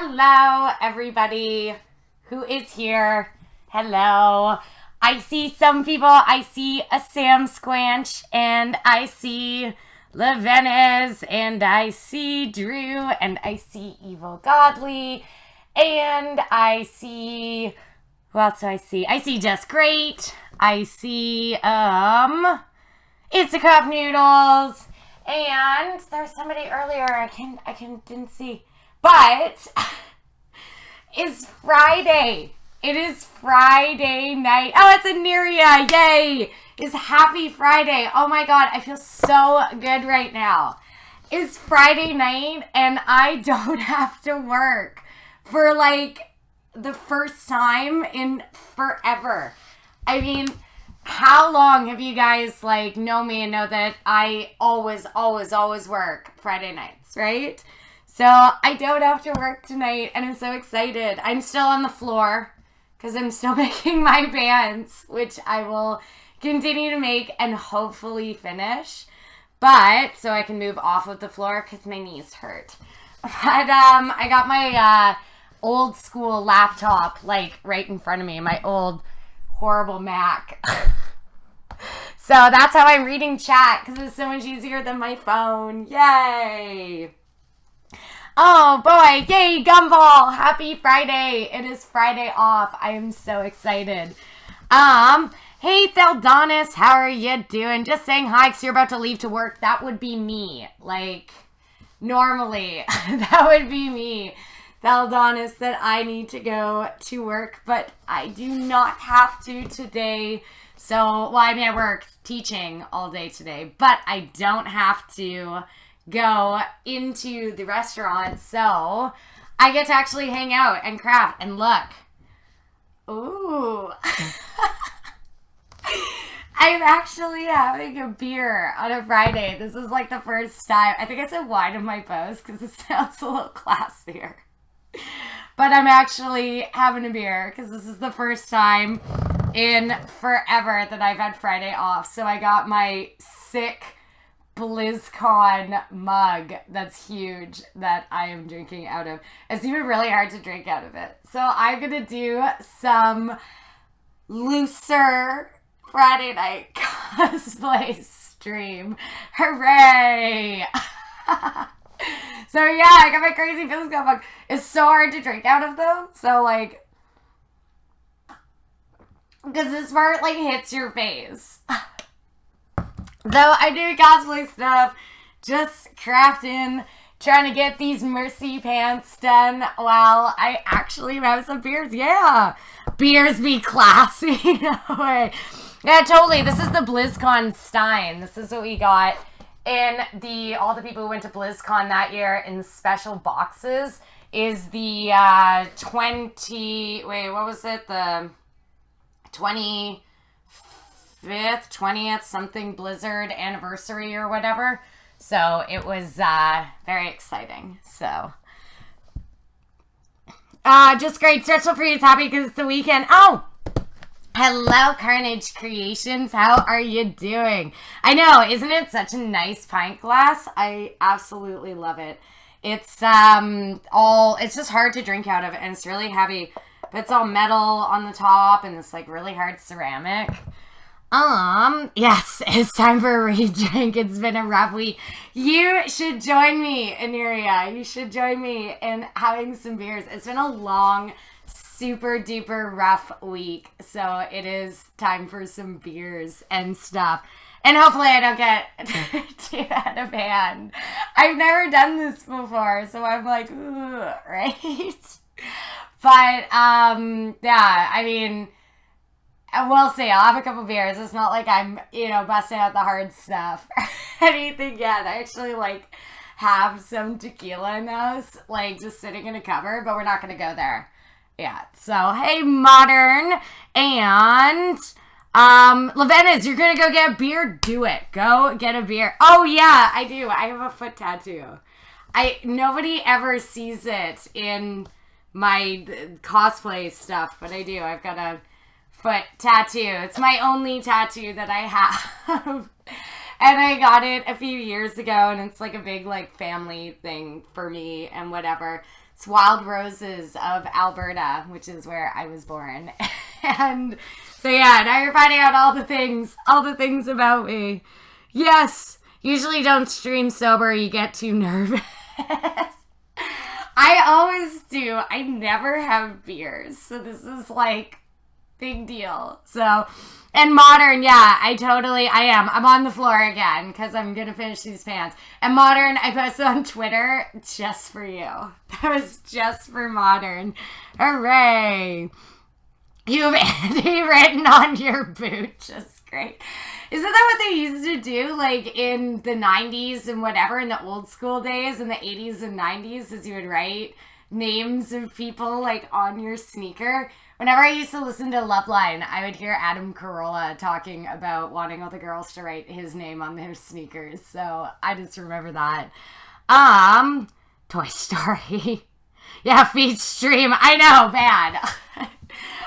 Hello, everybody who is here. Hello. I see some people. I see a Sam Squanch, and I see LaVenez, and I see Drew, and I see Evil Godly, and I see... Who else do I see? I see Just Great. I see, It's a Cup Noodles. And there's somebody earlier I didn't see. But it's Friday. It is Friday night. Oh, it's Aniria. Yay. It's happy Friday. Oh my God. I feel so good right now. It's Friday night and I don't have to work for like the first time in forever. I mean, how long have you guys like know me and know that I always work Friday nights, right? So I don't have to work tonight and I'm so excited. I'm still on the floor because I'm still making my pants, which I will continue to make and hopefully finish. But so I can move off of the floor because my knees hurt. But I got my old school laptop like right in front of me, my old horrible Mac. So that's how I'm reading chat because it's so much easier than my phone. Yay! Oh boy, yay, Gumball! Happy Friday! It is Friday off. I am so excited. Hey Theldonis, how are you doing? Just saying hi because you're about to leave to work. That would be me. Like, normally, that would be me. Theldonis, that I need to go to work, but I do not have to today. So, well, I mean, I work teaching all day today, but I don't have to go into the restaurant, so I get to actually hang out and craft and look. Ooh. I'm actually having a beer on a Friday. This is like the first time. I think I said wine in my post because it sounds a little classier. But I'm actually having a beer because this is the first time in forever that I've had Friday off. So I got my sick BlizzCon mug that's huge that I am drinking out of. It's even really hard to drink out of it. So I'm going to do some looser Friday night cosplay stream. Hooray! So yeah, I got my crazy BlizzCon mug. It's so hard to drink out of though. So like, because this part like hits your face. Though I do cosplay stuff, just crafting, trying to get these Mercy pants done while I actually have some beers. Yeah, beers be classy. No way. Yeah, totally. This is the BlizzCon Stein. This is what we got in all the people who went to BlizzCon that year in special boxes. Is the 20th something Blizzard anniversary or whatever. So it was very exciting. So just great. Stretchful Free is happy because it's the weekend. Oh, hello Carnage Creations. How are you doing? I know, isn't it such a nice pint glass? I absolutely love it. It's it's just hard to drink out of and it's really heavy. But it's all metal on the top and it's like really hard ceramic. Yes, it's time for a re-drink. It's been a rough week. You should join me, Aniria. You should join me in having some beers. It's been a long, super duper rough week. So it is time for some beers and stuff. And hopefully I don't get too out of hand. I've never done this before, so I'm like, ooh, right? But, yeah, I mean, we'll see. I'll have a couple beers. It's not like I'm, busting out the hard stuff or anything yet. I actually, have some tequila in the house, just sitting in a cupboard, but we're not going to go there. Yeah. So, hey, Modern. And, LaVenez, you're going to go get a beer? Do it. Go get a beer. Oh, yeah, I do. I have a foot tattoo. Nobody ever sees it in my cosplay stuff, but I do. I've got a foot tattoo. It's my only tattoo that I have. And I got it a few years ago, and it's like a big family thing for me and whatever. It's Wild Roses of Alberta, which is where I was born. And so yeah, now you're finding out all the things about me. Yes, usually don't stream sober, you get too nervous. I always do. I never have beers, so this is like big deal. So, and modern, yeah, I am. I'm on the floor again because I'm going to finish these pants. And modern, I posted on Twitter just for you. That was just for modern. Hooray. You have Andy written on your boot. Just great. Isn't that what they used to do, like, in the 90s and whatever, in the old school days, in the 80s and 90s, is you would write names of people, like, on your sneaker? Whenever I used to listen to Loveline, I would hear Adam Carolla talking about wanting all the girls to write his name on their sneakers, so I just remember that. Toy Story. Yeah, feed stream. I know, bad.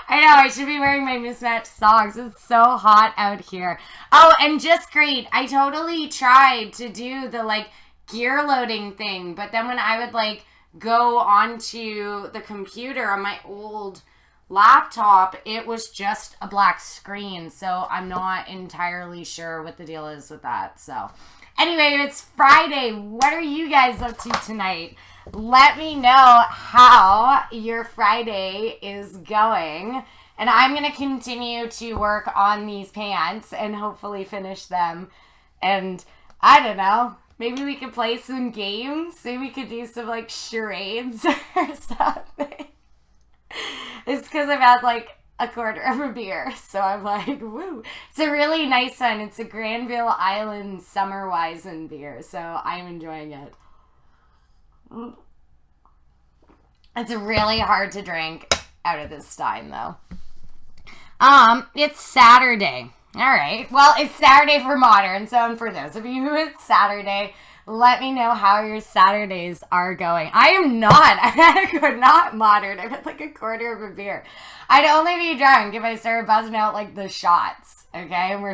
I know, I should be wearing my mismatched socks. It's so hot out here. Oh, and just great. I totally tried to do the, like, gear loading thing, but then when I would, like, go onto the computer on my old laptop, it was just a black screen, so I'm not entirely sure what the deal is with that. So, anyway, it's Friday. What are you guys up to tonight? Let me know how your Friday is going. And I'm going to continue to work on these pants and hopefully finish them. And I don't know, maybe we could play some games. Maybe we could do some like charades or something. It's because I've had like a quarter of a beer. So I'm like, woo. It's a really nice one. It's a Granville Island Summer Weizen beer. So I'm enjoying it. It's really hard to drink out of this stein, though. It's Saturday. All right. Well, it's Saturday for modern. So, and for those of you who it's Saturday, let me know how your Saturdays are going. I am not. I'm not modern. I've had like a quarter of a beer. I'd only be drunk if I started buzzing out like the shots. Okay, and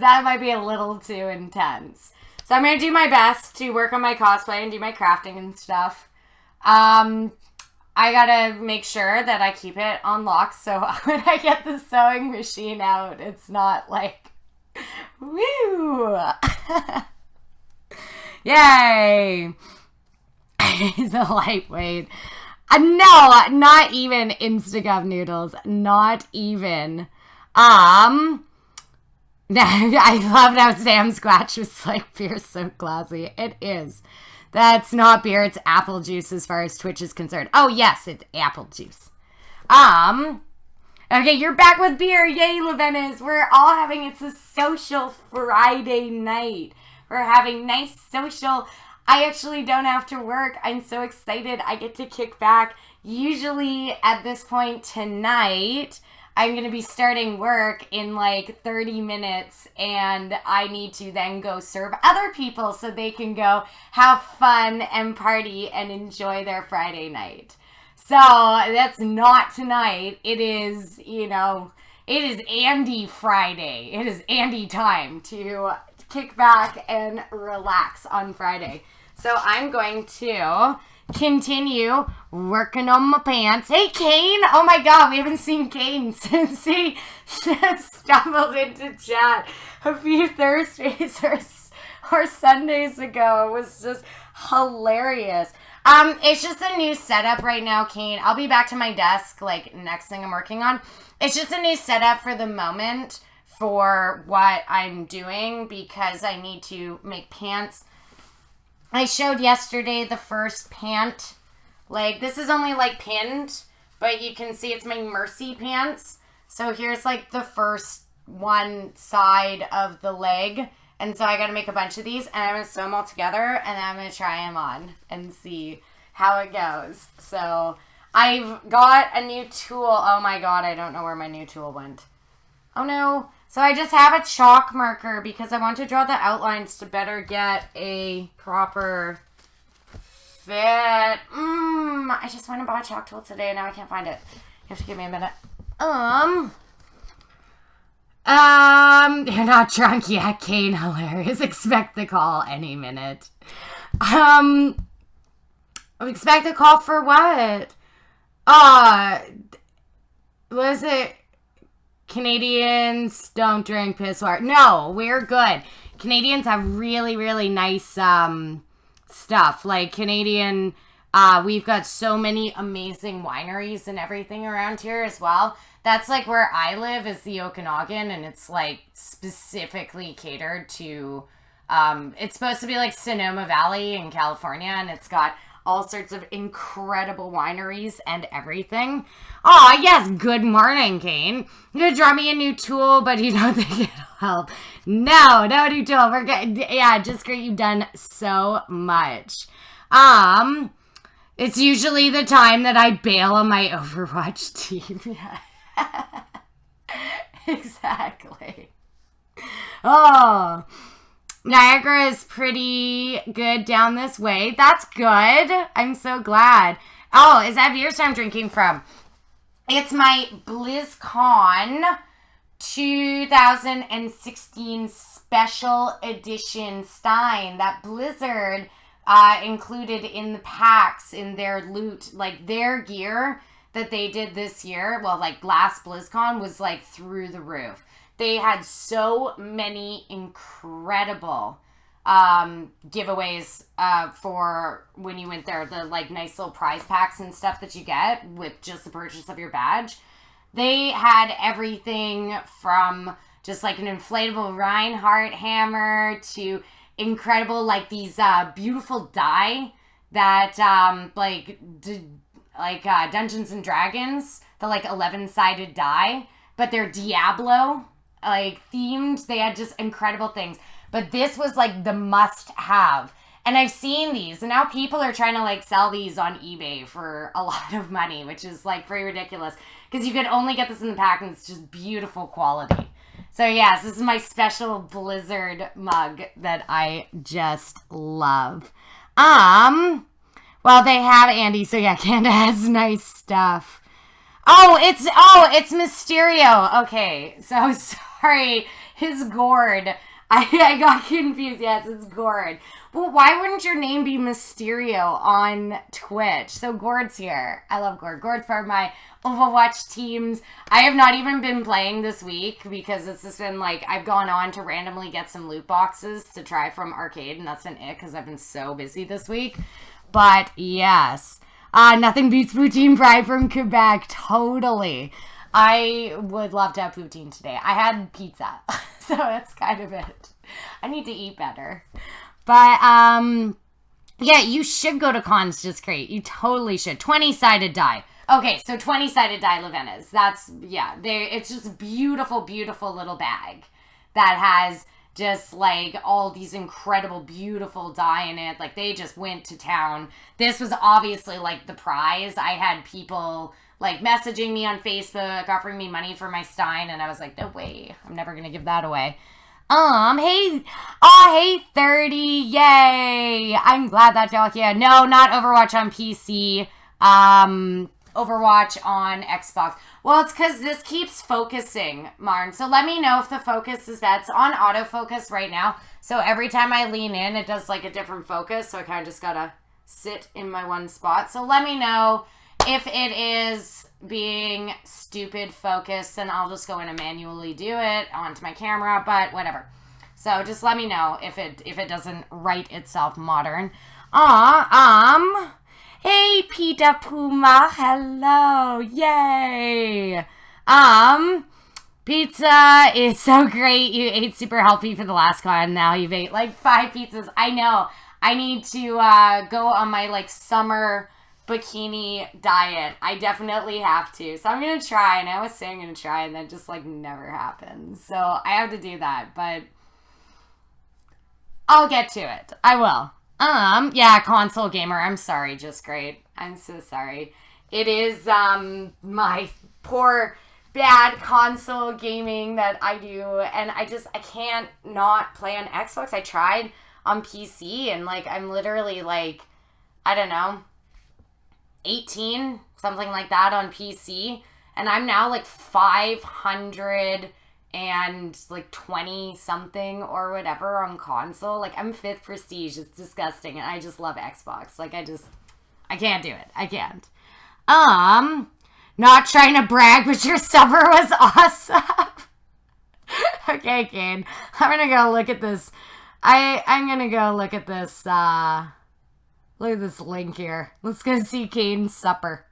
that might be a little too intense. So I'm gonna do my best to work on my cosplay and do my crafting and stuff. I gotta make sure that I keep it on lock so when I get the sewing machine out, it's not like, woo! Yay! He's a lightweight. No, not even Instagov noodles. Not even. I loved how Sam Squatch was like, beer's so classy. It is. That's not beer, it's apple juice as far as Twitch is concerned. Oh, yes, it's apple juice. Okay, you're back with beer. Yay, Levenis. We're all having, it's a social Friday night. We're having nice social. I actually don't have to work. I'm so excited. I get to kick back. Usually at this point tonight, I'm going to be starting work in like 30 minutes and I need to then go serve other people so they can go have fun and party and enjoy their Friday night. So that's not tonight. It is, it is Andy Friday. It is Andy time to kick back and relax on Friday. So I'm going to continue working on my pants. Hey, Kane! Oh my god, we haven't seen Kane since he stumbled into chat a few Thursdays or Sundays ago. It was just hilarious. It's just a new setup right now, Kane. I'll be back to my desk, like, next thing I'm working on. It's just a new setup for the moment for what I'm doing because I need to make pants. I showed yesterday the first pant. Like, this is only, like, pinned, but you can see it's my Mercy pants. So here's, like, the first one side of the leg. And so I got to make a bunch of these, and I'm going to sew them all together, and then I'm going to try them on and see how it goes. So I've got a new tool. Oh, my God, I don't know where my new tool went. Oh, no. So I just have a chalk marker because I want to draw the outlines to better get a proper fit. I just went and bought a chalk tool today and now I can't find it. You have to give me a minute. You're not drunk yet, Kane. Hilarious. Expect the call any minute. Expect a call for what? Was it Canadians don't drink piss water? No, we're good. Canadians have really, really nice stuff. Like Canadian, we've got so many amazing wineries and everything around here as well. That's like where I live is the Okanagan, and it's like specifically catered to, it's supposed to be like Sonoma Valley in California, and it's got all sorts of incredible wineries and everything. Oh, yes, good morning, Kane. You're gonna draw me a new tool, but you don't think it'll help. No new tool. We're good. Yeah, just great. You've done so much. It's usually the time that I bail on my Overwatch team. Yeah. Exactly. Oh, Niagara is pretty good down this way. That's good. I'm so glad. Oh, is that beer I'm drinking from? It's my BlizzCon 2016 special edition Stein that Blizzard included in the packs in their loot. Like their gear that they did this year, well, like last BlizzCon was like through the roof. They had so many incredible giveaways for when you went there. The like nice little prize packs and stuff that you get with just the purchase of your badge. They had everything from just like an inflatable Reinhardt hammer to incredible like these beautiful die that Dungeons and Dragons, the like 11-sided die, but they're Diablo like themed. They had just incredible things, but this was like the must have. And I've seen these, and now people are trying to like sell these on eBay for a lot of money, which is like pretty ridiculous because you could only get this in the pack, and it's just beautiful quality. So yes, this is my special Blizzard mug that I just love. Well, they have Andy, so yeah, Canada has nice stuff. Oh, it's Mysterio. Okay, so sorry, his Gord. I got confused. Yes, it's Gord. Well, why wouldn't your name be Mysterio on Twitch? So Gord's here. I love Gord. Gord's part of my Overwatch teams. I have not even been playing this week because it's just been like, I've gone on to randomly get some loot boxes to try from arcade, and that's been it because I've been so busy this week. But yes, nothing beats poutine fry from Quebec. Totally. I would love to have poutine today. I had pizza, so that's kind of it. I need to eat better. But, yeah, you should go to cons, just great. You totally should. 20-sided die. Okay, so 20-sided die Lavenas. That's, yeah, it's just a beautiful, beautiful little bag that has just, like, all these incredible, beautiful die in it. Like, they just went to town. This was obviously, like, the prize. I had people, like, messaging me on Facebook, offering me money for my Stein, and I was like, no way. I'm never going to give that away. Hey, 30, yay! I'm glad that y'all, yeah, no, not Overwatch on PC, Overwatch on Xbox. Well, it's because this keeps focusing, Marn, so let me know if the focus is bad. It's on autofocus right now, so every time I lean in, it does, like, a different focus, so I kind of just gotta sit in my one spot, so let me know if it is being stupid focus, and I'll just go in and manually do it onto my camera, but whatever. So just let me know if it doesn't write itself modern. Hey Pita Puma, hello, yay. Pizza is so great. You ate super healthy for the last con. Now you've ate like 5 pizzas. I know. I need to go on my like summer bikini diet. I definitely have to. So I'm going to try, and I always say I'm going to try, and that just like never happens. So I have to do that, but I'll get to it. I will. Yeah, console gamer. I'm sorry, just great. I'm so sorry. It is my poor bad console gaming that I do, and I can't not play on Xbox. I tried on PC, and like I'm literally like, I don't know, 18, something like that on PC, and I'm now like 500 and like 20 something or whatever on console. Like I'm 5th prestige. It's disgusting, and I just love Xbox. Like I I can't do it. I can't. Not trying to brag, but your supper was awesome. Okay, Kane. I'm gonna go look at this. I'm gonna go look at this, look at this link here. Let's go see Kane's supper.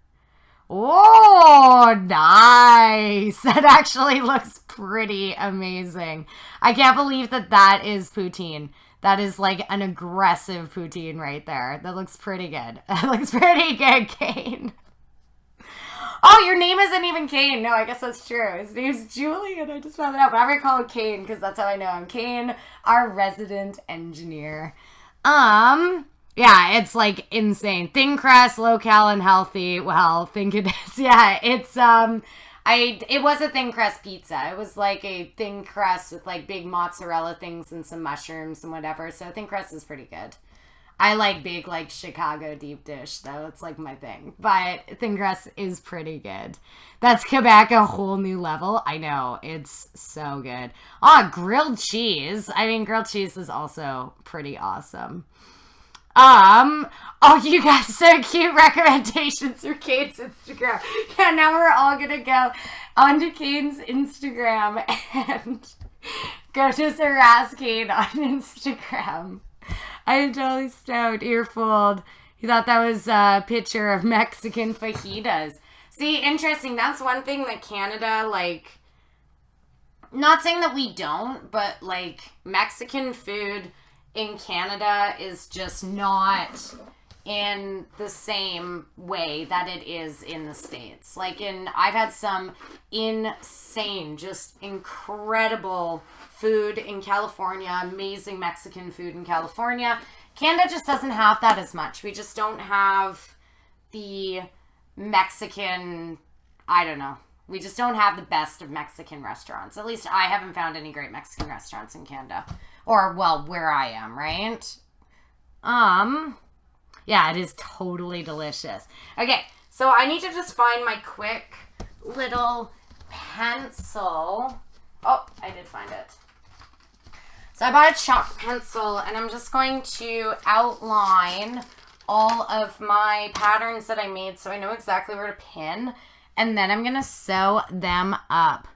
Oh, nice. That actually looks pretty amazing. I can't believe that that is poutine. That is like an aggressive poutine right there. That looks pretty good. That looks pretty good, Kane. Oh, your name isn't even Kane. No, I guess that's true. His name's Julian. I just found it out. But I'm going to call him Kane because that's how I know him. Kane, our resident engineer. Yeah, it's like insane. Thin crust, low cal and healthy. Well, think it is. Yeah, it's it was a thin crust pizza. It was like a thin crust with like big mozzarella things and some mushrooms and whatever. So thin crust is pretty good. I like big like Chicago deep dish though. It's like my thing. But thin crust is pretty good. That's Quebec a whole new level. I know. It's so good. Oh, grilled cheese. I mean, grilled cheese is also pretty awesome. Oh, you got some cute recommendations for Kane's Instagram. Yeah, now we're all gonna go onto Kane's Instagram and go to harass Kane on Instagram. I'm totally stoked. Earfold. You thought that was a picture of Mexican fajitas. See, interesting. That's one thing that Canada, like, not saying that we don't, but, like, Mexican food in Canada is just not in the same way that it is in the States. Like I've had some insane, just incredible food in California, amazing Mexican food in California. Canada just doesn't have that as much. We just don't have the Mexican, I don't know. We just don't have the best of Mexican restaurants. At least I haven't found any great Mexican restaurants in Canada. Or, well, where I am, right? Yeah, it is totally delicious. Okay, so I need to just find my quick little pencil. Oh, I did find it. So I bought a chalk pencil, and I'm just going to outline all of my patterns that I made so I know exactly where to pin. And then I'm going to sew them up.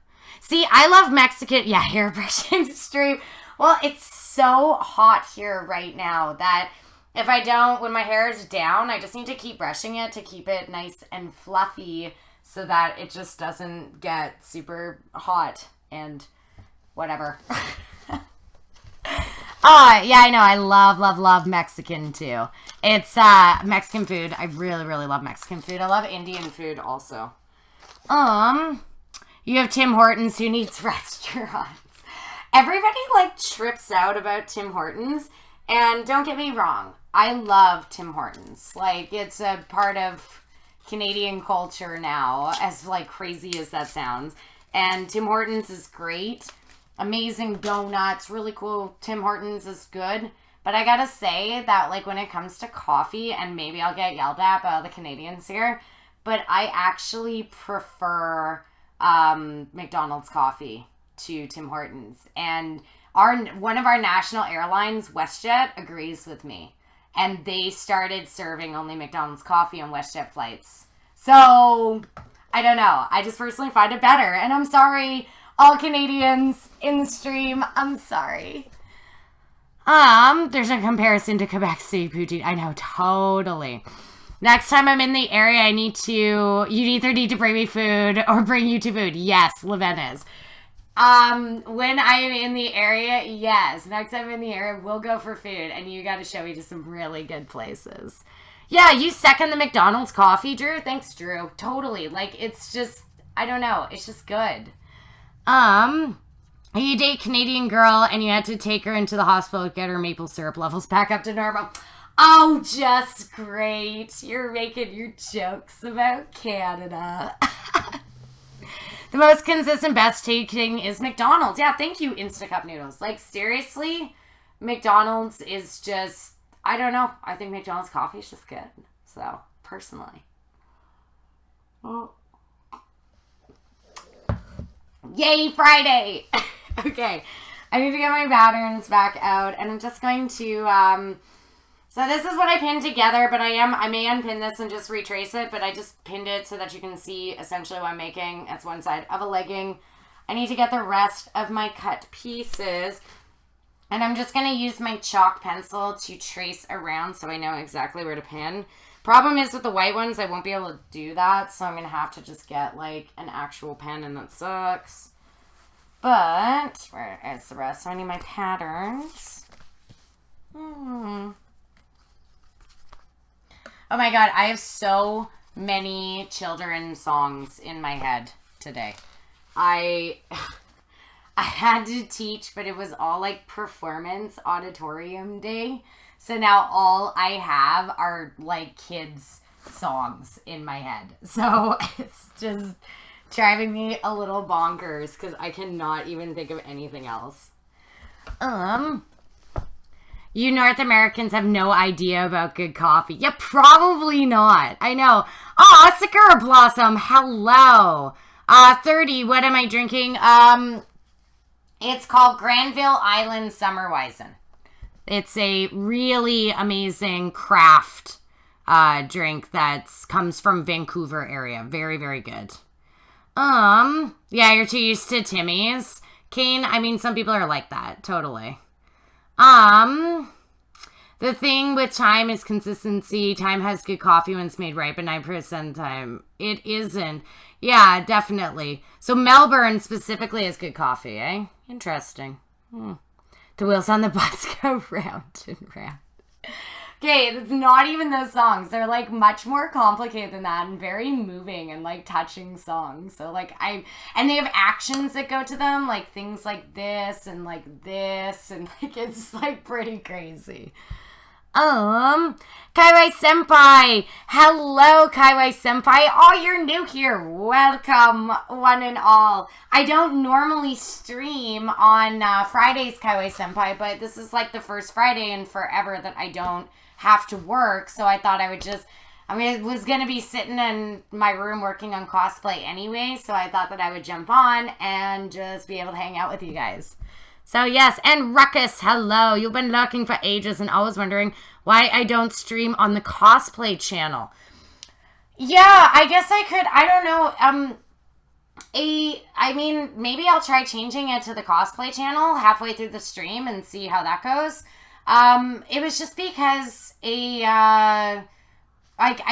See, I love Mexican, yeah, hairbrushing stream. Well, it's so hot here right now that if I don't, when my hair is down, I just need to keep brushing it to keep it nice and fluffy so that it just doesn't get super hot and whatever. Oh, yeah, I know. I love, love, love Mexican too. It's Mexican food. I really, really love Mexican food. I love Indian food also. You have Tim Hortons. Who needs restaurants? Everybody, like, trips out about Tim Hortons, and don't get me wrong, I love Tim Hortons. Like, it's a part of Canadian culture now, as, like, crazy as that sounds, and Tim Hortons is great. Amazing donuts, really cool. Tim Hortons is good, but I gotta say that, like, when it comes to coffee, and maybe I'll get yelled at by all the Canadians here, but I actually prefer McDonald's coffee to Tim Hortons, and one of our national airlines, WestJet, agrees with me, and they started serving only McDonald's coffee on WestJet flights. So I don't know, I just personally find it better, and I'm sorry, all Canadians in the stream, I'm sorry. There's a comparison to Quebec City poutine. I know, totally. Next time I'm in the area, you either need to bring me food or bring you to food. Yes, Levenez. When I am in the area, yes. Next time I'm in the area, we'll go for food, and you got to show me to some really good places. Yeah, you second the McDonald's coffee, Drew? Thanks, Drew. Totally. Like, it's just, I don't know. It's just good. You date Canadian girl, and you had to take her into the hospital to get her maple syrup levels back up to normal. Oh, just great. You're making your jokes about Canada. The most consistent, best tasting is McDonald's. Yeah, thank you, Instacup Noodles. Like, seriously, McDonald's is just, I don't know. I think McDonald's coffee is just good. So, personally. Oh. Yay, Friday! Okay, I need to get my patterns back out, and I'm just going to So this is what I pinned together, but I may unpin this and just retrace it, but I just pinned it so that you can see essentially what I'm making. That's one side of a legging. I need to get the rest of my cut pieces, and I'm just going to use my chalk pencil to trace around so I know exactly where to pin. Problem is with the white ones, I won't be able to do that, so I'm going to have to just get like an actual pen, and that sucks. But, where is the rest? So I need my patterns. Oh my god, I have so many children's songs in my head today. I had to teach, but it was all like performance auditorium day. So now all I have are like kids' songs in my head. So it's just driving me a little bonkers because I cannot even think of anything else. You North Americans have no idea about good coffee. Yeah, probably not. I know. Oh, Sakura Blossom. Hello. 30. What am I drinking? It's called Granville Island Summer Weizen. It's a really amazing craft drink that comes from Vancouver area. Very, very good. Yeah, you're too used to Timmy's. Kane, I mean, some people are like that. Totally. The thing with time is consistency. Time has good coffee when it's made right, but 9% time, it isn't. Yeah, definitely. So Melbourne specifically has good coffee, eh? Interesting. The wheels on the bus go round and round. Okay, it's not even those songs. They're like much more complicated than that and very moving and like touching songs. So like and they have actions that go to them, like things like this and like it's like pretty crazy. Kaiwai Senpai. Hello, Kaiwai Senpai. Oh, you're new here. Welcome, one and all. I don't normally stream on Fridays, Kaiwai Senpai, but this is like the first Friday in forever that I don't have to work, so I thought I would just, I was going to be sitting in my room working on cosplay anyway, so I thought that I would jump on and just be able to hang out with you guys. So yes, and Ruckus, hello. You've been lurking for ages and always wondering why I don't stream on the cosplay channel. Yeah, I guess I could, I don't know, I mean, maybe I'll try changing it to the cosplay channel halfway through the stream and see how that goes. It was just because I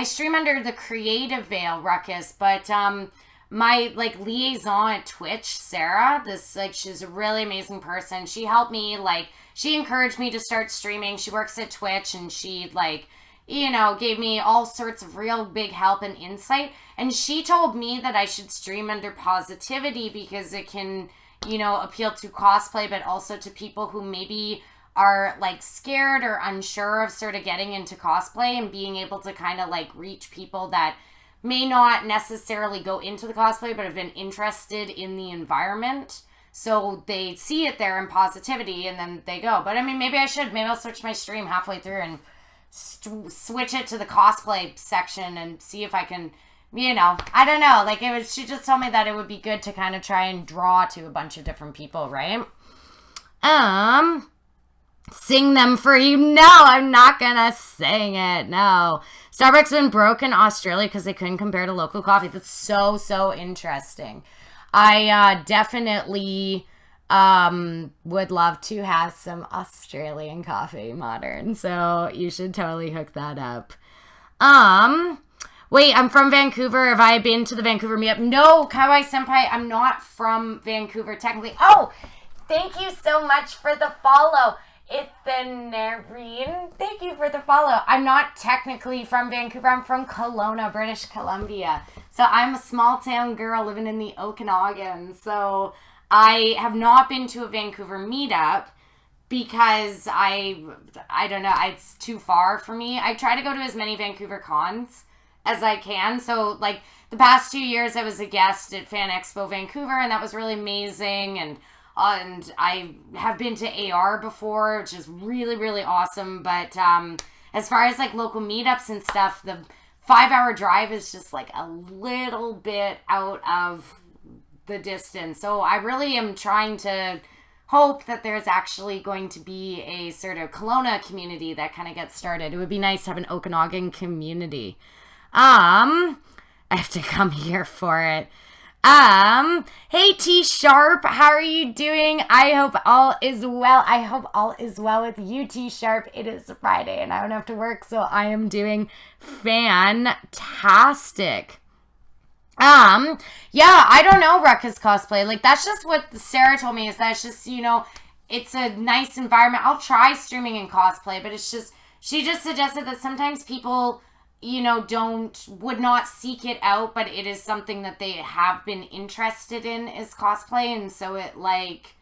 stream under the Creative Veil, Ruckus, but my like liaison at Twitch, Sarah, she's a really amazing person. She helped me, she encouraged me to start streaming. She works at Twitch, and she gave me all sorts of real big help and insight. And she told me that I should stream under positivity because it can, appeal to cosplay, but also to people who maybe are scared or unsure of sort of getting into cosplay and being able to kind of reach people that may not necessarily go into the cosplay but have been interested in the environment. So they see it there in positivity and then they go. But I mean, maybe I'll switch my stream halfway through and switch it to the cosplay section and see if I can, I don't know. She just told me that it would be good to kind of try and draw to a bunch of different people, right? Sing them for you. No, I'm not gonna sing it. No. Starbucks been broke in Australia because they couldn't compare to local coffee. That's so interesting. I definitely would love to have some Australian coffee modern. So you should totally hook that up. Wait, I'm from Vancouver. Have I been to the Vancouver meetup? No, Kawaii Senpai, I'm not from Vancouver technically. Oh, thank you so much for the follow. It's the Nareen. Thank you for the follow. I'm not technically from Vancouver. I'm from Kelowna, British Columbia. So I'm a small town girl living in the Okanagan. So I have not been to a Vancouver meetup because I don't know, it's too far for me. I try to go to as many Vancouver cons as I can. So the past 2 years I was a guest at Fan Expo Vancouver, and that was really amazing. And I have been to AR before, which is really, really awesome. But as far as local meetups and stuff, the 5-hour drive is just a little bit out of the distance. So I really am trying to hope that there's actually going to be a sort of Kelowna community that kind of gets started. It would be nice to have an Okanagan community. I have to come here for it. Hey T Sharp, how are you doing? I hope all is well. I hope all is well with you, T Sharp. It is Friday and I don't have to work, so I am doing fantastic. Yeah, I don't know Ruckus cosplay. Like, that's just what Sarah told me, is that it's just, you know, it's a nice environment. I'll try streaming in cosplay, but it's just, she just suggested that sometimes people, you know, would not seek it out, but it is something that they have been interested in, is cosplay. And so it, like,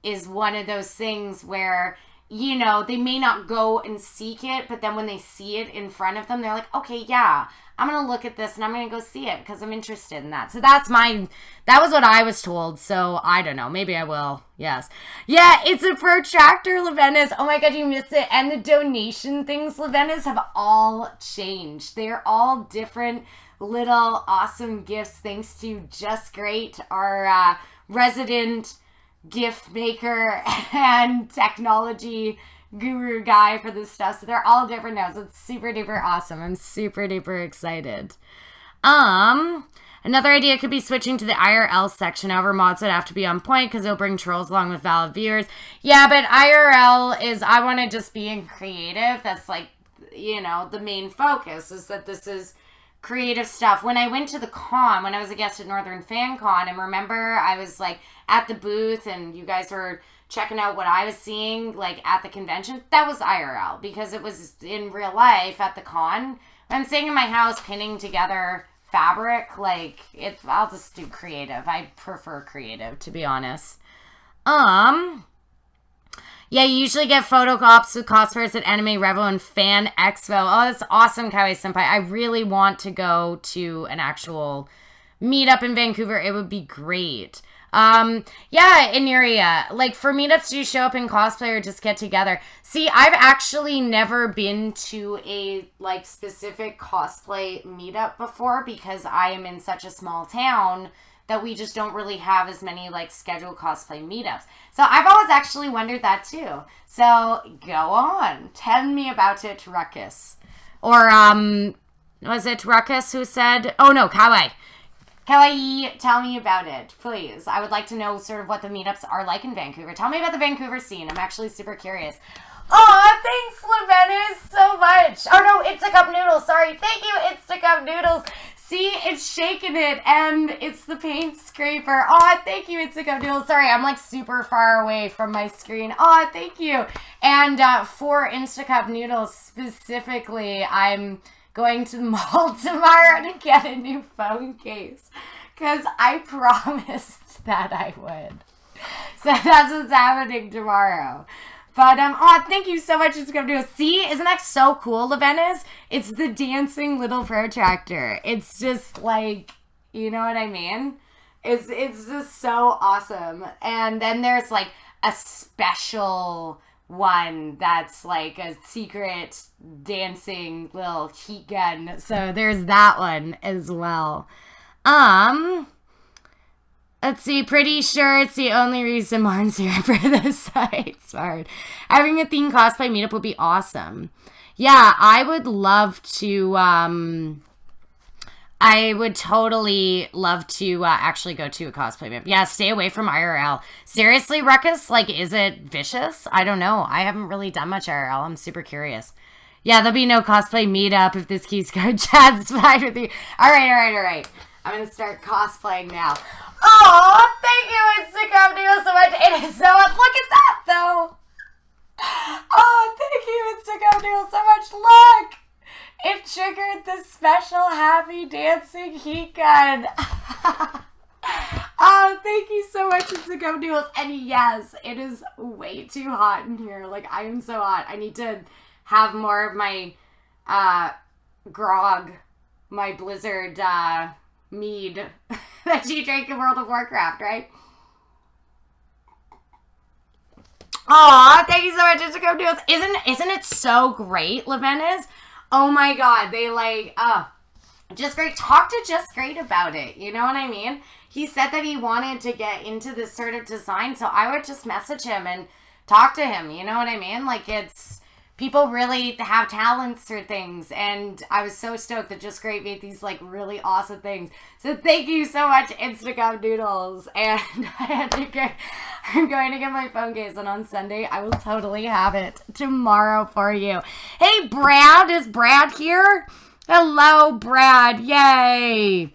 is one of those things where, you know, they may not go and seek it, but then when they see it in front of them, they're like, okay, yeah, I'm going to look at this and I'm going to go see it because I'm interested in that. So that was what I was told. So I don't know. Maybe I will. Yes. Yeah, it's a protractor, Levenis. Oh my God, you missed it. And the donation things, Levenis, have all changed. They're all different little awesome gifts thanks to Just Great, our resident gift maker and technology guru guy for this stuff. So they're all different now, so it's super duper awesome. I'm super duper excited. Another idea could be switching to the IRL section. However, mods would have to be on point because it'll bring trolls along with valid viewers. Yeah, but IRL is, I want to just be in creative. That's like, you know, the main focus is that this is creative stuff. When I went to the con, when I was a guest at Northern Fan Con, and remember I was like at the booth and you guys were checking out what I was seeing like at the convention, that was IRL because it was in real life at the con. I'm sitting in my house pinning together fabric, like I'll just do creative. I prefer creative, to be honest. Yeah, you usually get photo ops with cosplayers at Anime Revo and Fan Expo. Oh, that's awesome, Kawaii Senpai. I really want to go to an actual meetup in Vancouver. It would be great. Yeah, Inuria, like for meetups, do you show up in cosplay or just get together? See, I've actually never been to a like specific cosplay meetup before because I am in such a small town that we just don't really have as many like scheduled cosplay meetups. So I've always actually wondered that too. So go on, tell me about it, Ruckus. Or was it Ruckus who said? Oh no, Kawaii. Kawaii, tell me about it, please. I would like to know sort of what the meetups are like in Vancouver. Tell me about the Vancouver scene. I'm actually super curious. Aw, thanks, Levenis, so much. Oh, no, It's a Cup Noodles. Sorry. Thank you, It's a Cup Noodles. See, it's shaking it, and it's the paint scraper. Aw, thank you, It's a Cup Noodles. Sorry, I'm, like, super far away from my screen. Aw, thank you. And for Instacup Noodles specifically, I'm going to the mall tomorrow to get a new phone case because I promised that I would. So that's what's happening tomorrow. But oh, thank you so much. It's going to do. See, isn't that so cool, Levenis? It's the dancing little protractor. It's just like, you know what I mean? It's just so awesome. And then there's like a special one that's like a secret dancing little heat gun. So there's that one as well. Let's see, pretty sure it's the only reason Martin's here for the site. Smart. Having a themed cosplay meetup would be awesome. Yeah, I would love to, I would totally love to actually go to a cosplay meetup. Yeah, stay away from IRL. Seriously, Ruckus, like, is it vicious? I don't know. I haven't really done much IRL. I'm super curious. Yeah, there'll be no cosplay meetup if this keeps going. Chad's fine with you. All right. I'm going to start cosplaying now. Oh, thank you, Instagram Noodle, so much. It is so much. Look at that, though. Oh, thank you, Instagram Noodle, so much. Look. It triggered the special happy dancing heat gun. Oh, thank you so much, Instagram Noodles. And yes, it is way too hot in here. Like, I am so hot. I need to have more of my grog, my Blizzard mead that you drink in World of Warcraft, right? Aw, thank you so much, Instagram Noodles. Isn't it so great, Levenis? Oh my God, they like, Just Great. Talk to Just Great about it. You know what I mean? he said that he wanted to get into this sort of design. So I would just message him and talk to him. You know what I mean? Like, it's, people really have talents for things. And I was so stoked that Just Great made these like really awesome things. So thank you so much, Instagram Doodles. And I'm going to get my phone case, and on Sunday I will totally have it tomorrow for you. Hey, Brad, is Brad here? Hello, Brad. Yay.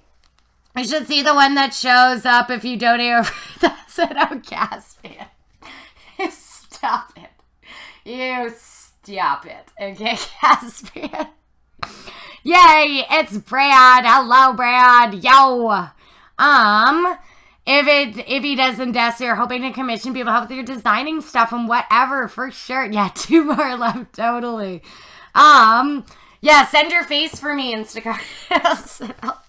I should see the one that shows up if you donate over $1,000 gas fan. Stop it. You stop it. Okay, gas fan. Yay, it's Brad. Hello, Brad. Yo. If he doesn't desk, you're hoping to commission people help with your designing stuff and whatever, for sure. Yeah, 2 more left, totally. Yeah, send your face for me, Instacart. I'll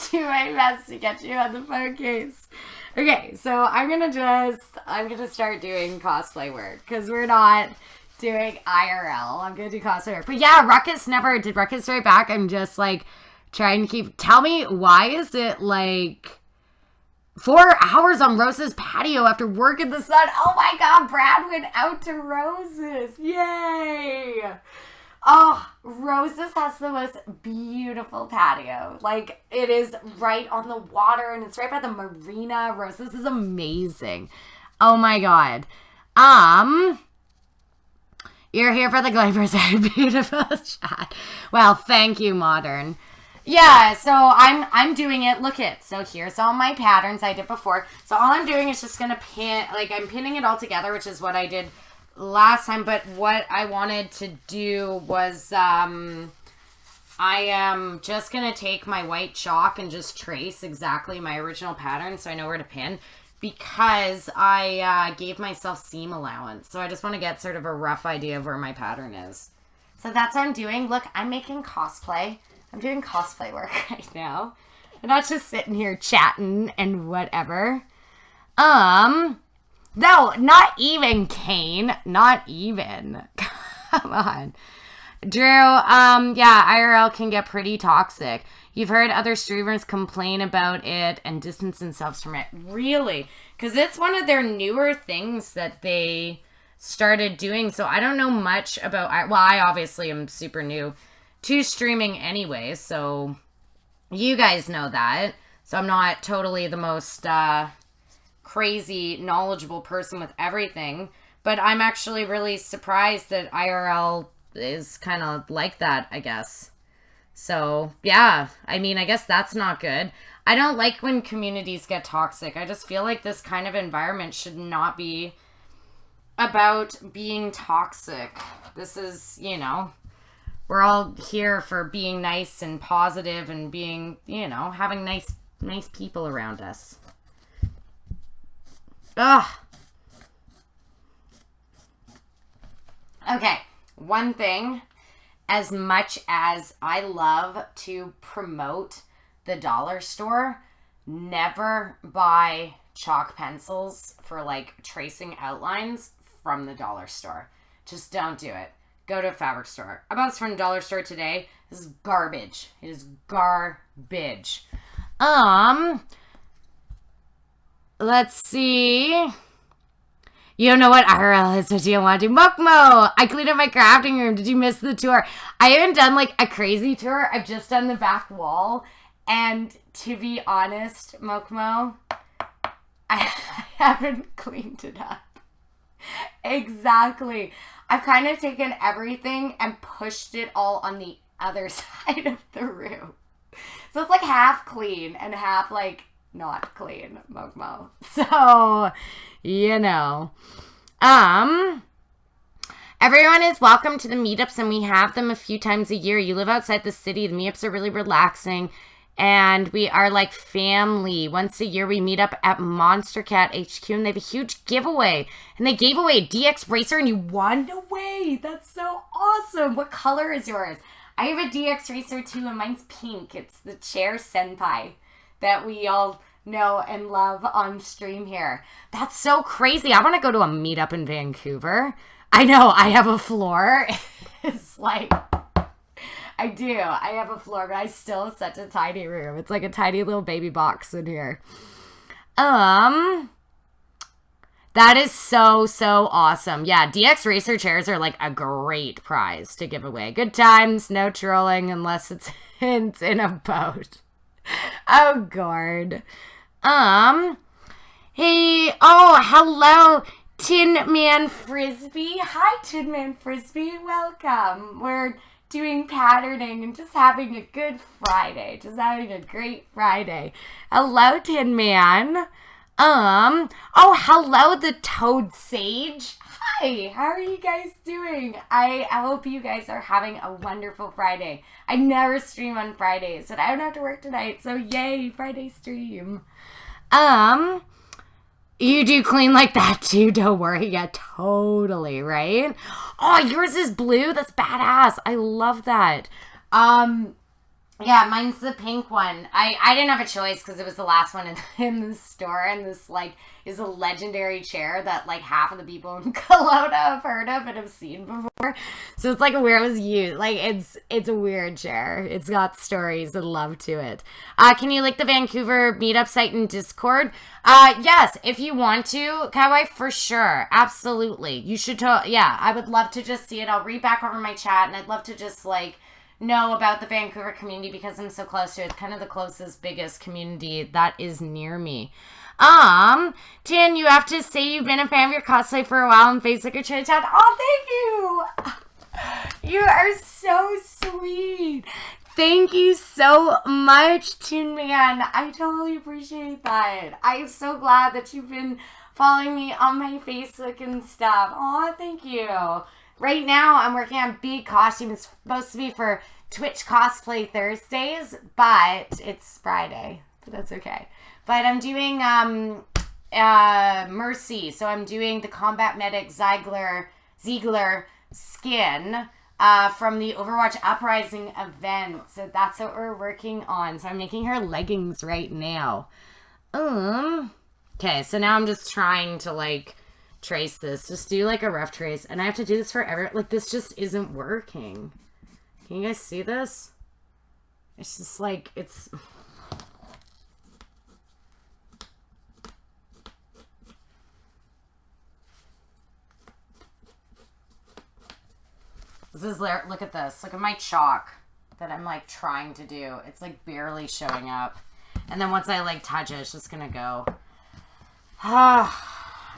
do my best to get you on the phone case. Okay, so I'm gonna start doing cosplay work, because we're not doing IRL. I'm gonna do cosplay work. But yeah, did Ruckus write back? I'm just like trying to tell me, why is it like 4 hours on Rose's patio after work in the sun? Oh my god, Brad went out to Rose's. Yay! Oh, Rose's has the most beautiful patio. Like, it is right on the water, and it's right by the marina. Rose's is amazing. Oh my god. You're here for the Glazers. Beautiful chat. Well, thank you, Modern. Yeah, so I'm doing it. Look it. So here's all my patterns I did before. So all I'm doing is just gonna pin, like, I'm pinning it all together, which is what I did last time. But what I wanted to do was I am just gonna take my white chalk and just trace exactly my original pattern so I know where to pin, because I gave myself seam allowance. So I just want to get sort of a rough idea of where my pattern is. So that's what I'm doing. Look, I'm making cosplay. I'm doing cosplay work right now. I'm not just sitting here chatting and whatever. No, not even, Kane. Not even. Come on. Drew, yeah, IRL can get pretty toxic. You've heard other streamers complain about it and distance themselves from it. Really? Because it's one of their newer things that they started doing. So I don't know much about... Well, I obviously am super new to streaming anyway. So you guys know that. So I'm not totally the most crazy, knowledgeable person with everything. But I'm actually really surprised that IRL is kind of like that, I guess. So, yeah, I mean, I guess that's not good. I don't like when communities get toxic. I just feel like this kind of environment should not be about being toxic. This is, you know, we're all here for being nice and positive and being, you know, having nice people around us. Ugh. Okay, one thing. As much as I love to promote the dollar store, never buy chalk pencils for like tracing outlines from the dollar store. Just don't do it. Go to a fabric store. I bought this from the dollar store today. This is garbage. It is garbage. Let's see. You don't know what IRL is, but you don't want to do. Mokmo, I cleaned up my crafting room. Did you miss the tour? I haven't done like a crazy tour. I've just done the back wall. And to be honest, Mokmo, I haven't cleaned it up. Exactly. I've kind of taken everything and pushed it all on the other side of the room. So it's like half clean and half like not clean, Mokmo. So, you know. Everyone is welcome to the meetups, and we have them a few times a year. You live outside the city. The meetups are really relaxing, and we are like family. Once a year, we meet up at Monster Cat HQ, and they have a huge giveaway. And they gave away a DX Racer, and you won away. That's so awesome. What color is yours? I have a DX Racer, too, and mine's pink. It's the Chair Senpai that we all know and love on stream here. That's so crazy. I want to go to a meetup in Vancouver. I know, I have a floor. It's like, I I do. I have a floor, but I still have such a tiny room. It's like a tiny little baby box in here. That is so, so awesome. Yeah, DX Racer chairs are like a great prize to give away. Good times, no trolling unless it's in a boat. Oh, God. Hey, oh, hello, Tin Man Frisbee. Hi, Tin Man Frisbee. Welcome. We're doing patterning and just having a good Friday. Just having a great Friday. Hello, Tin Man. Oh, hello, the Toad Sage. Hi, how are you guys doing? I hope you guys are having a wonderful Friday. I never stream on Fridays, but I don't have to work tonight, so yay, Friday stream. You do clean like that too, don't worry. Yeah, totally, right? Oh, yours is blue? That's badass. I love that. Yeah, mine's the pink one. I didn't have a choice because it was the last one in the store, and this, like, is a legendary chair that, like, half of the people in Kelowna have heard of and have seen before. So it's, like, where it was used. Like, it's a weird chair. It's got stories and love to it. Can you link the Vancouver meetup site in Discord? Yes, if you want to, Cowboy, for sure. Absolutely. You should, yeah, I would love to just see it. I'll read back over my chat, and I'd love to just, like, know about the Vancouver community because I'm so close to it. It's kind of the closest, biggest community that is near me. Tin, you have to say you've been a fan of your cosplay for a while on Facebook or Twitter chat. Oh, thank you. You are so sweet. Thank you so much, Tin Man. I totally appreciate that. I'm so glad that you've been following me on my Facebook and stuff. Oh, thank you. Right now, I'm working on big costume. It's supposed to be for Twitch Cosplay Thursdays, but it's Friday. But that's okay. But I'm doing Mercy. So I'm doing the Combat Medic Ziegler skin from the Overwatch Uprising event. So that's what we're working on. So I'm making her leggings right now. Okay, so now I'm just trying to, like, trace this. Just do, like, a rough trace. And I have to do this forever. Like, this just isn't working. Can you guys see this? It's just, like, it's... This is, look at this. Look at my chalk that I'm, like, trying to do. It's, like, barely showing up. And then once I, like, touch it, it's just gonna go.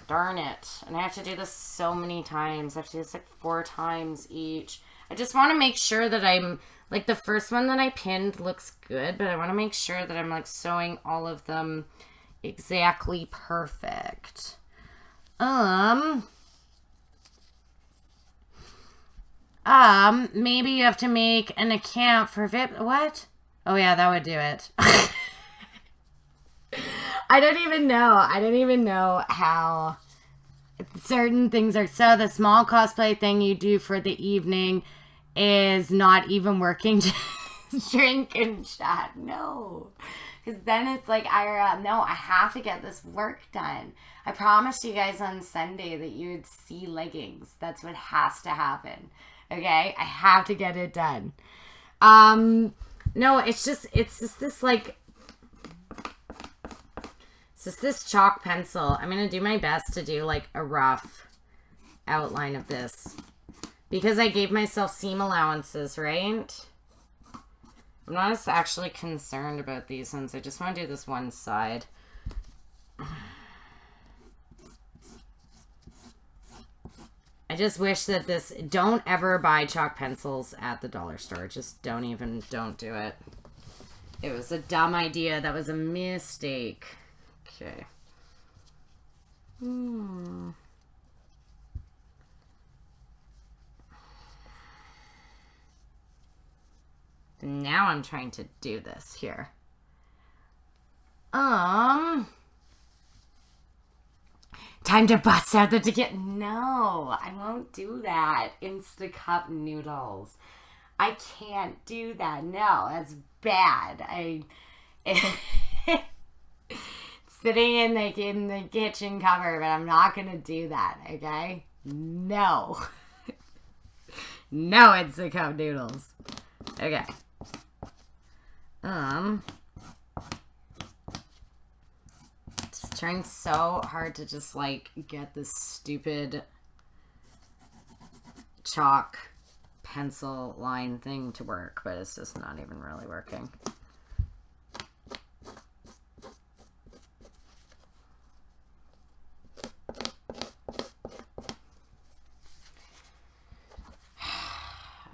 Darn it. And I have to do this so many times. I have to do this, like, 4 times each. I just want to make sure that I'm, like, the first one that I pinned looks good, but I want to make sure that I'm, like, sewing all of them exactly perfect. Maybe you have to make an account for VIP. What? Oh, yeah, that would do it. I don't even know how certain things are. So the small cosplay thing you do for the evening is not even working to drink and chat. No. Because then it's like, no, I have to get this work done. I promised you guys on Sunday that you would see leggings. That's what has to happen. Okay? I have to get it done. No, it's just this, like... It's just this chalk pencil. I'm going to do my best to do, like, a rough outline of this. Because I gave myself seam allowances, right? I'm not actually concerned about these ones. I just want to do this one side. I just wish that this... Don't ever buy chalk pencils at the dollar store. Just don't do it. It was a dumb idea. That was a mistake. Okay. Now I'm trying to do this here. Time to bust out the ticket. No, I won't do that. Instacup noodles. I can't do that. No, that's bad. Sitting in the kitchen cover, but I'm not gonna do that. Okay? No. No Instacup noodles. Okay. Just trying so hard to just, like, get this stupid chalk pencil line thing to work, but it's just not even really working.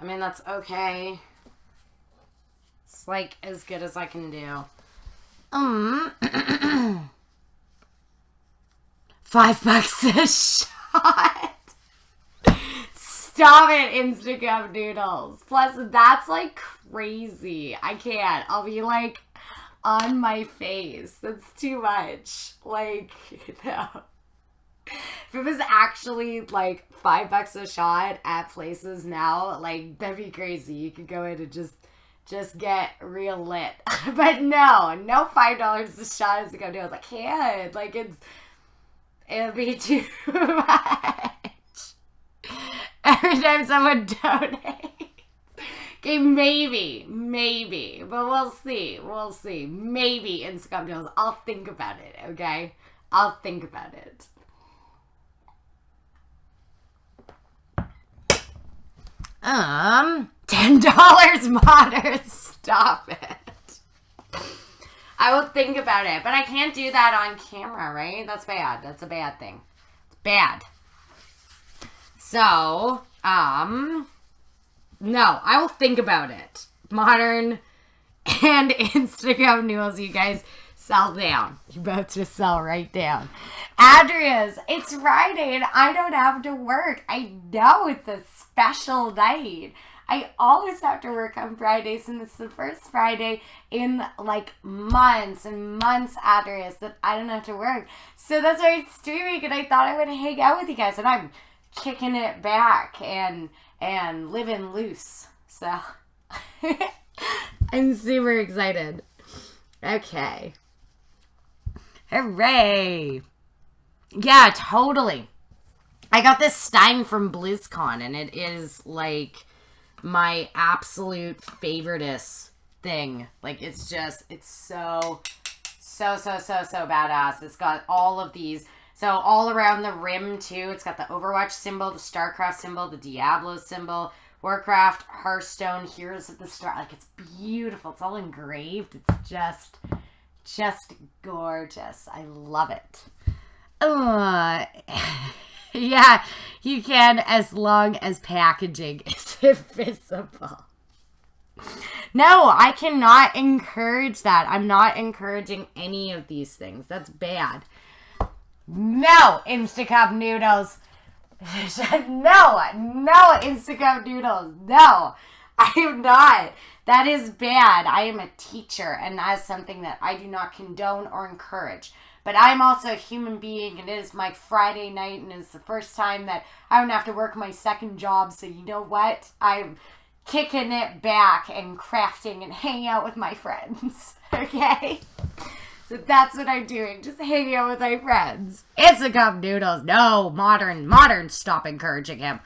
I mean, that's okay. It's like as good as I can do. $5 a shot. Stop it, Instacup noodles. Plus, that's like crazy. I can't. I'll be like on my face. That's too much. Like, no. If it was actually like $5 a shot at places now, like, that'd be crazy. You could go in and just get real lit. But no $5 a shot is gonna do. I can't. Like, it'll be too much. Every time someone donates. Okay, maybe. But we'll see. Maybe Instagram knows. I'll think about it, okay? I'll think about it. $10 modern. Stop it. I will think about it, but I can't do that on camera, right? That's bad. That's a bad thing. It's bad. So, no, I will think about it. Modern and Instagram noodles, you guys, sell down. You're about to sell right down. Andreas, it's Friday and I don't have to work. I know it's a special night. I always have to work on Fridays, and it's the first Friday in like months and months, Andreas, that I don't have to work. So that's why I'm streaming, and I thought I would hang out with you guys, and I'm kicking it back and living loose. So I'm super excited. Okay. Hooray. Yeah, totally. I got this Stein from BlizzCon, and it is like my absolute favoriteest thing. Like, it's so badass. It's got all of these. So all around the rim too, it's got the Overwatch symbol, the StarCraft symbol, the Diablo symbol, Warcraft, Hearthstone, Heroes of the Star. Like, it's beautiful. It's all engraved. It's just gorgeous. I love it. Yeah, you can, as long as packaging is invisible. No, I cannot encourage that. I'm not encouraging any of these things. That's bad. No, Instacup noodles. No, Instacup noodles. No, I am not. That is bad. I am a teacher, and that is something that I do not condone or encourage. But I'm also a human being, and it is my Friday night, and it's the first time that I don't have to work my second job. So you know what? I'm kicking it back and crafting and hanging out with my friends. Okay? So that's what I'm doing. Just hanging out with my friends. Instacup noodles. No, modern. Stop encouraging him.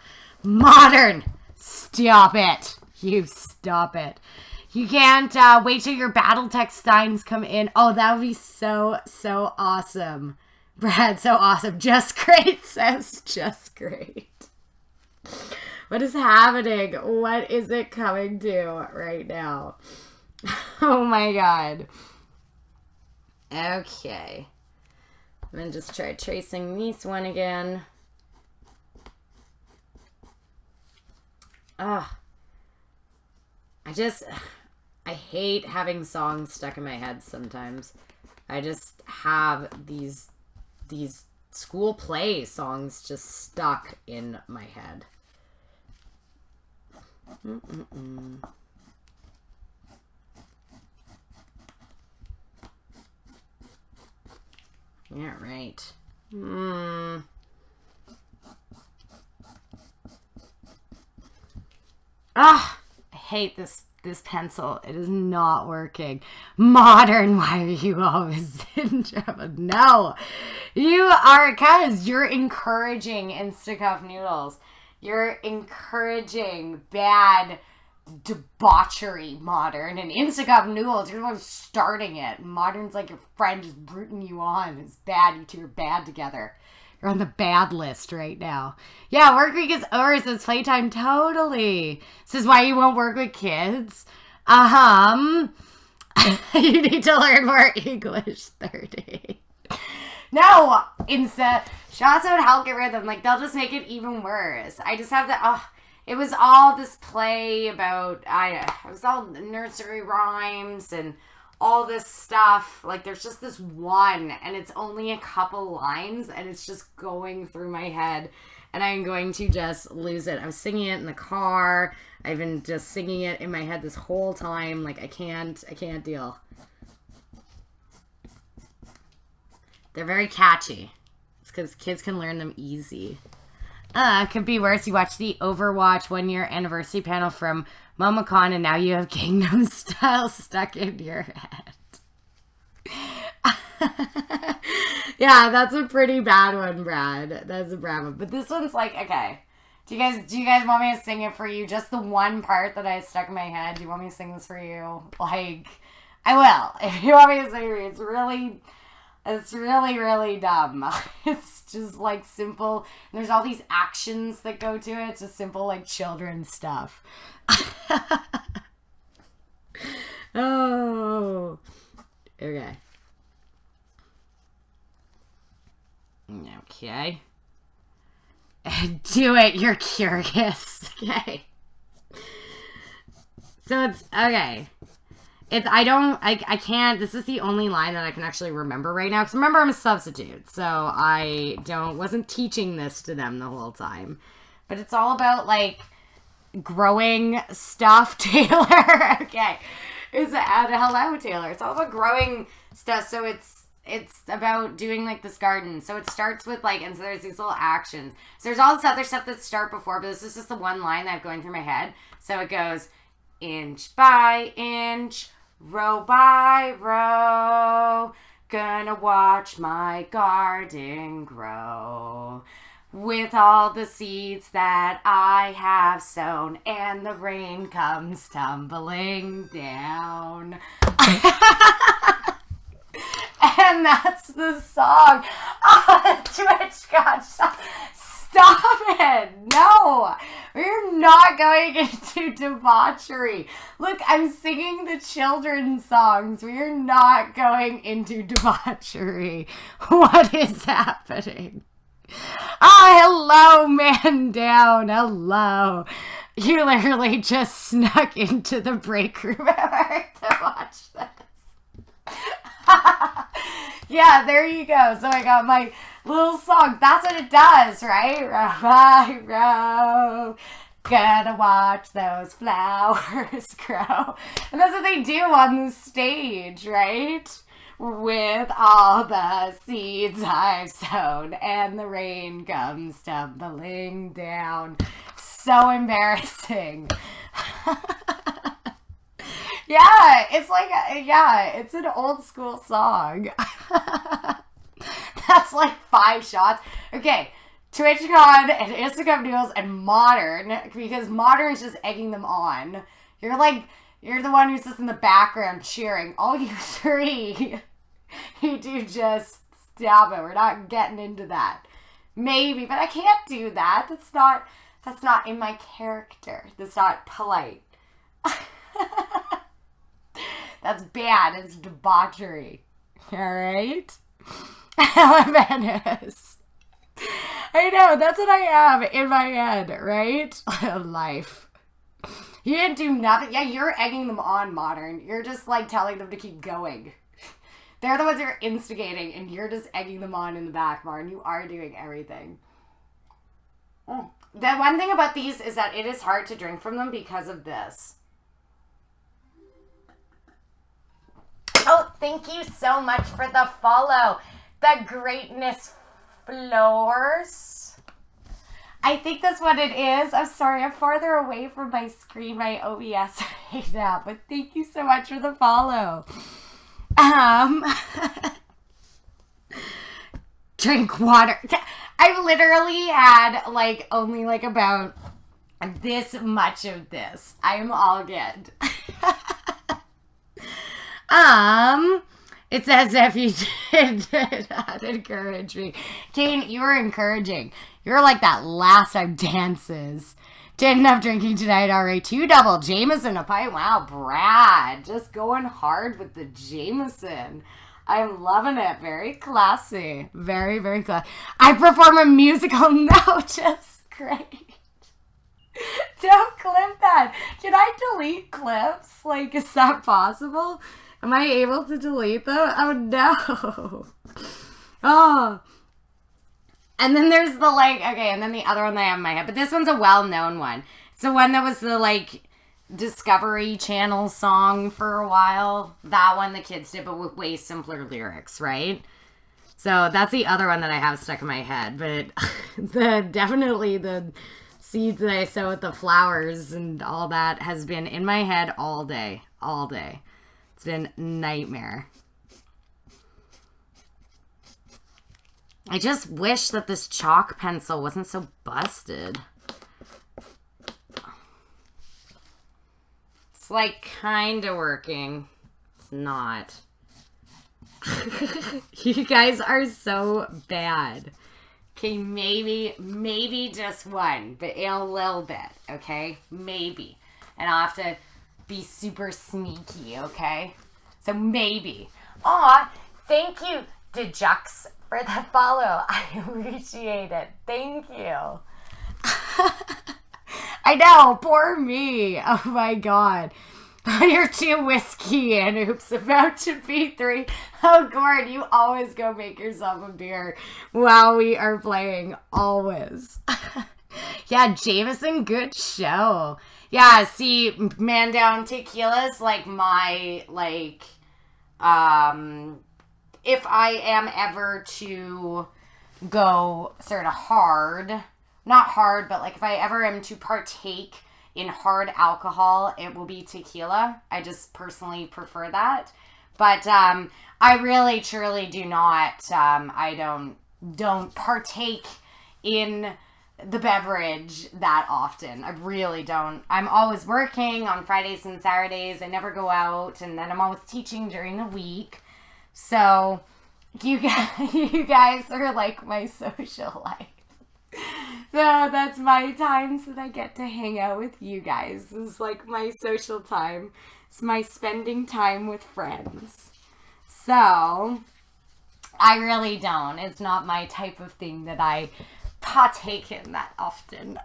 Modern. Stop it. You stop it. You can't wait till your Battletech Steins come in. Oh, that would be so awesome. Brad, so awesome. Just great says just great. What is happening? What is it coming to right now? Oh my god. Okay. I'm going to just try tracing this one again. I hate having songs stuck in my head sometimes. I just have these school play songs just stuck in my head. Yeah, right. I hate this pencil. It is not working. Modern, why are you always in trouble? No. You are, because you're encouraging Instacup noodles. You're encouraging bad debauchery, Modern. And Instacup Noodles, you're the one starting it. Modern's like your friend just rooting you on. It's bad. You two are bad together. You're on the bad list right now. Yeah, work week is over, so it's playtime. Totally. This is why you won't work with kids. You need to learn more English 30. No, instead, shots would help get rid of them. Like, they'll just make it even worse. I just have to, it was all this play about, it was all nursery rhymes and all this stuff. Like, there's just this one, and it's only a couple lines, and it's just going through my head, and I'm going to just lose it. I was singing it in the car. I've been just singing it in my head this whole time. Like, I can't deal. They're very catchy. It's because kids can learn them easy. Could be worse. You watch the Overwatch 1-year anniversary panel from MomoCon, and now you have Gangnam Style stuck in your head. Yeah, that's a pretty bad one, Brad. That's a bad one. But this one's like, okay. Do you guys want me to sing it for you? Just the one part that I stuck in my head. Do you want me to sing this for you? Like, I will. If you want me to sing it for you, it's really, really dumb. It's just like simple. And there's all these actions that go to it. It's just simple like children's stuff. Oh. Okay. Okay. Do it. You're curious. Okay. So it's okay. I can't, this is the only line that I can actually remember right now. Because remember, I'm a substitute. So I wasn't teaching this to them the whole time. But it's all about, like, growing stuff, Taylor. Okay. Hello, Taylor. It's all about growing stuff. So it's about doing, like, this garden. So it starts with, like, and so there's these little actions. So there's all this other stuff that start before, but this is just the one line that I'm going through my head. So it goes, inch by inch, row by row, gonna watch my garden grow. With all the seeds that I have sown, and the rain comes tumbling down. And that's the song. Twitch, God, stop it. No, we're not going into debauchery. Look, I'm singing the children's songs. We're not going into debauchery. What is happening? Hello, man down. Hello. You literally just snuck into the break room to watch this. Yeah, there you go. So I got my little song. That's what it does, right? Row by row, gonna watch those flowers grow. And that's what they do on the stage, right? With all the seeds I've sown, and the rain comes tumbling down. So embarrassing. Yeah, it's like, it's an old school song. That's like 5 shots. Okay, TwitchCon and Instagram Noodles and Modern, because Modern's just egging them on. You're the one who's just in the background cheering. All you 3, you do just stop it. We're not getting into that. Maybe, but I can't do that. That's not in my character. That's not polite. That's bad. It's debauchery. Alright? Venice. I know, that's what I have in my head, right? Life. You didn't do nothing. Yeah, you're egging them on, Modern. You're just, like, telling them to keep going. They're the ones who are instigating, and you're just egging them on in the back, Martin. You are doing everything. The one thing about these is that it is hard to drink from them because of this. Oh, thank you so much for the follow. The Greatness Floors. I think that's what it is. I'm sorry, I'm farther away from my screen, my OBS right now. But thank you so much for the follow. Drink water. I've literally had, like, only, like, about this much of this. I'm all good. It's as if you did not encourage me. Kane, you were encouraging. You were like that last time dances. Did enough drinking tonight, alright. 2 double Jameson a pint. Wow, Brad. Just going hard with the Jameson. I'm loving it. Very classy. Very, very classy. I perform a musical now. Just great. Don't clip that. Can I delete clips? Like, is that possible? Am I able to delete them? Oh, no. Oh. And then there's the, like, okay, and then the other one that I have in my head. But this one's a well-known one. It's the one that was the, like, Discovery Channel song for a while. That one the kids did, but with way simpler lyrics, right? So that's the other one that I have stuck in my head. But definitely the seeds that I sow with the flowers and all that has been in my head all day. All day. It's been a nightmare. I just wish that this chalk pencil wasn't so busted. It's like kind of working. It's not. You guys are so bad. Okay, maybe just one, but a little bit, okay? Maybe. And I'll have to be super sneaky, okay? So maybe. Aw, thank you, Dejux, for the follow. I appreciate it. Thank you. I know, poor me. Oh my god. You're 2 whiskey and oops, about to be 3. Oh, Gord, you always go make yourself a beer while we are playing. Always. Yeah, Jameson, good show. Yeah, see, Man Down Tequila's like my, like, if I am ever to go sort of hard, not hard, but like if I ever am to partake in hard alcohol, it will be tequila. I just personally prefer that. But I really, truly do not, I don't partake in the beverage that often. I really don't. I'm always working on Fridays and Saturdays. I never go out, and then I'm always teaching during the week. So you guys are like my social life. So that's my times that I get to hang out with you guys. This is like my social time. It's my spending time with friends. So I really don't. It's not my type of thing that I partake in that often.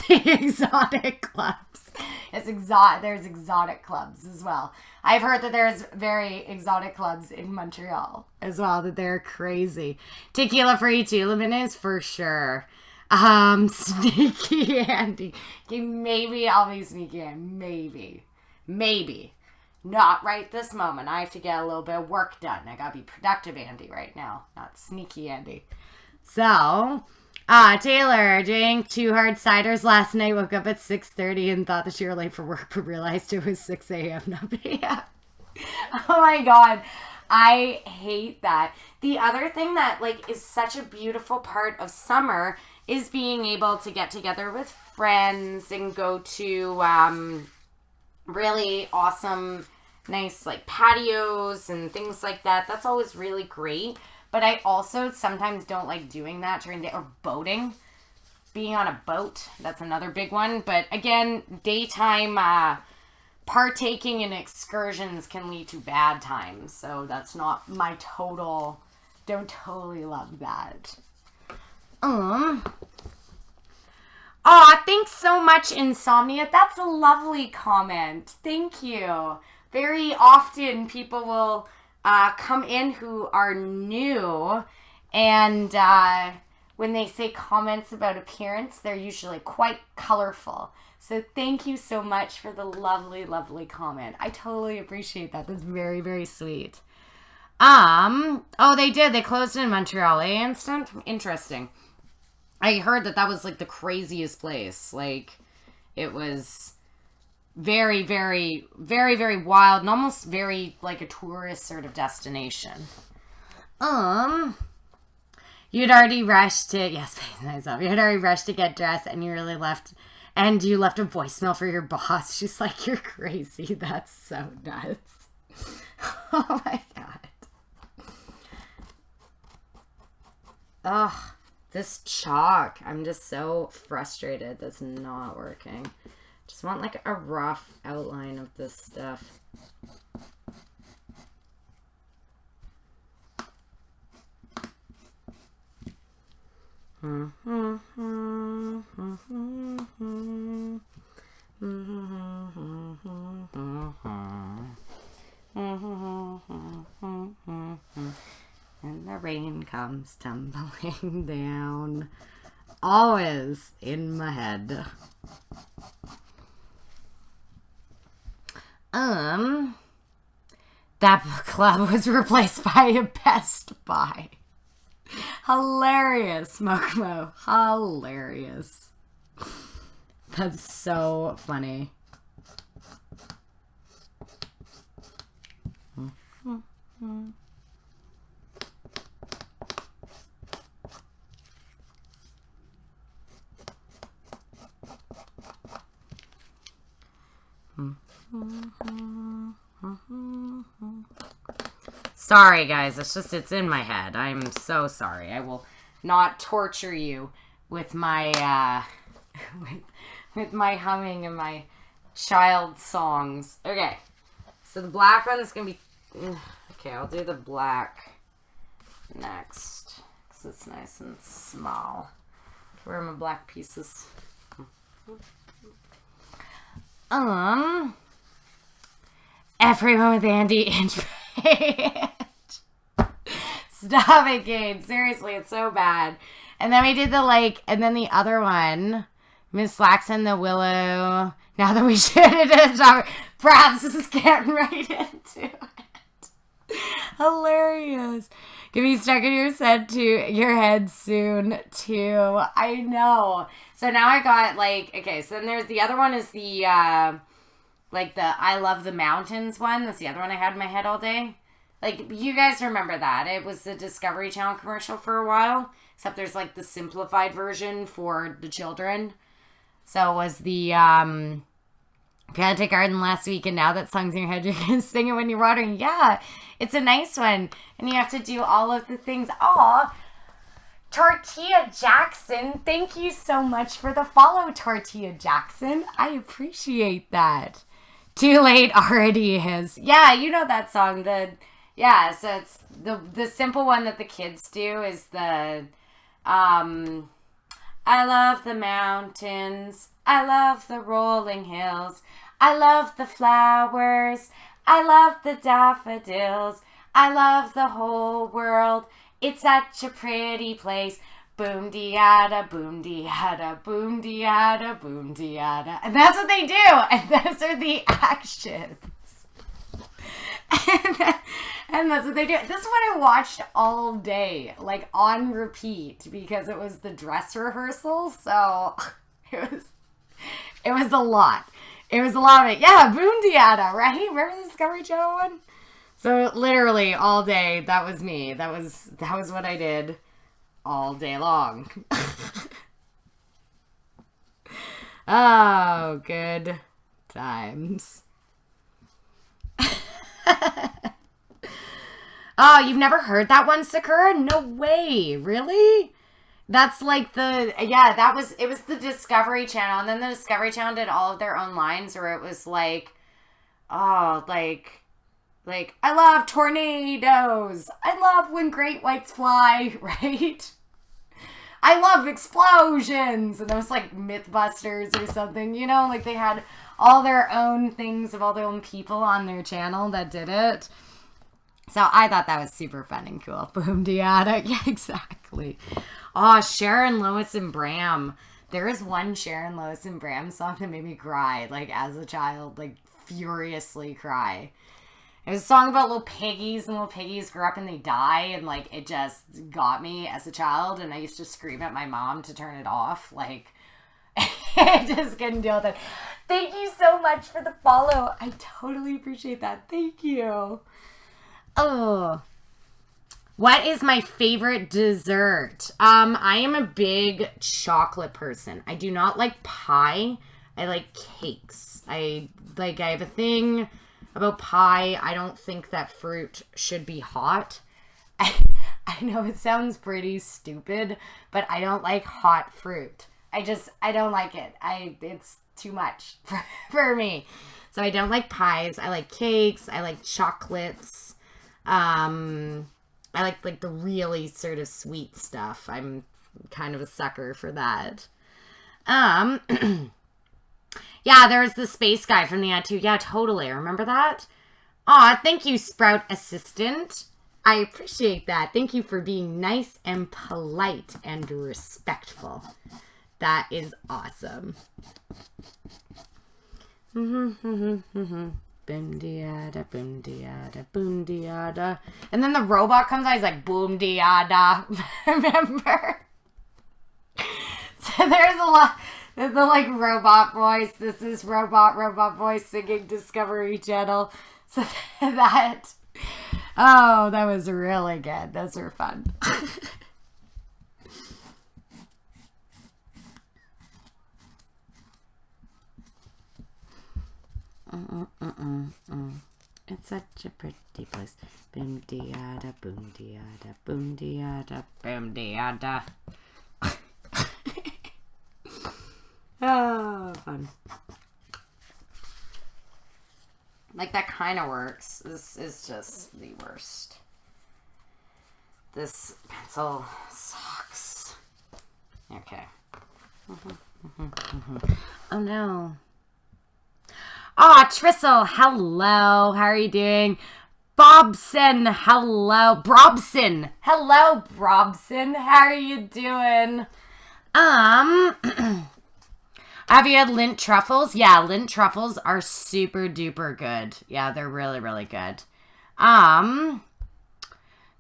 The exotic clubs. There's exotic clubs as well. I've heard that there's very exotic clubs in Montreal as well, that they're crazy. Tequila free Tulamin for sure. Sneaky Andy. Okay, maybe I'll be sneaky Andy. Maybe. Not right this moment. I have to get a little bit of work done. I gotta be productive Andy right now, not sneaky Andy. So, Taylor drank 2 hard ciders last night, woke up at 6:30 and thought that you were late for work, but realized it was 6 a.m. not p.m. Oh my god. I hate that. The other thing that like is such a beautiful part of summer is being able to get together with friends and go to really awesome, nice like patios and things like that. That's always really great. But I also sometimes don't like doing that during the day, or boating. Being on a boat, that's another big one. But again, daytime partaking in excursions can lead to bad times. So that's not my don't totally love that. Thanks so much, Insomnia. That's a lovely comment. Thank you. Very often people will come in who are new, and when they say comments about appearance, they're usually quite colorful. So thank you so much for the lovely, lovely comment. I totally appreciate that. That's very, very sweet. Oh, they did. They closed in Montreal. Interesting. I heard that was like the craziest place. Like, it was very, very, very, very wild and almost very like a tourist sort of destination. You'd already rushed to, yes, myself. You had already rushed to get dressed, and you really left, and you left a voicemail for your boss. She's like, you're crazy. That's so nuts. Oh my God. Ugh, this chalk. I'm just so frustrated. That's not working. Just want like a rough outline of this stuff. And the rain comes tumbling down. Always in my head. That book club was replaced by a Best Buy. Hilarious, Mokumo. Hilarious. That's so funny. Sorry, guys. It's in my head. I'm so sorry. I will not torture you with my, with my humming and my child songs. Okay. So the black one's going to be, okay, I'll do the black next. Because it's nice and small. Where are my black pieces? Everyone with Andy inch page. Stop it, Kate. Seriously, it's so bad. And then we did the and then the other one, Miss Laxon, the Willow. Now that we should have done Brad, this is getting right into it. Hilarious. Can be stuck in your head soon too. I know. So now I got okay, so then there's the other one is the the I Love the Mountains one. That's the other one I had in my head all day. You guys remember that. It was the Discovery Channel commercial for a while. Except there's the simplified version for the children. So it was the Pianta Garden last week, and now that song's in your head, you're going to sing it when you're watering. Yeah, it's a nice one. And you have to do all of the things. Aw, Tortilla Jackson, thank you so much for the follow, Tortilla Jackson. I appreciate that. Too late already is. Yeah, you know that song. So it's the simple one that the kids do is the I love the mountains. I love the rolling hills. I love the flowers. I love the daffodils. I love the whole world. It's such a pretty place. Boom diada, boom diada, boom diada, boom diada. And that's what they do. And those are the actions. And that's what they do. This is what I watched all day, on repeat, because it was the dress rehearsal. So it was a lot. It was a lot of it. Yeah, boom diada, right? Remember the Discovery Channel one? So literally all day, that was me. That was what I did all day long. Oh, good times. Oh, you've never heard that one, Sakura? No way. Really? That's it was the Discovery Channel. And then the Discovery Channel did all of their own lines where it was I love tornadoes. I love when great whites fly, right? I love explosions. And it was Mythbusters or something, they had all their own things of all their own people on their channel that did it. So I thought that was super fun and cool. Boom diada. Yeah, exactly. Oh, Sharon, Lois, and Bram. There is one Sharon, Lois, and Bram song that made me cry, as a child, furiously cry. It was a song about little piggies, and little piggies grow up and they die, and, it just got me as a child, and I used to scream at my mom to turn it off, I just couldn't deal with it. Thank you so much for the follow. I totally appreciate that. Thank you. Oh. What is my favorite dessert? I am a big chocolate person. I do not like pie. I like cakes. I have a thing about pie. I don't think that fruit should be hot. I know it sounds pretty stupid, but I don't like hot fruit. I don't like it. It's too much for me. So I don't like pies. I like cakes. I like chocolates. I like the really sort of sweet stuff. I'm kind of a sucker for that. Yeah, there's the space guy from the ad too. Yeah, totally. Remember that? Aw, thank you, Sprout Assistant. I appreciate that. Thank you for being nice and polite and respectful. That is awesome. Boom diada, boom diada, boom diada. And then the robot comes out, he's like, boom diada. Remember? So there's the like robot voice. This is robot voice singing Discovery Channel. So that was really good. Those were fun. It's such a pretty place. Boom diada, boom diada, boom diada, boom diada. Oh, fun. Like, that kind of works. This is just the worst. This pencil sucks. Okay. Oh, no. Aw, Trissel, hello. How are you doing? Bobson, hello. Brobson. Hello, Brobson. How are you doing? Have you had Lindt truffles? Yeah, Lindt truffles are super duper good. Yeah, they're really, really good.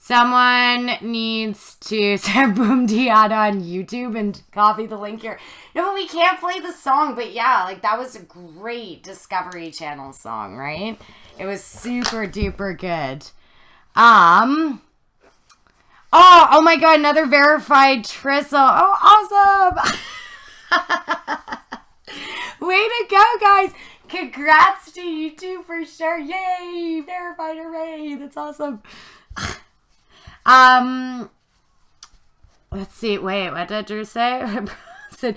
Someone needs to send Boom Diada on YouTube and copy the link here. No, but we can't play the song, but yeah, like that was a great Discovery Channel song, right? It was super duper good. Oh my god, another verified Trissel. Oh, awesome! Way to go, guys! Congrats to you two for sure. Yay! Verified, hooray! That's awesome. Let's see. Wait, what did Drew say? Said,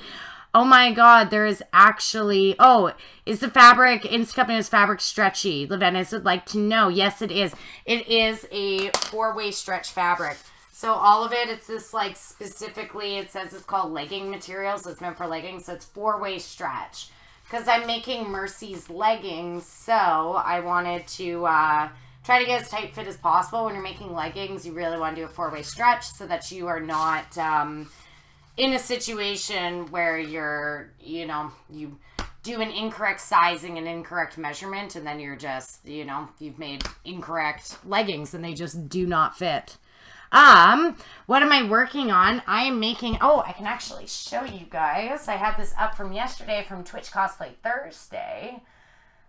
oh my god, there is actually... Oh, is the fabric... Instacup is fabric stretchy? Levennis would like to know. Yes, it is. It is a 4-way stretch fabric. So all of it, it's this like specifically, it says it's called legging material. So it's meant for leggings. So it's 4-way stretch. Because I'm making Mercy's leggings. So I wanted to try to get as tight fit as possible. When you're making leggings, you really want to do a 4-way stretch so that you are not in a situation where you're, you do an incorrect sizing and incorrect measurement. And then you're just, you've made incorrect leggings and they just do not fit. What am I working on? I am making, I can actually show you guys. I had this up from yesterday from Twitch Cosplay Thursday.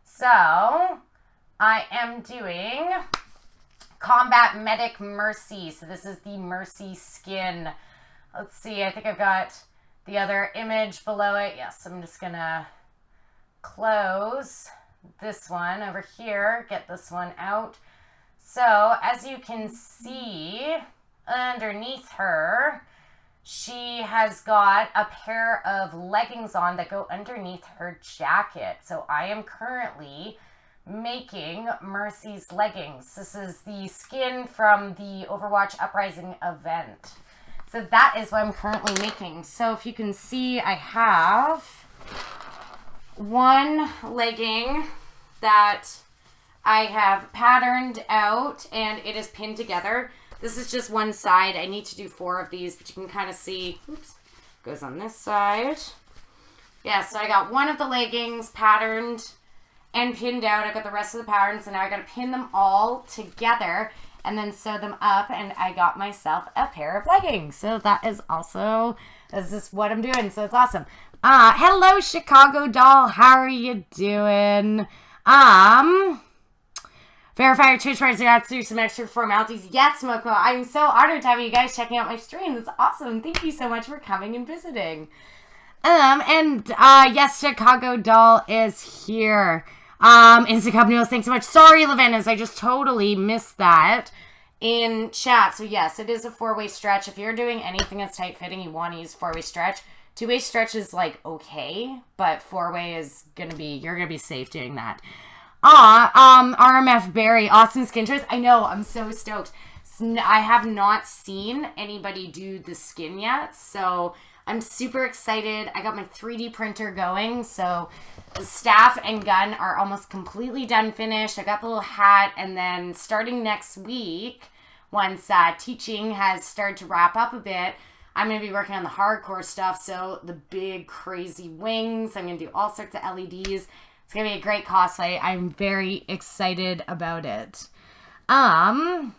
So, I am doing Combat Medic Mercy. So this is the Mercy skin. Let's see, I think I've got the other image below it. Yes, I'm just gonna close this one over here, get this one out. So, as you can see, underneath her, she has got a pair of leggings on that go underneath her jacket. So, I am currently making Mercy's leggings. This is the skin from the Overwatch Uprising event. So, that is what I'm currently making. So, if you can see, I have one legging that I have patterned out and it is pinned together. This is just one side. I need to do 4 of these, but you can kind of see, oops, goes on this side. Yeah, so I got one of the leggings patterned and pinned out. I got the rest of the pattern, so now I got to pin them all together and then sew them up, and I got myself a pair of leggings. So that is also, this is what I'm doing, so it's awesome. Hello, Chicago Doll. How are you doing? Verify your Twitch price. You got to do some extra formalities. Yes, Moko. I'm so honored to have you guys checking out my stream. That's awesome. Thank you so much for coming and visiting. Yes, Chicago Doll is here. Instant Cup Noodles, thanks so much. Sorry, Lavennas, I just totally missed that in chat. So yes, it is a 4-way stretch. If you're doing anything that's tight fitting, you want to use 4-way stretch. 2-way stretch is like okay, but 4-way is you're gonna be safe doing that. RMF Barry, awesome skin choice. I know, I'm so stoked. I have not seen anybody do the skin yet, so I'm super excited. I got my 3D printer going, so the staff and gun are almost completely done finished. I got the little hat, and then starting next week, once teaching has started to wrap up a bit, I'm going to be working on the hardcore stuff, so the big crazy wings. I'm going to do all sorts of LEDs. It's going to be a great cosplay. I'm very excited about it. Yeah,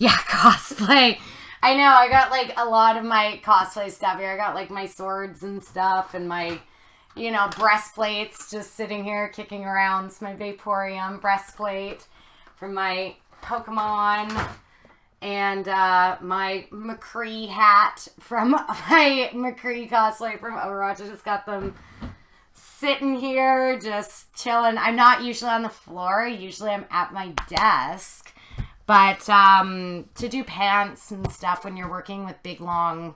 cosplay. I know, I got, like, a lot of my cosplay stuff here. I got, like, my swords and stuff and my, you know, breastplates just sitting here kicking around. It's my Vaporeon breastplate from my Pokemon and my McCree hat from my McCree cosplay from Overwatch. I just got them sitting here just chilling. I'm not usually on the floor. Usually I'm at my desk. But to do pants and stuff when you're working with big, long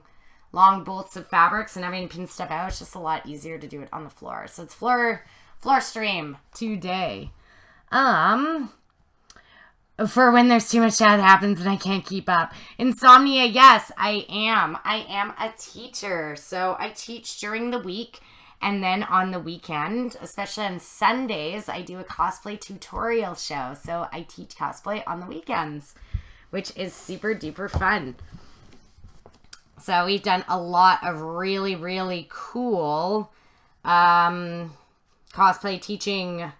bolts of fabrics and having to pin stuff out, it's just a lot easier to do it on the floor. So it's floor stream today. For when there's too much chat that happens and I can't keep up. Insomnia, yes, I am. I am a teacher. So I teach during the week. And then on the weekend, especially on Sundays, I do a cosplay tutorial show. So I teach cosplay on the weekends, which is super duper fun. So we've done a lot of really, really cool cosplay teaching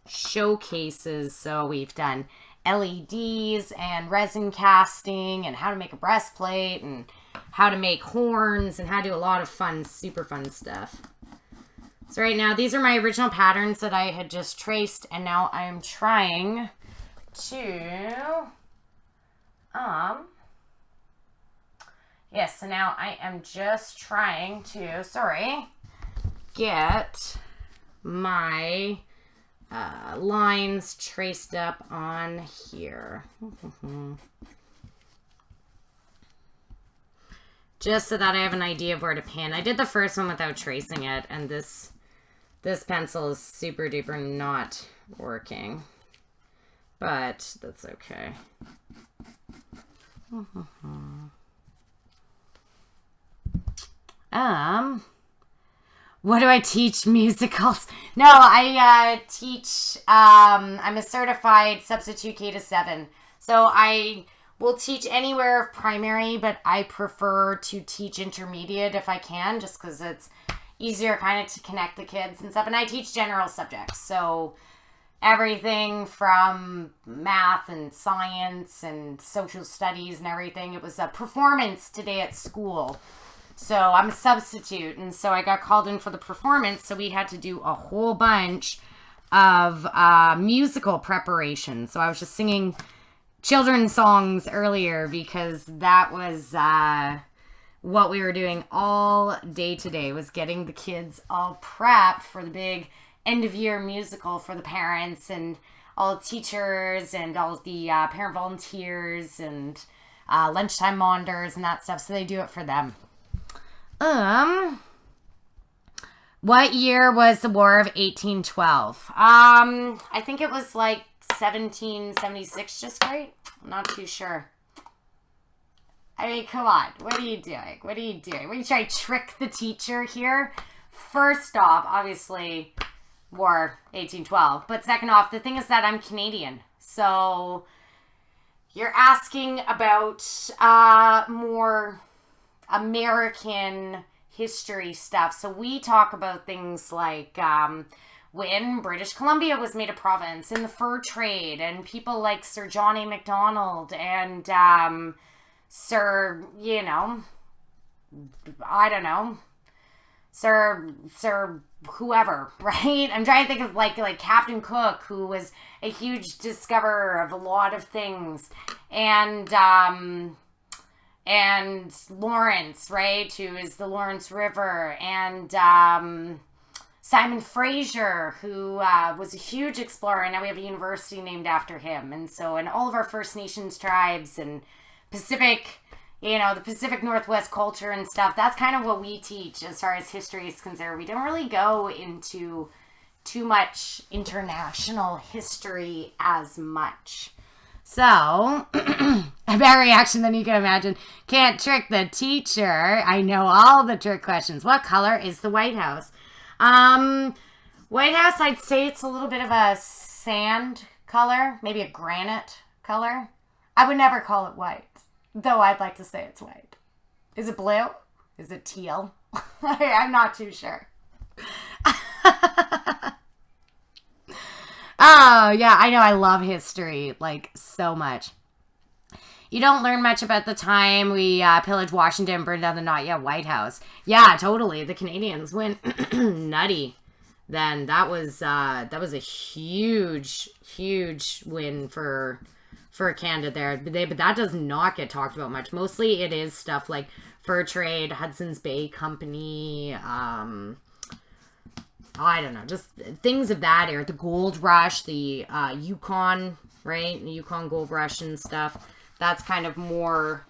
showcases. So we've done LEDs and resin casting and how to make a breastplate and how to make horns and how to do a lot of fun, super fun stuff. So right now, these are my original patterns that I had just traced, and now I am trying to, yes, so now I am just trying to, get my lines traced up on here. Just so that I have an idea of where to pin. I did the first one without tracing it, and this pencil is super duper not working, but that's okay. What do I teach? Musicals? No, I teach, I'm a certified substitute K-7. So I will teach anywhere of primary, but I prefer to teach intermediate if I can, just because it's easier kind of to connect the kids and stuff. And I teach general subjects, so everything from math and science and social studies and everything. It was a performance today at school, so I'm a substitute, and so I got called in for the performance, so we had to do a whole bunch of musical preparation. So I was just singing children's songs earlier because that was what we were doing all day today, was getting the kids all prepped for the big end of year musical for the parents and all the teachers and all the parent volunteers and lunchtime monitors and that stuff. So they do it for them. What year was the War of 1812? I think it was like 1776, just right? I'm not too sure. I mean, come on. What are you doing? What are you doing? What are you trying to trick the teacher here? First off, obviously, War 1812. But second off, the thing is that I'm Canadian. So you're asking about more American history stuff. So we talk about things like when British Columbia was made a province, in the fur trade, and people like Sir John A. Macdonald and Sir, you know, I don't know, Sir whoever, right? I'm trying to think of like Captain Cook, who was a huge discoverer of a lot of things, and Lawrence, right, who is the Lawrence River, and Simon Fraser, who was a huge explorer, and now we have a university named after him. And so, and all of our First Nations tribes and Pacific, the Pacific Northwest culture and stuff, that's kind of what we teach as far as history is concerned. We don't really go into too much international history as much. So, a better reaction than you can imagine. Can't trick the teacher. I know all the trick questions. What color is the White House? White House, I'd say it's a little bit of a sand color, maybe a granite color. I would never call it white, though I'd like to say it's white. Is it blue? Is it teal? I'm not too sure. Oh, yeah, I know. I love history, like, so much. You don't learn much about the time we pillaged Washington and burned down the not yet White House. Yeah, totally. The Canadians went nutty. Then that was a huge win for Canada there. But that does not get talked about much. Mostly it is stuff like fur trade, Hudson's Bay Company, I don't know, just things of that era. The gold rush, the Yukon, right? The Yukon gold rush and stuff. That's kind of more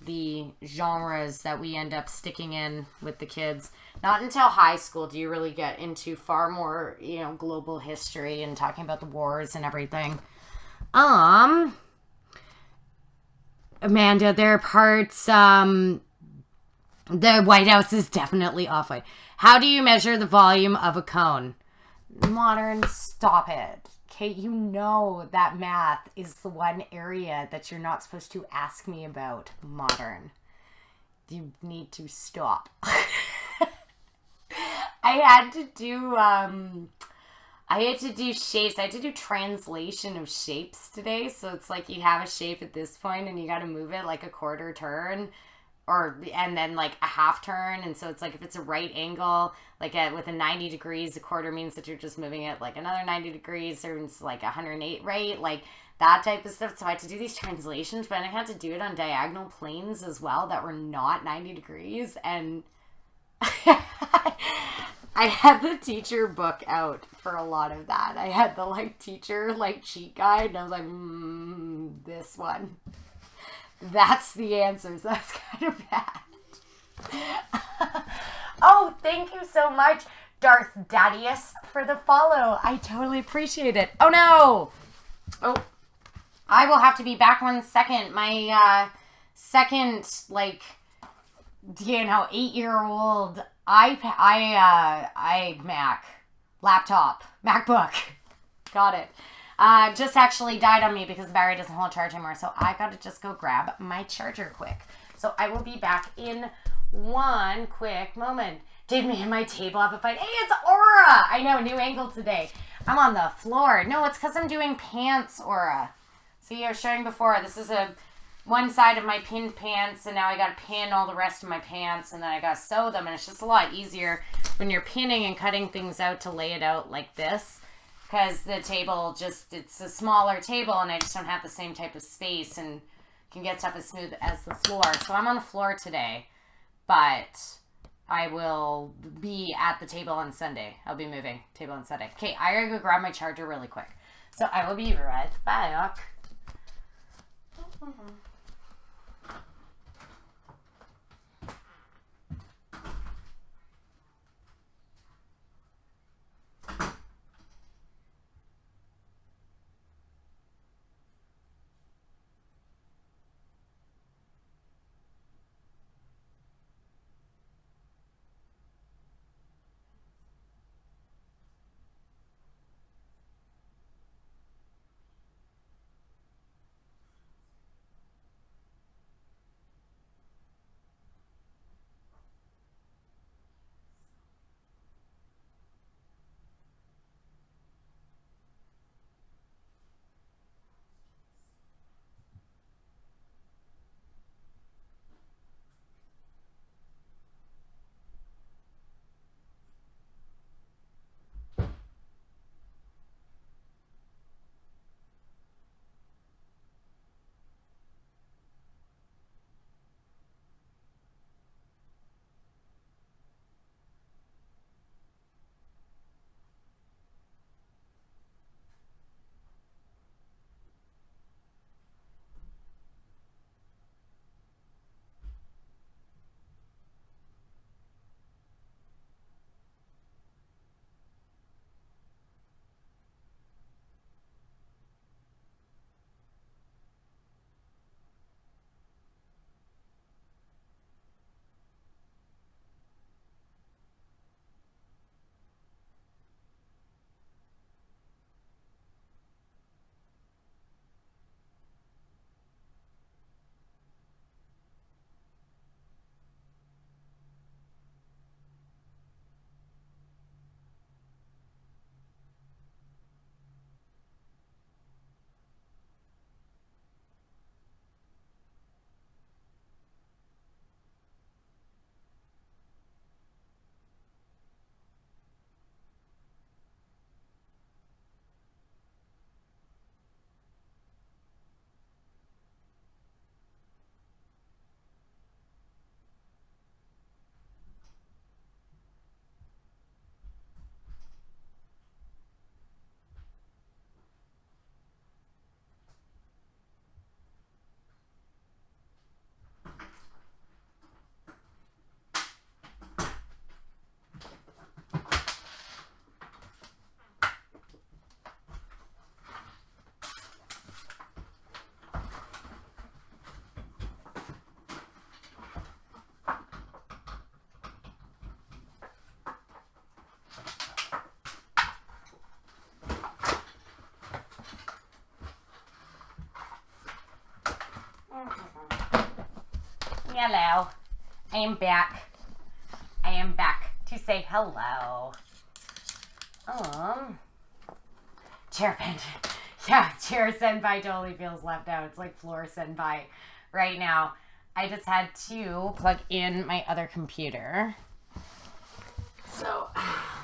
the genres that we end up sticking in with the kids. Not until high school do you really get into far more, global history and talking about the wars and everything. Amanda, there are parts, the White House is definitely off-white. How do you measure the volume of a cone? Modern, stop it. Okay, that math is the one area that you're not supposed to ask me about. Modern. You need to stop. I had to do shapes. I had to do translation of shapes today. So it's like you have a shape at this point and you got to move it like a quarter turn. And then like a half turn, and so it's like if it's a right angle, like with a 90 degrees, a quarter means that you're just moving it like another 90 degrees, or it's like 108, right? Like that type of stuff. So I had to do these translations, but I had to do it on diagonal planes as well that were not 90 degrees, and I had the teacher book out for a lot of that. I had the teacher cheat guide, and I was like, this one. That's the answer. So that's kind of bad. Oh, thank you so much, Darth Dadius, for the follow. I totally appreciate it. Oh, no. Oh, I will have to be back 1 second. My second, 8-year-old MacBook. Got it. Just actually died on me because the battery doesn't hold charge anymore. So I got to just go grab my charger quick. So I will be back in one quick moment. Did me and my table have a fight? Hey, it's Aura! I know, new angle today. I'm on the floor. No, it's because I'm doing pants, Aura. See, I was showing before. This is one side of my pinned pants, and now I got to pin all the rest of my pants, and then I got to sew them, and it's just a lot easier when you're pinning and cutting things out to lay it out like this. Because the table it's a smaller table and I just don't have the same type of space and can get stuff as smooth as the floor. So I'm on the floor today, but I will be at the table on Sunday. I'll be moving table on Sunday. Okay, I gotta go grab my charger really quick. So I will be right back. Hello. I am back. I am back to say hello. Chair bend. Yeah, chair senpai totally feels left out. It's like floor senpai right now. I just had to plug in my other computer. So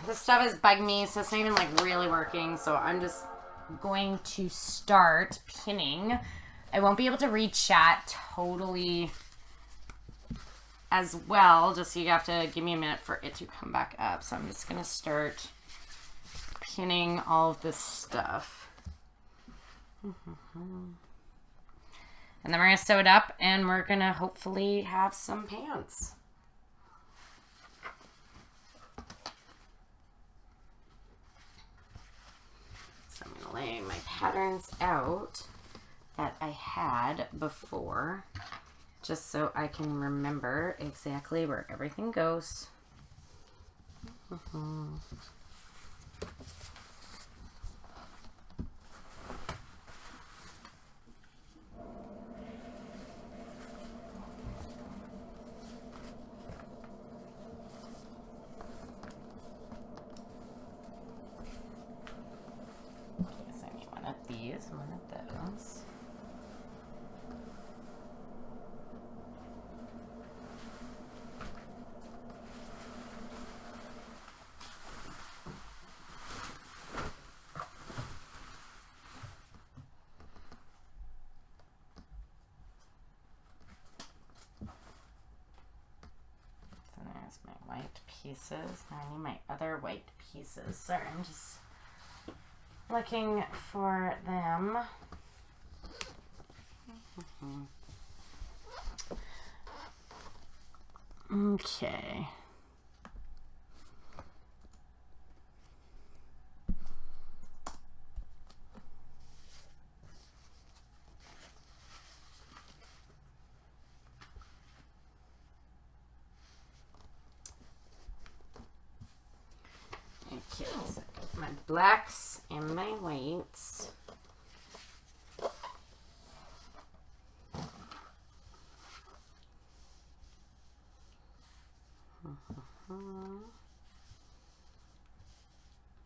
this stuff is bugging me, so it's not even like really working. So I'm just going to start pinning. I won't be able to read chat totally as well, just so you have to give me a minute for it to come back up. So I'm just going to start pinning all of this stuff. And then we're going to sew it up, and we're going to hopefully have some pants. So I'm going to lay my patterns out that I had before, just so I can remember exactly where everything goes. So I need one of these, one of those. My white pieces. Now I need my other white pieces. Sorry, I'm just looking for them. Okay. Okay, so I got my blacks and my whites.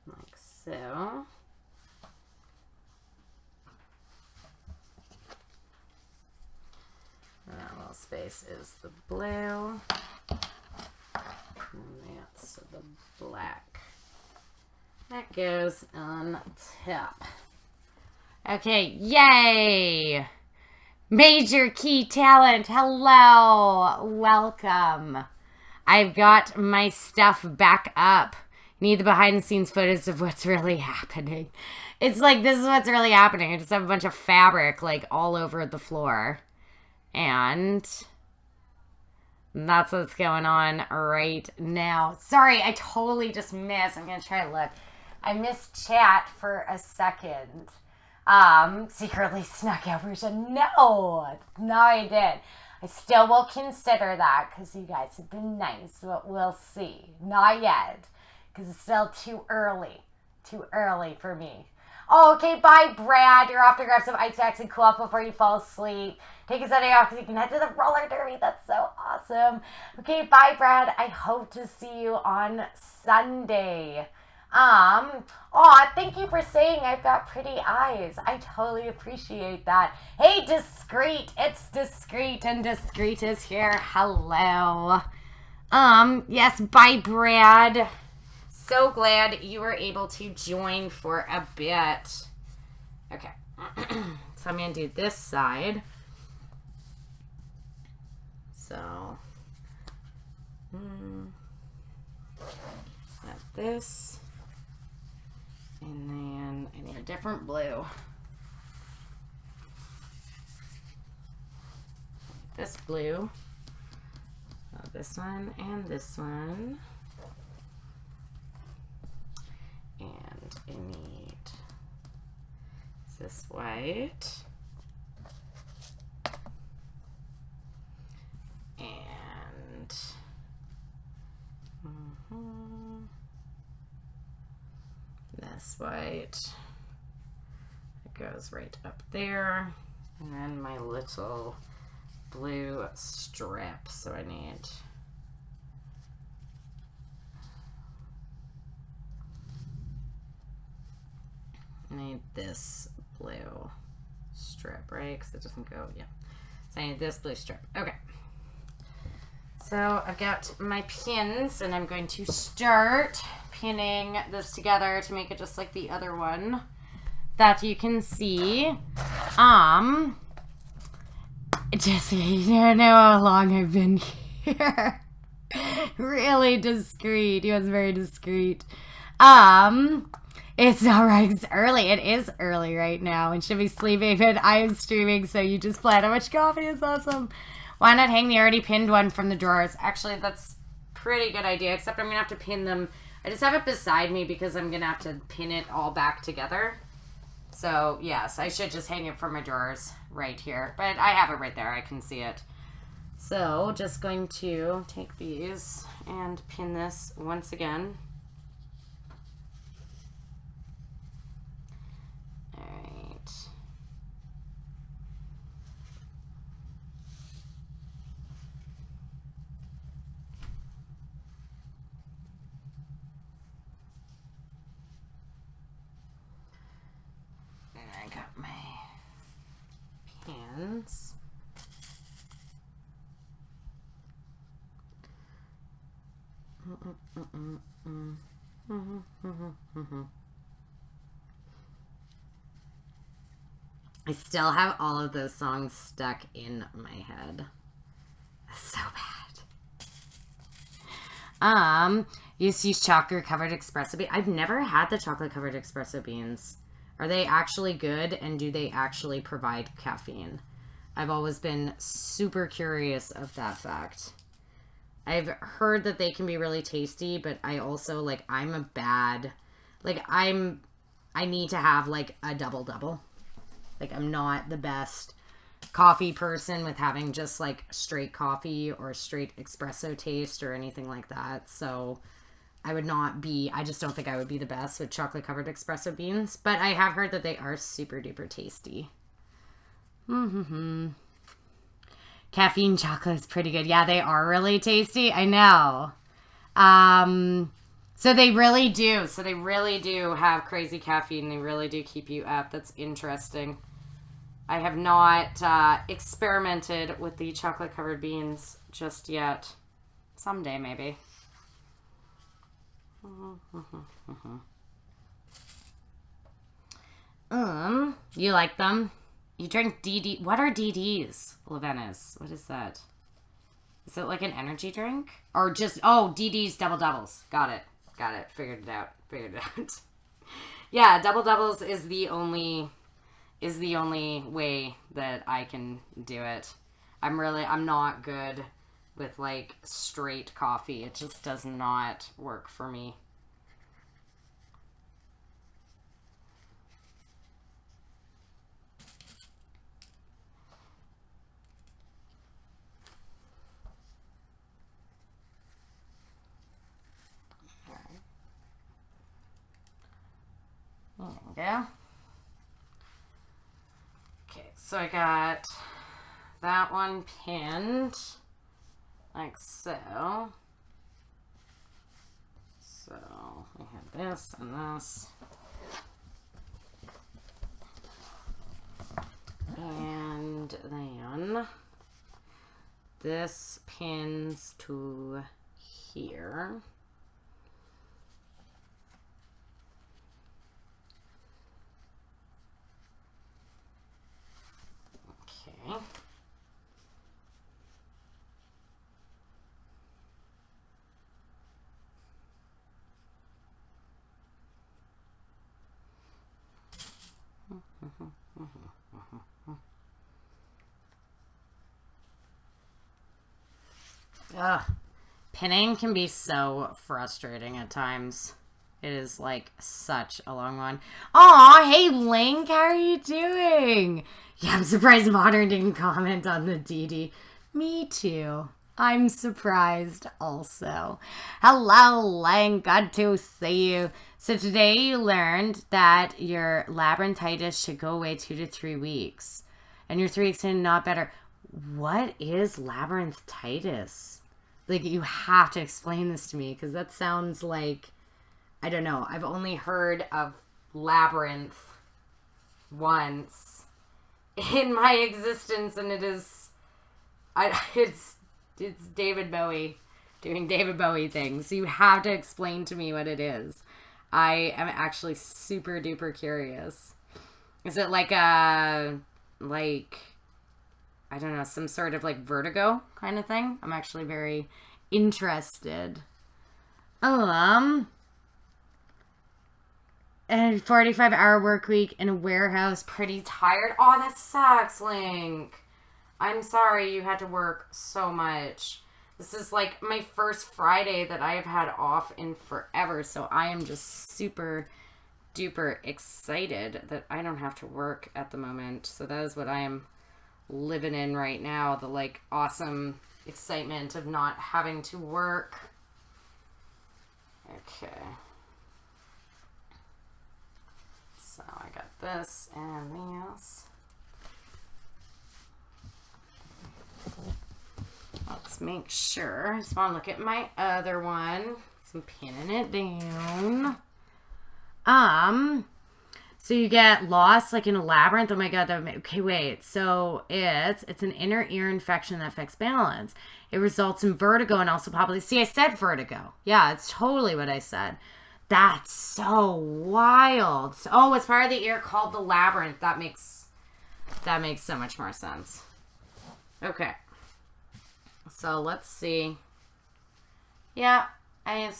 Like so. And that little space is the blue. And that's the black. That goes on top. Okay, yay! Major key talent, hello! Welcome. I've got my stuff back up. Need the behind the scenes footage of what's really happening. It's like, this is what's really happening. I just have a bunch of fabric like all over the floor. And that's what's going on right now. Sorry, I totally just missed. I'm going to try to look. I missed chat for a second. Secretly snuck out version. No, I did. I still will consider that because you guys have been nice, but we'll see. Not yet, because it's still too early. Too early for me. Oh, okay, bye, Brad. You're off to grab some ice packs and cool off before you fall asleep. Take a Sunday off because you can head to the roller derby. That's so awesome. Okay, bye, Brad. I hope to see you on Sunday. Thank you for saying I've got pretty eyes. I totally appreciate that. Hey, Discreet. It's Discreet, and Discreet is here. Hello. Yes, bye, Brad. So glad you were able to join for a bit. Okay. So I'm going to do this side. So, got this. And then I need a different blue. This blue. So this one and this one. And I need this white. And this white. It goes right up there. And then my little blue strip. So I need this blue strip, right? Because it doesn't go, yeah. So I need this blue strip. Okay. So I've got my pins, and I'm going to start pinning this together to make it just like the other one that you can see. Just so you don't know how long I've been here. Really discreet. He was very discreet. It's alright. It's early. It is early right now, and should be sleeping, but I am streaming, so you just plan how much coffee is awesome. Why not hang the already pinned one from the drawers? Actually, that's a pretty good idea, except I'm going to have to pin them. I just have it beside me because I'm going to have to pin it all back together. So, yes, I should just hang it from my drawers right here. But I have it right there. I can see it. So, just going to take these and pin this once again. Pins. I still have all of those songs stuck in my head. So bad. You use chocolate covered espresso beans. I've never had the chocolate covered espresso beans. Are they actually good, and do they actually provide caffeine? I've always been super curious of that fact. I've heard that they can be really tasty, but I also, like, I need to have, like, a double-double. Like, I'm not the best coffee person with having just, like, straight coffee or straight espresso taste or anything like that, so I just don't think I would be the best with chocolate-covered espresso beans. But I have heard that they are super-duper tasty. Caffeine chocolate is pretty good. Yeah, they are really tasty. I know. So they really do. So they really do have crazy caffeine. They really do keep you up. That's interesting. I have not experimented with the chocolate-covered beans just yet. Someday, maybe. You like them? You drink DD. What are DDs, Levenis? What is that? Is it like an energy drink? Or just, DDs double doubles. Got it. Figured it out. Yeah, double doubles is the only way that I can do it. I'm not good with, like, straight coffee. It just does not work for me. There we go. Okay, so I got that one pinned. Like so. So we have this and this. And then this pins to here. Okay. Ugh. Pinning can be so frustrating at times. It is, like, such a long one. Aw, hey, Link, how are you doing? Yeah, I'm surprised Modern didn't comment on the DD. Me too. I'm surprised also. Hello, Link. Good to see you. So today you learned that your labyrinthitis should go away 2 to 3 weeks. And you're 3 weeks in, not better. What is labyrinthitis? Like, you have to explain this to me, because that sounds like, I don't know. I've only heard of labyrinth once in my existence, and it's David Bowie doing David Bowie things. So you have to explain to me what it is. I am actually super duper curious. Is it like I don't know, some sort of like vertigo kind of thing? I'm actually very interested. A 45-hour work week in a warehouse, pretty tired. Oh, that sucks, Link. I'm sorry you had to work so much. This is like my first Friday that I have had off in forever, so I am just super duper excited that I don't have to work at the moment. So that is what I am living in right now, the like awesome excitement of not having to work. Okay. So I got this and this. Let's make sure. I just want to look at my other one. So I'm pinning it down. So you get lost like in a labyrinth. Oh my god, okay, wait. So it's an inner ear infection that affects balance. It results in vertigo and also probably, see, I said vertigo. Yeah, it's totally what I said. That's so wild. Oh, it's part of the ear called the labyrinth. That makes so much more sense. Okay. So let's see. Yeah, I mean,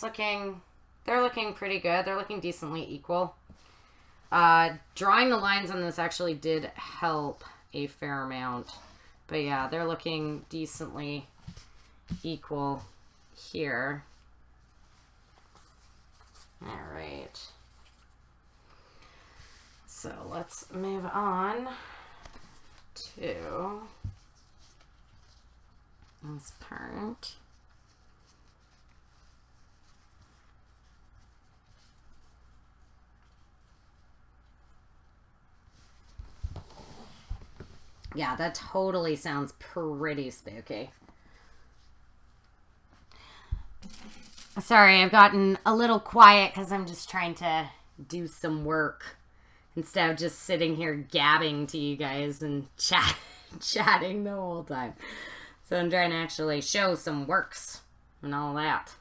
they're looking pretty good. They're looking decently equal. Drawing the lines on this actually did help a fair amount. But yeah, they're looking decently equal here. All right. So let's move on to this part. Yeah, that totally sounds pretty spooky. Sorry, I've gotten a little quiet because I'm just trying to do some work instead of just sitting here gabbing to you guys and chatting the whole time. So I'm trying to actually show some works and all that.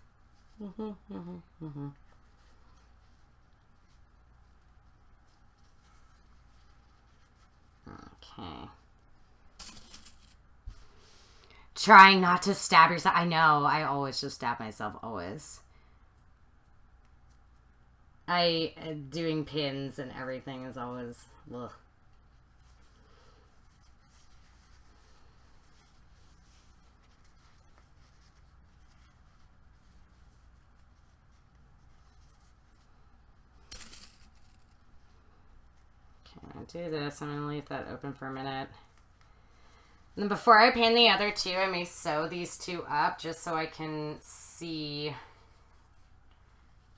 Okay. Trying not to stab yourself. I know. I always just stab myself. Always. Doing pins and everything is always... Ugh. Okay, I'm going to do this. I'm going to leave that open for a minute. And then before I pin the other two, I may sew these two up just so I can see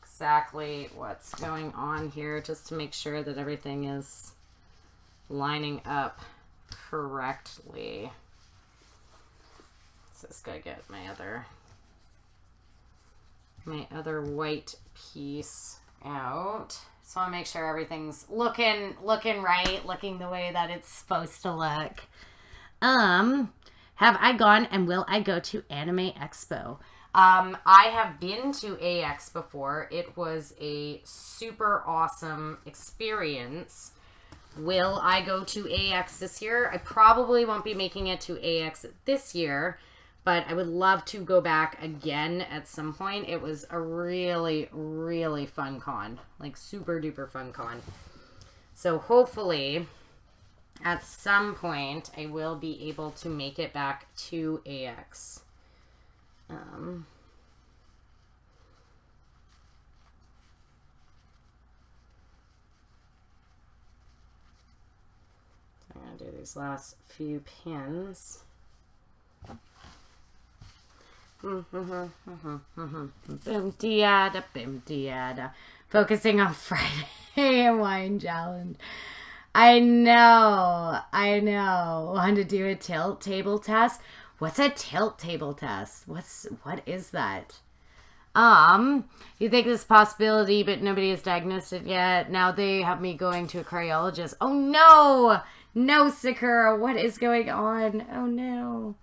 exactly what's going on here, just to make sure that everything is lining up correctly. So just gotta get my other white piece out. So I'll make sure everything's looking right, looking the way that it's supposed to look. Have I gone and will I go to Anime Expo? I have been to AX before. It was a super awesome experience. Will I go to AX this year? I probably won't be making it to AX this year, but I would love to go back again at some point. It was a really, really fun con. Like, super duper fun con. So hopefully at some point, I will be able to make it back to AX. I'm going to do these last few pins. Boom diada, boom diada. Focusing on Friday and wine challenge. I know. I know. Want to do a tilt table test? What's a tilt table test? What is that? You think this possibility, but nobody has diagnosed it yet. Now they have me going to a cardiologist. Oh no! No, Sakura, what is going on? Oh no.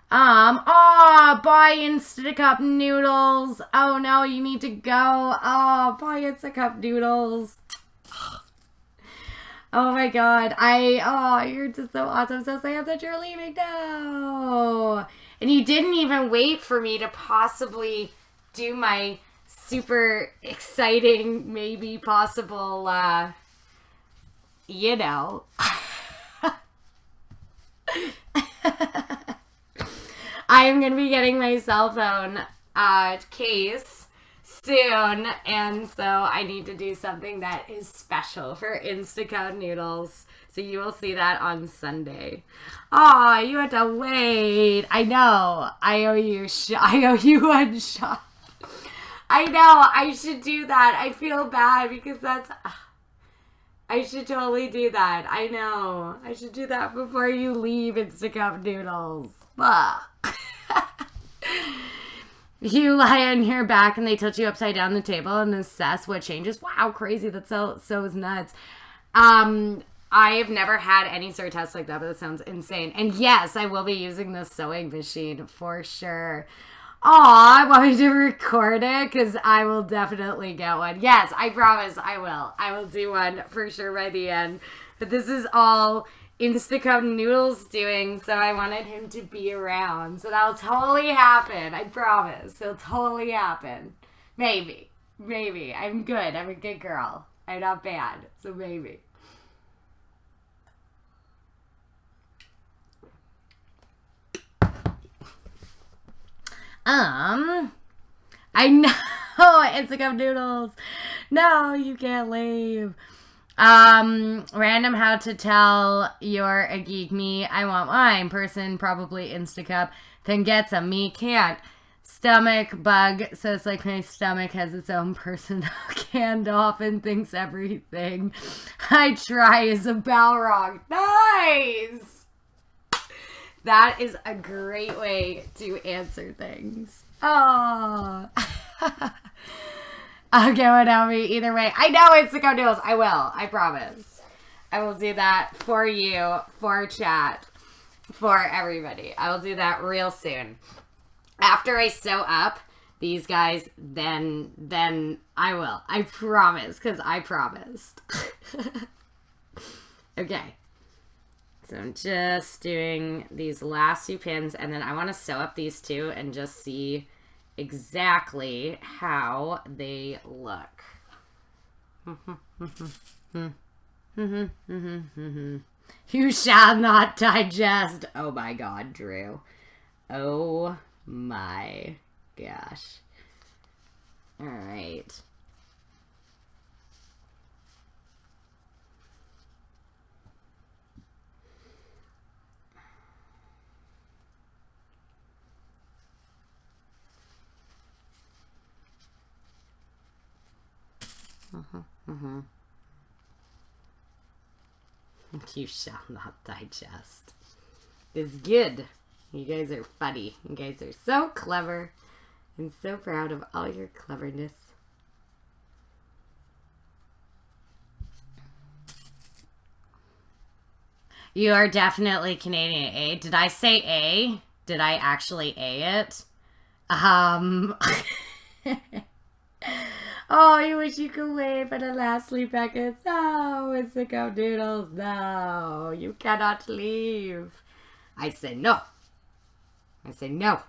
Buy Instacup noodles. Oh no, you need to go. Buy Instacup noodles. Oh my god. You're just so awesome. So sad that you're leaving now. And you didn't even wait for me to possibly do my super exciting, maybe possible, you know. I am going to be getting my cell phone case soon, and so I need to do something that is special for Instacart noodles. So you will see that on Sunday. Aw, you had to wait. I know. I owe you one shot. I know. I should do that. I feel bad because I should totally do that. I know. I should do that before you leave Instacup noodles. You lie on your back and they tilt you upside down the table and assess what changes. Wow, crazy. That's so is nuts. I have never had any sort of test like that, but that sounds insane. And yes, I will be using this sewing machine for sure. Aw, I want me to record it because I will definitely get one. Yes, I promise I will. I will do one for sure by the end. But this is all Instacup Noodles doing, so I wanted him to be around. So that'll totally happen. I promise. It'll totally happen. Maybe. Maybe. I'm good. I'm a good girl. I'm not bad. So maybe. I know. Instacup Noodles. No, you can't leave. Random how to tell you're a geek. Me, I want wine. Person, probably Instacup. Then get some. Me, can't. Stomach bug. So it's like my stomach has its own personal handoff and thinks everything I try is a Balrog. Nice! That is a great way to answer things. Oh. I'll get one out of me either way. I know Instacup Noodles. I will. I promise. I will do that for you, for chat, for everybody. I will do that real soon. After I sew up these guys, then I will. I promise, because I promised. Okay. So I'm just doing these last few pins, and then I want to sew up these two and just see exactly how they look. You shall not digest. Oh my god, Drew. Oh my gosh. All right. You shall not digest. It's good. You guys are funny. You guys are so clever. I'm so proud of all your cleverness. You are definitely Canadian A. Did I say A? Did I actually A it? Oh, you wish you could wait for the last sleep packets. No, Instacup Noodles. No, you cannot leave. I say no. I say no.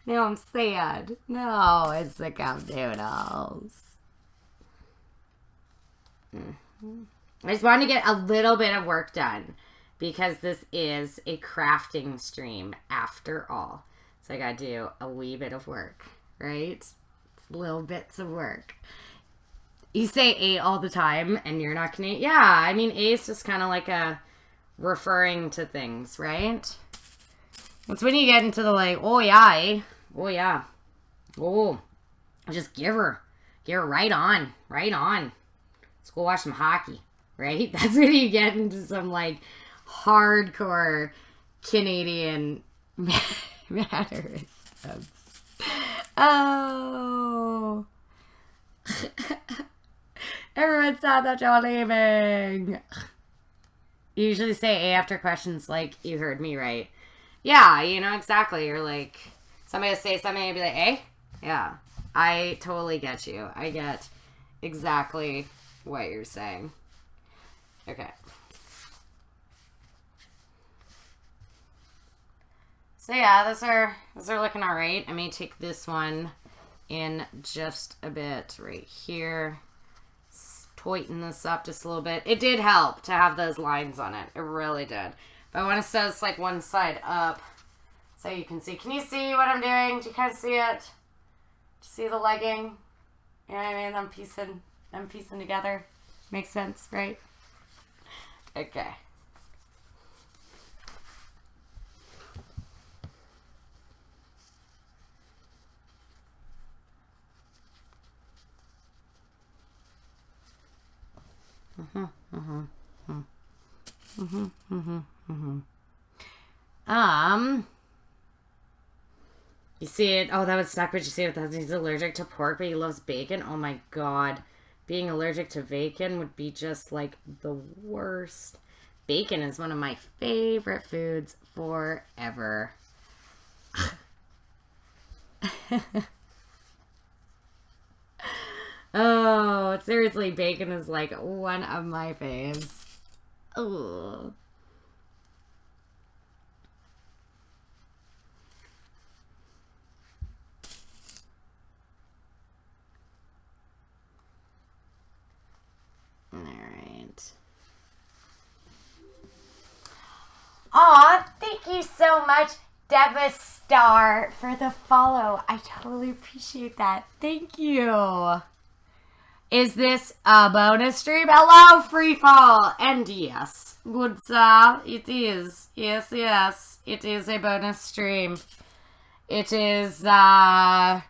Now I'm sad. No, Instacup Noodles. I just wanted to get a little bit of work done because this is a crafting stream after all. So I gotta do a wee bit of work, right? Little bits of work. You say A all the time and you're not Canadian. Yeah, I mean, A is just kind of like a referring to things, right? It's when you get into the like, oh yeah, eh? Oh yeah. Oh, just give her right on. let's go watch some hockey, right? That's when you get into some, like, hardcore Canadian mannerisms. Oh. Everyone sad that you're leaving. You usually say A after questions like, you heard me right. Yeah, you know, exactly. You're like, somebody will say something and be like, A? Yeah. I totally get you. I get exactly what you're saying. Okay. So yeah, those are looking all right. I may take this one in just a bit right here. Tighten this up just a little bit. It did help to have those lines on it. It really did. But I want to set this like one side up so you can see. Can you see what I'm doing? Do you kind of see it? See the legging? You know what I mean? I'm piecing together. Makes sense, right? Okay. You see it? Oh, that would suck, but you see it? He's allergic to pork, but he loves bacon. Oh my god. Being allergic to bacon would be just like the worst. Bacon is one of my favorite foods forever. Oh, seriously, bacon is like one of my faves. Oh. Alright. Aw, thank you so much, Devistar, for the follow. I totally appreciate that. Thank you. Is this a bonus stream? Hello, Freefall! And yes, good sir, it is. Yes, yes, it is a bonus stream. It is, my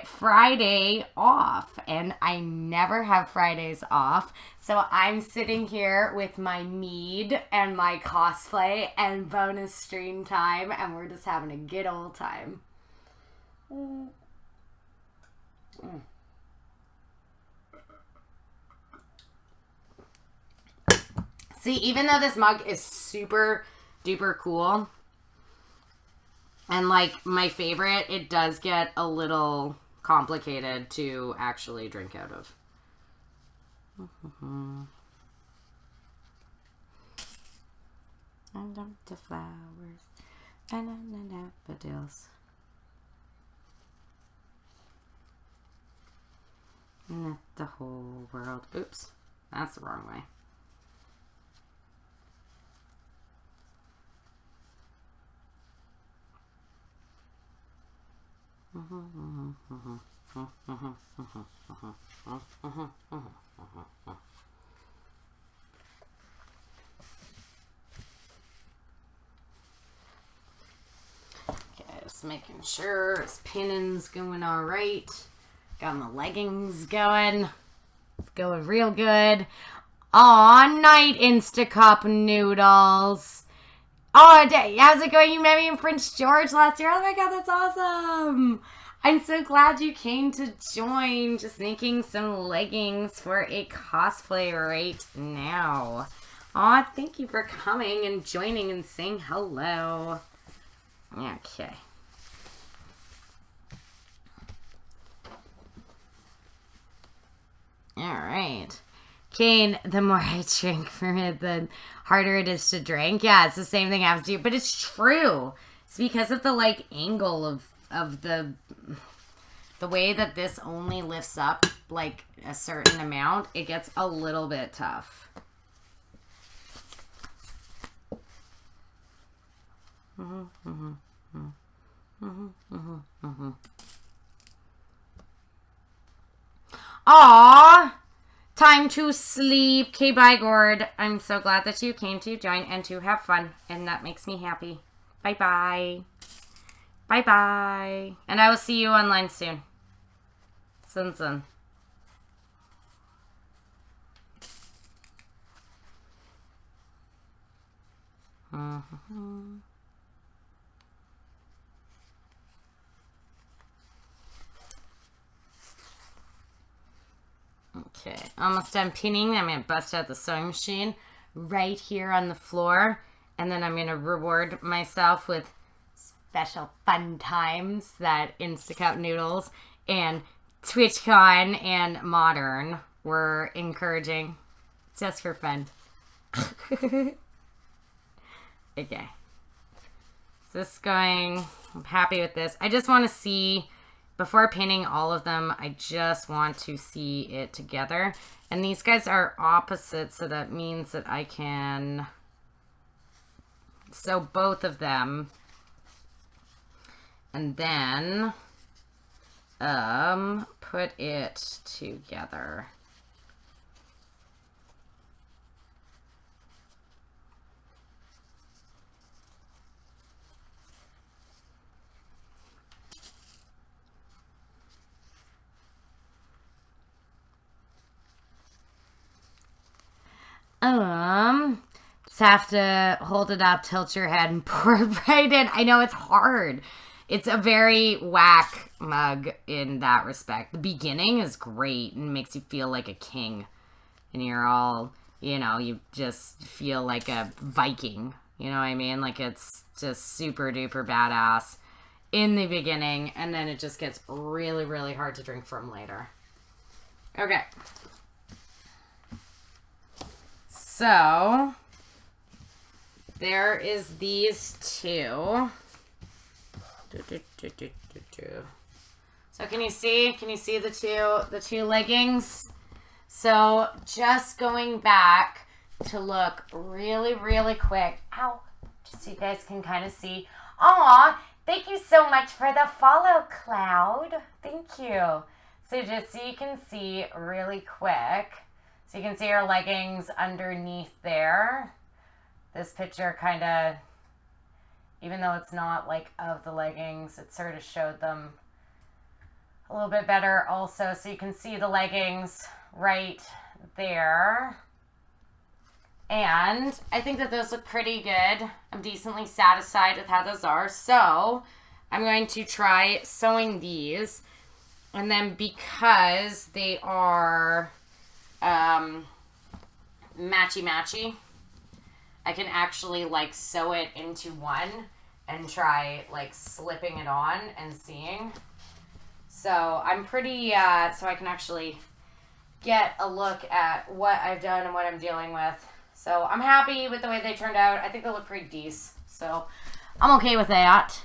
Friday off, and I never have Fridays off, so I'm sitting here with my mead and my cosplay and bonus stream time, and we're just having a good old time. See, even though this mug is super duper cool and like my favorite, it does get a little complicated to actually drink out of. I love the flowers and daffodils. And the whole world. Oops, that's the wrong way. Okay, just making sure his pinning's going all right. Got my leggings going. It's going real good. Aw, night Instacup noodles. Oh, how's it going? You met me in Prince George last year. Oh my god, that's awesome. I'm so glad you came to join. Just making some leggings for a cosplay right now. Aw, thank you for coming and joining and saying hello. Okay. Alright. Kane, the more I drink from it, the harder it is to drink. Yeah, it's the same thing happens to you, but it's true. It's because of the like angle of the way that this only lifts up like a certain amount. It gets a little bit tough. Aww. Time to sleep. Okay, bye, Gord. I'm so glad that you came to join and to have fun, and that makes me happy. Bye-bye. Bye-bye. And I will see you online soon. Soon. Okay, almost done pinning. I'm going to bust out the sewing machine right here on the floor. And then I'm going to reward myself with special fun times that Instacup Noodles and TwitchCon and Modern were encouraging just for fun. Okay. So this is going, I'm happy with this. I just want to see, before painting all of them, I just want to see it together. And these guys are opposite, so that means that I can sew both of them. And then put it together. Just have to hold it up, tilt your head, and pour it right in. I know it's hard. It's a very whack mug in that respect. The beginning is great and makes you feel like a king. And you're all, you know, you just feel like a Viking. You know what I mean? Like it's just super duper badass in the beginning. And then it just gets really, really hard to drink from later. Okay. So, there is these two. So can you see the two leggings? So just going back to look really, really quick. Ow, just so you guys can kind of see. Aw, thank you so much for the follow, Cloud. Thank you. So just so you can see really quick. So you can see our leggings underneath there. This picture kind of, even though it's not like of the leggings, it sort of showed them a little bit better also. So you can see the leggings right there. And I think that those look pretty good. I'm decently satisfied with how those are. So I'm going to try sewing these. And then because they are matchy-matchy, I can actually like sew it into one and try like slipping it on and seeing. So I'm pretty, so I can actually get a look at what I've done and what I'm dealing with. So I'm happy with the way they turned out. I think they look pretty decent. So I'm okay with that.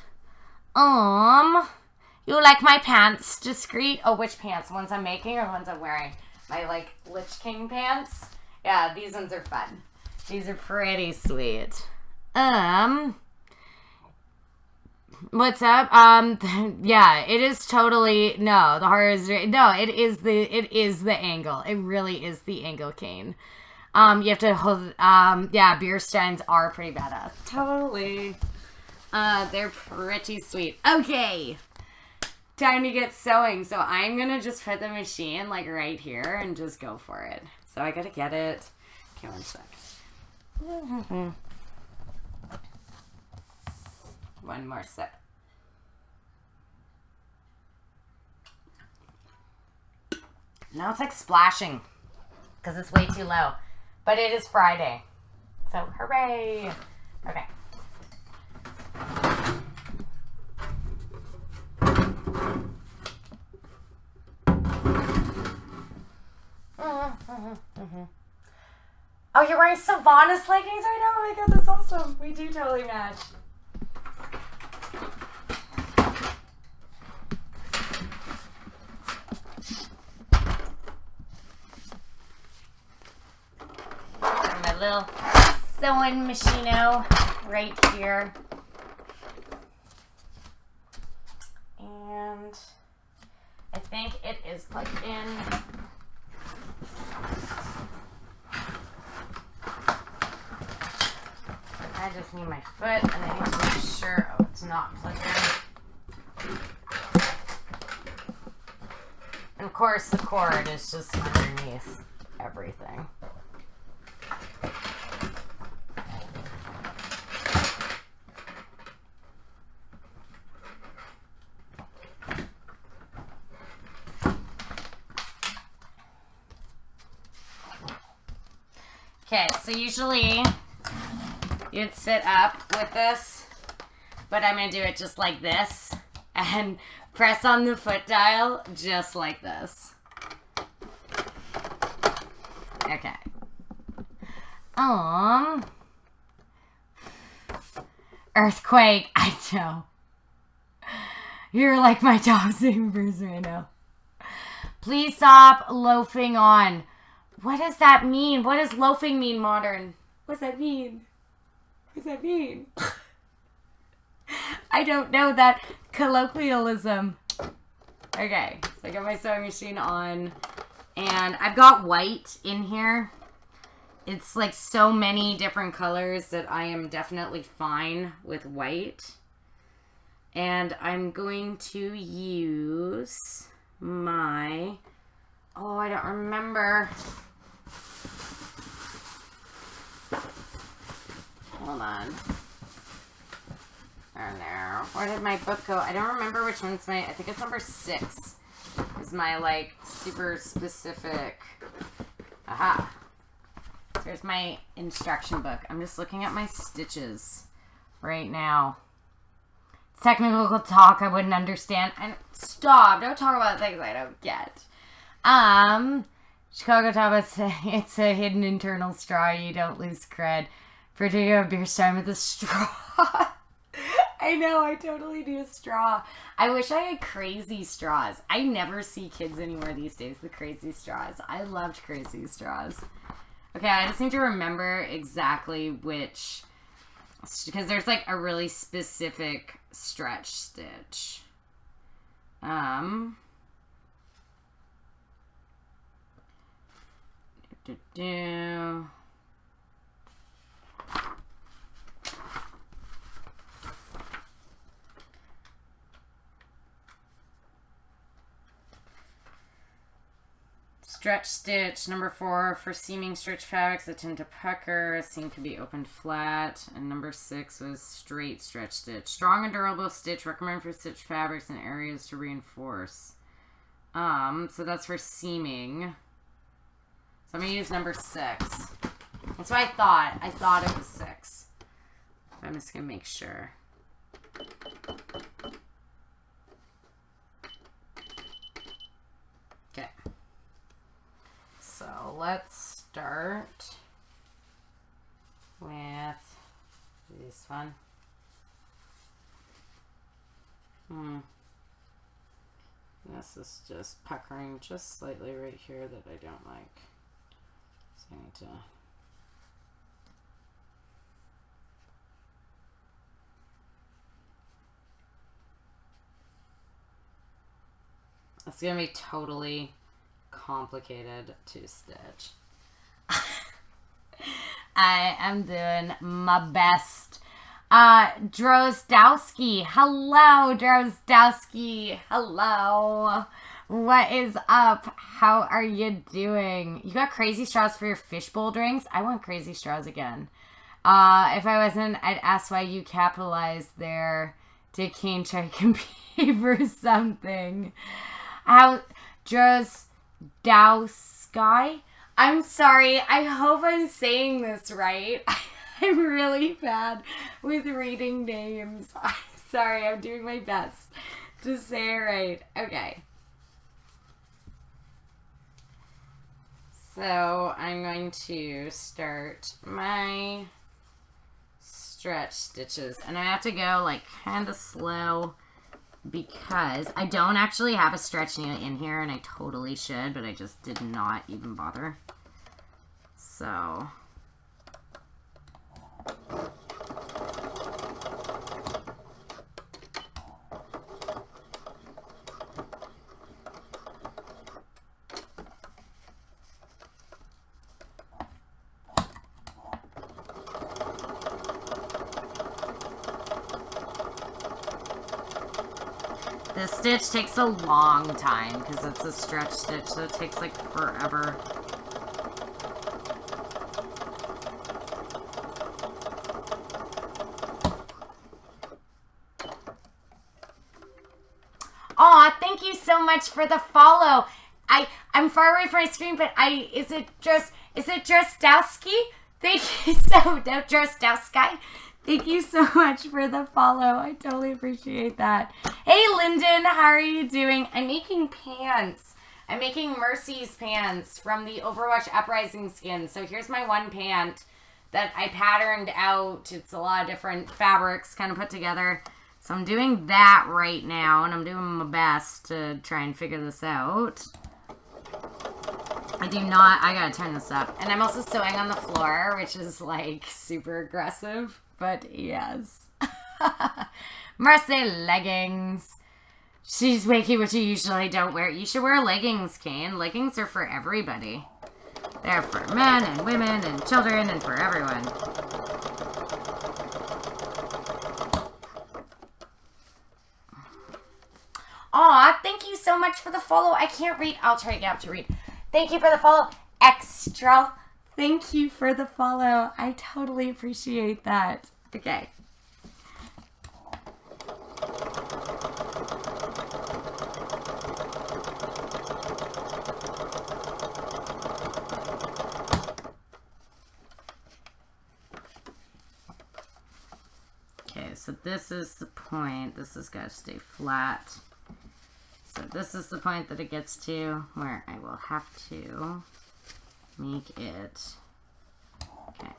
You like my pants, Discreet? Oh, which pants? Ones I'm making or ones I'm wearing? My, like, Lich King pants. Yeah, these ones are fun. These are pretty sweet. What's up? Yeah, it is totally, no, the horror is, no, it is the angle. It really is the angle cane. You have to hold, yeah, beer steins are pretty badass. Totally. They're pretty sweet. Okay. Time to get sewing. So I'm going to just put the machine like right here and just go for it. So I got to get it. Okay, one sec. One more sip. Now it's like splashing because it's way too low. But it is Friday. So hooray. Okay. Oh, you're wearing Sylvanas leggings right now? Oh my god, that's awesome. We do totally match. My little sewing machino right here. And I think it is plugged in. I just need my foot and I need to make sure, oh, it's not plugged in. And of course the cord is just underneath everything. Okay, so usually you'd sit up with this, but I'm going to do it just like this and press on the foot dial just like this. Okay. Earthquake, I know. You're like my top singers right now. Please stop loafing on. What does that mean? What does loafing mean, Modern? What does that mean? What does that mean? I don't know that colloquialism. Okay, so I got my sewing machine on. And I've got white in here. It's like so many different colors that I am definitely fine with white. And I'm going to use my... Oh, I don't remember. Hold on. Oh no. Where did my book go? I don't remember which one's my... I think it's number 6. Is my, like, super specific... Aha. Here's my instruction book. I'm just looking at my stitches right now. Technical talk I wouldn't understand. And stop. Don't talk about things I don't get. Chicago Top, it's a hidden internal straw. You don't lose cred. For taking a beer stein with a straw. I know, I totally do a straw. I wish I had crazy straws. I never see kids anymore these days with crazy straws. I loved crazy straws. Okay, I just need to remember exactly which, because there's like a really specific stretch stitch. Stretch stitch, number 4, for seaming stretch fabrics that tend to pucker, seam can be opened flat, and number 6 was straight stretch stitch. Strong and durable stitch, recommended for stitch fabrics and areas to reinforce. So that's for seaming. So I'm going to use number 6. That's what I thought. I thought it was 6. I'm just going to make sure. Okay. So let's start with this one. This is just puckering just slightly right here that I don't like. So I need to... It's going to be totally complicated to stitch. I am doing my best. Drozdowski. Hello, Drozdowski. Hello. What is up? How are you doing? You got crazy straws for your fishbowl drinks? I want crazy straws again. If I wasn't, I'd ask why you capitalized there. Did Kane try to compete for something? How... Drozdowski? I'm sorry. I hope I'm saying this right. I'm really bad with reading names. I'm sorry. I'm doing my best to say it right. Okay. So I'm going to start my stretch stitches. And I have to go like kind of slow because I don't actually have a stretch needle in here, and I totally should, but I just did not even bother. So... This stitch takes a long time because it's a stretch stitch, so it takes like forever. Aw, thank you so much for the follow. I'm far away from my screen, but is it Drozdowski? Thank you so Sky. Thank you so much for the follow. I totally appreciate that. Hey, Lyndon, how are you doing? I'm making pants. I'm making Mercy's pants from the Overwatch Uprising skin. So here's my one pant that I patterned out. It's a lot of different fabrics kind of put together. So I'm doing that right now, and I'm doing my best to try and figure this out. I gotta turn this up. And I'm also sewing on the floor, which is like super aggressive. But yes. Mercy leggings. She's wakey, which you usually don't wear. You should wear leggings, Kane. Leggings are for everybody. They're for men and women and children and for everyone. Aw, thank you so much for the follow. I can't read. I'll try to get up to read. Thank you for the follow. Extra. Thank you for the follow. I totally appreciate that. Okay. Okay, so this is the point. This has got to stay flat. So this is the point that it gets to where I will have to make it. Okay.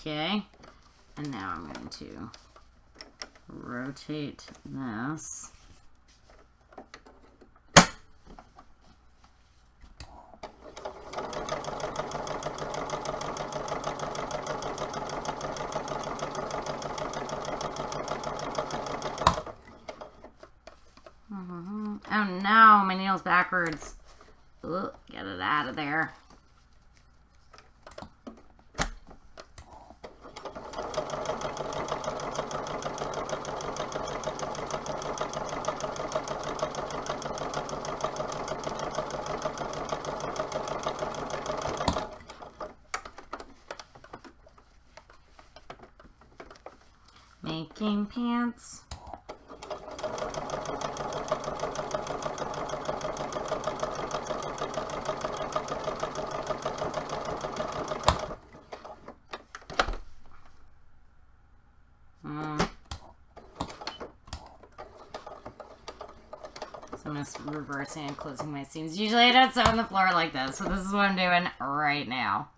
Okay, and now I'm going to rotate this. Oh no, my nail's backwards. Ooh, get it out of there. Making pants. So I'm just reversing and closing my seams. Usually I don't sew on the floor like this, so this is what I'm doing right now.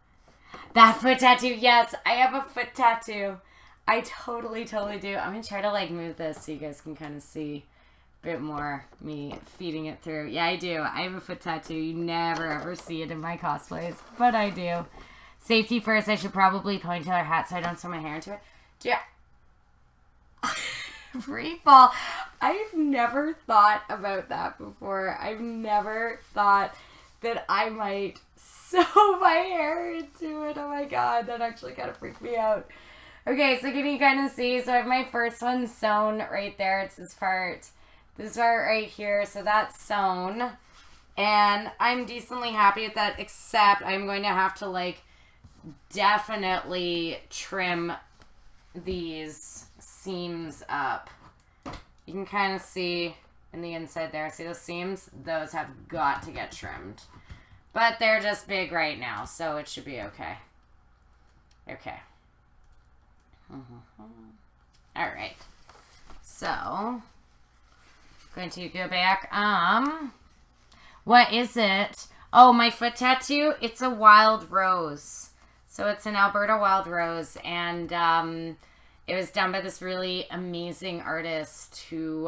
That foot tattoo, yes, I have a foot tattoo. I totally do. I'm going to try to like move this so you guys can kind of see a bit more me feeding it through. Yeah, I do. I have a foot tattoo. You never ever see it in my cosplays, but I do. Safety first. I should probably ponytail or hat so I don't sew my hair into it. Yeah. Free fall. I've never thought about that before. I've never thought that I might sew my hair into it. Oh my god, that actually kind of freaked me out. Okay, so can you kind of see? So I have my first one sewn right there. It's this part right here. So that's sewn. And I'm decently happy with that, except I'm going to have to, like, definitely trim these seams up. You can kind of see in the inside there. See those seams? Those have got to get trimmed. But they're just big right now, so it should be okay. Okay. Alright. So, going to go back. What is it? Oh, my foot tattoo? It's a wild rose. So it's an Alberta wild rose. And it was done by this really amazing artist who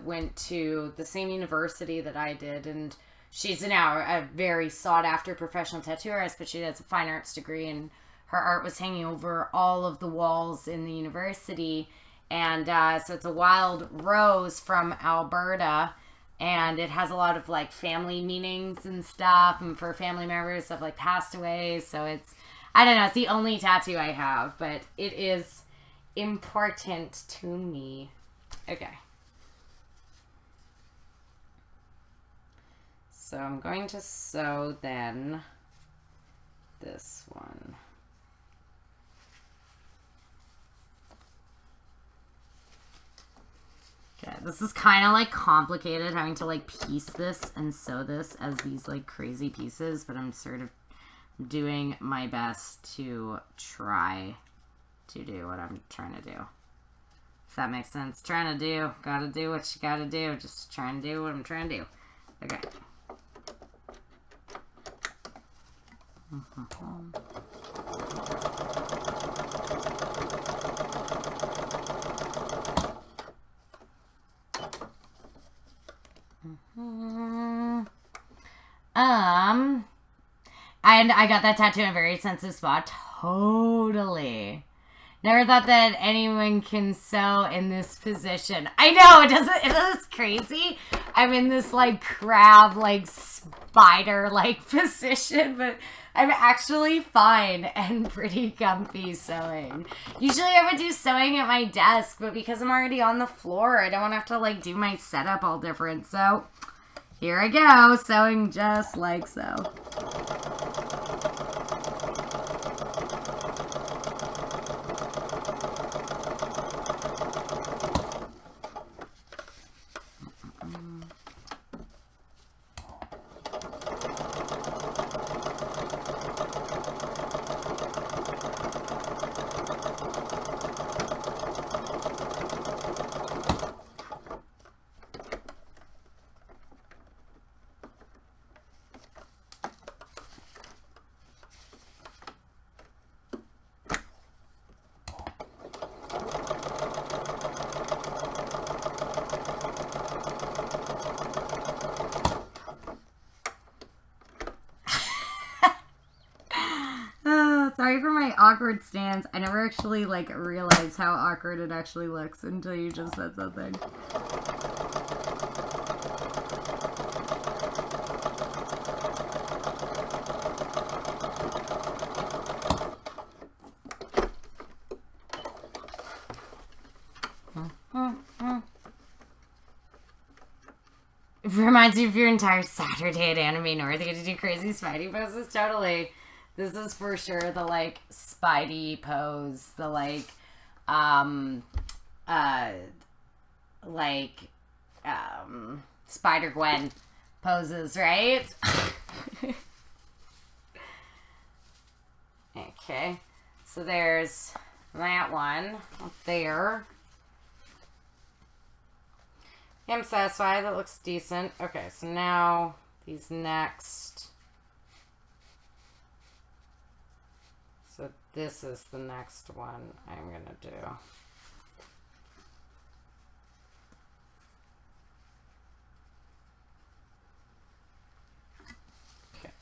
went to the same university that I did. And she's now a very sought-after professional tattoo artist, but she has a fine arts degree, and her art was hanging over all of the walls in the university. And so it's a wild rose from Alberta. And it has a lot of, like, family meanings and stuff. And for family members that have, like, passed away. So it's, I don't know, it's the only tattoo I have. But it is important to me. Okay. So I'm going to sew then this one. Okay, this is kind of like complicated having to like piece this and sew this as these like crazy pieces, but I'm sort of doing my best to try to do what I'm trying to do. If that makes sense. Trying to do, gotta do what you gotta do. Just trying to do what I'm trying to do. Okay. And I got that tattoo in a very sensitive spot. Totally. Never thought that anyone can sew in this position. I know, it does crazy. I'm in this like crab, like spider like position, but I'm actually fine and pretty comfy sewing. Usually I would do sewing at my desk, but because I'm already on the floor, I don't want to have to like do my setup all different. So here I go, sewing just like so. Sorry for my awkward stance. I never actually like realized how awkward it actually looks until you just said something. It reminds you of your entire Saturday at Anime North. You get to do crazy Spidey poses. Totally. This is for sure the, like, Spidey pose. The, like, Spider-Gwen poses, right? Okay. So there's that one up there. I'm satisfied. That looks decent. Okay, so now these next... So this is the next one I'm going to do. Okay.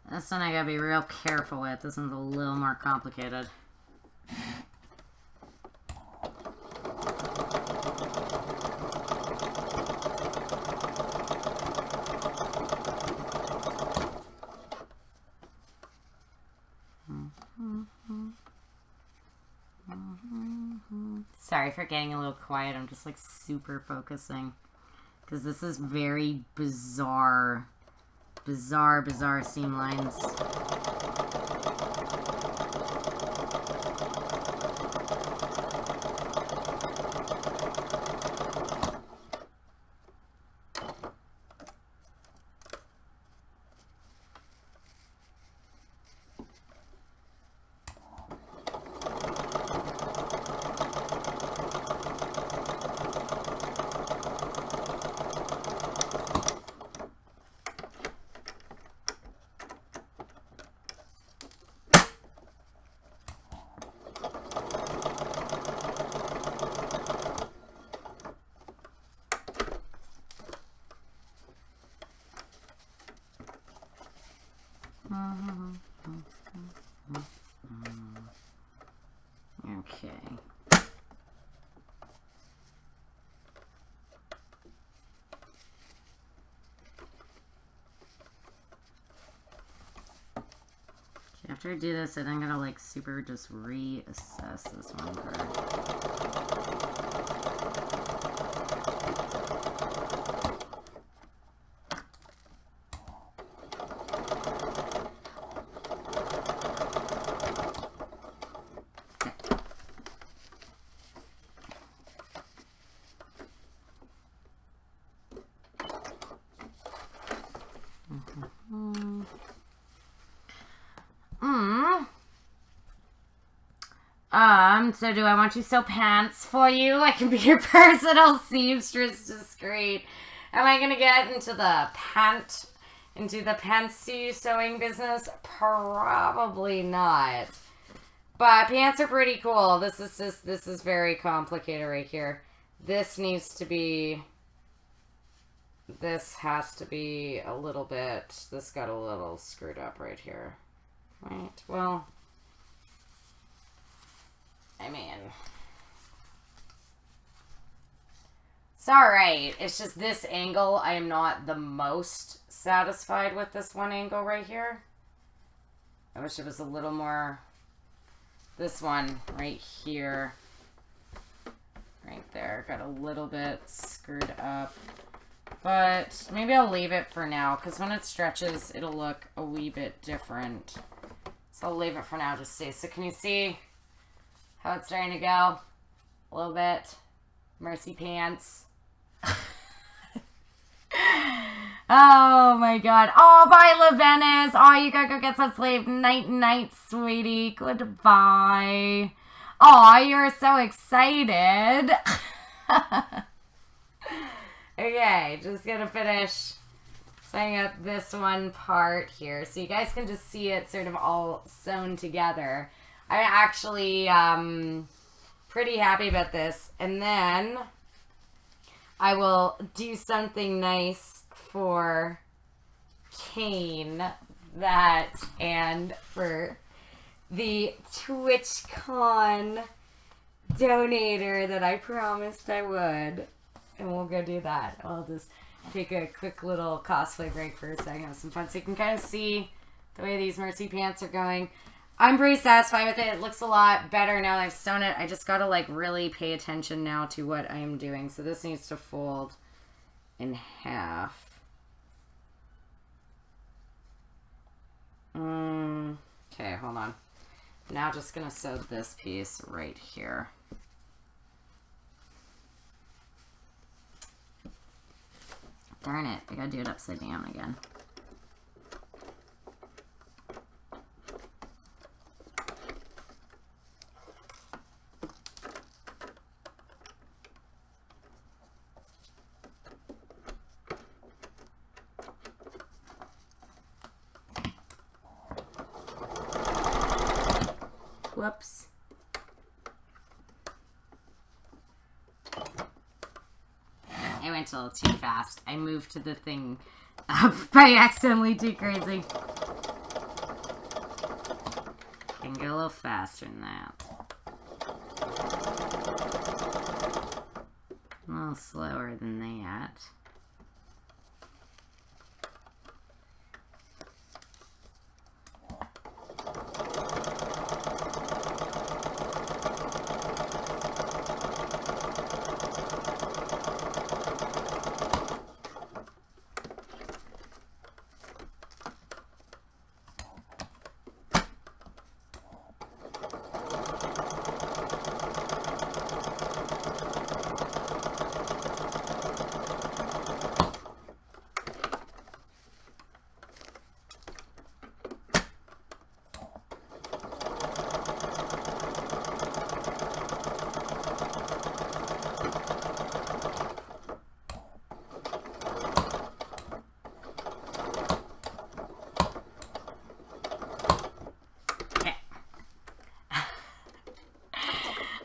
This one I gotta be real careful with. This one's a little more complicated. Sorry for getting a little quiet. I'm just like super focusing because this is very bizarre seam lines. Okay. You have After I do this, I'm gonna like super just reassess this one card. So do I want you sew pants for you? I can be your personal seamstress discreet. Am I gonna get into the pantsuit sewing business? Probably not. But pants are pretty cool. This is very complicated right here. This has to be a little bit, this got a little screwed up right here. Right, well, I mean, it's alright. It's just this angle, I am not the most satisfied with this one angle right here. I wish it was a little more, this one right here, right there, got a little bit screwed up. But maybe I'll leave it for now, because when it stretches, it'll look a wee bit different. So I'll leave it for now, just see. So can you see how it's starting to go? A little bit. Mercy pants. Oh my god. Oh, bye, LaVenice. Oh, you gotta go get some sleep. Night, night, sweetie. Goodbye. Oh, you're so excited. Okay, just gonna finish sewing up this one part here so you guys can just see it sort of all sewn together. I'm actually pretty happy about this. And then I will do something nice for Kane and for the TwitchCon donator that I promised I would. And we'll go do that. I'll just take a quick little cosplay break for a second, have some fun, so you can kind of see the way these Mercy pants are going. I'm pretty satisfied with it. It looks a lot better now that I've sewn it. I just gotta like really pay attention now to what I am doing. So this needs to fold in half. Okay, hold on. Now just gonna sew this piece right here. Darn it, I gotta do it upside down again. Whoops. I went a little too fast. I moved to the thing by accidentally too crazy. Can go a little faster than that. A little slower than that.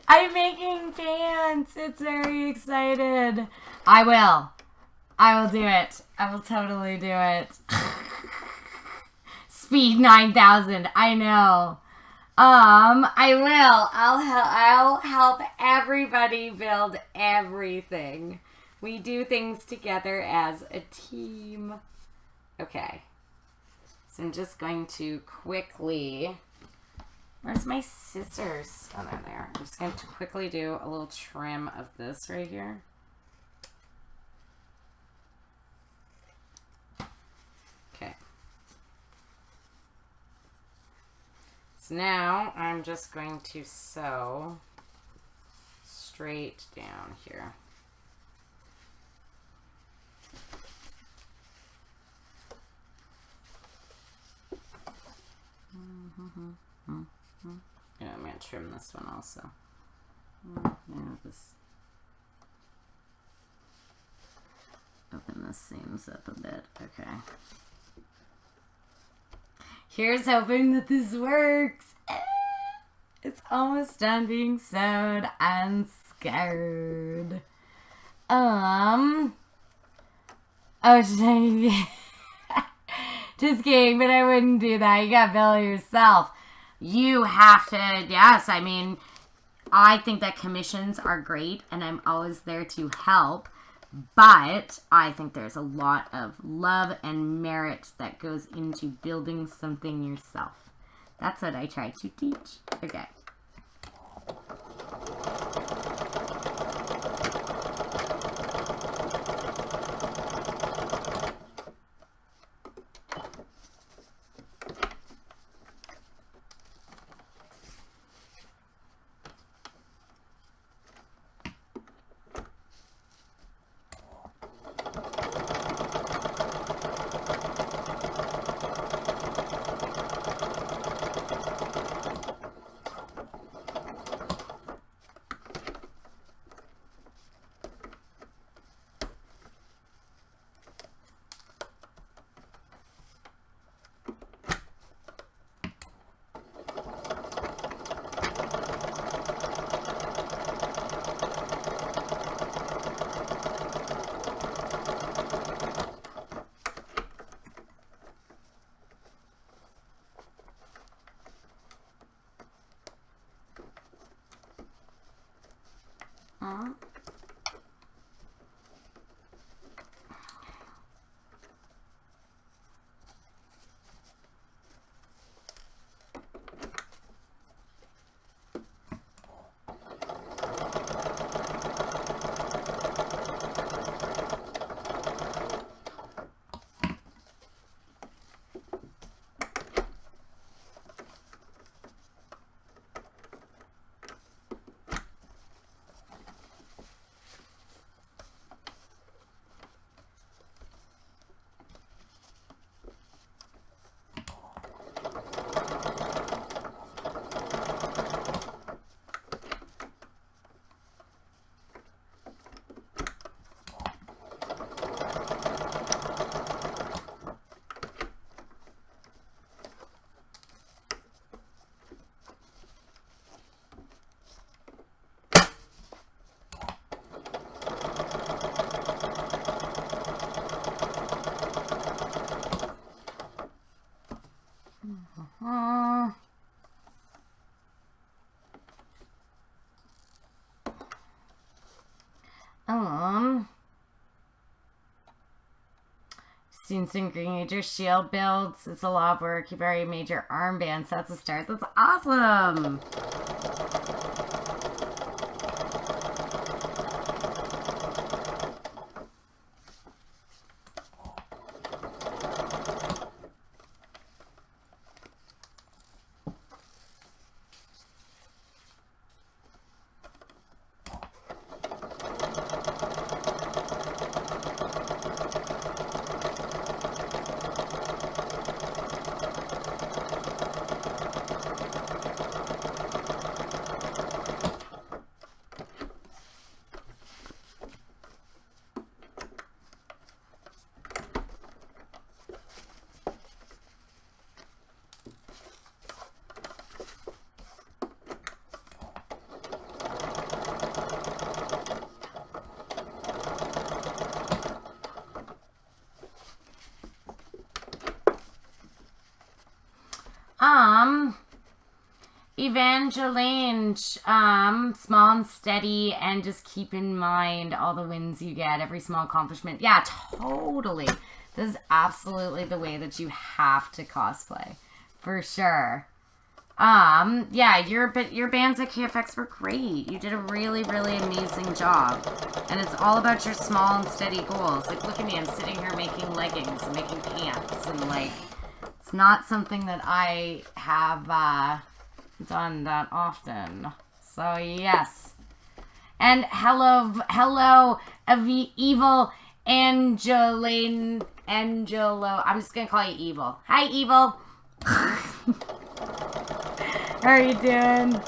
I'm making pants. It's very excited. I will do it. I will totally do it. Speed 9,000. I know. I will. I'll help everybody build everything. We do things together as a team. Okay. So I'm just going to quickly Where's my scissors? Oh, they're there. I'm just going to quickly do a little trim of this right here. Okay. So now I'm just going to sew straight down here. Yeah, I'm going to trim this one also. This open the seams up a bit. Okay. Here's hoping that this works. It's almost done being sewed. I'm scared. Oh, should I... Just kidding, but I wouldn't do that. You gotta build it yourself. You have to, yes, I mean, I think that commissions are great, and I'm always there to help, but I think there's a lot of love and merit that goes into building something yourself. That's what I try to teach. Okay. Seen some Green Ranger shield builds. It's a lot of work. You already made your armbands. That's a start. That's awesome. Evangeline, small and steady, and just keep in mind all the wins you get, every small accomplishment. Yeah, totally. This is absolutely the way that you have to cosplay. For sure. Yeah, your bands at KFX were great. You did a really, really amazing job. And it's all about your small and steady goals. Like, look at me, I'm sitting here making leggings and making pants. And, like, it's not something that I have done that often. So, yes. And hello, Evil Angelo. I'm just going to call you Evil. Hi, Evil. How are you doing?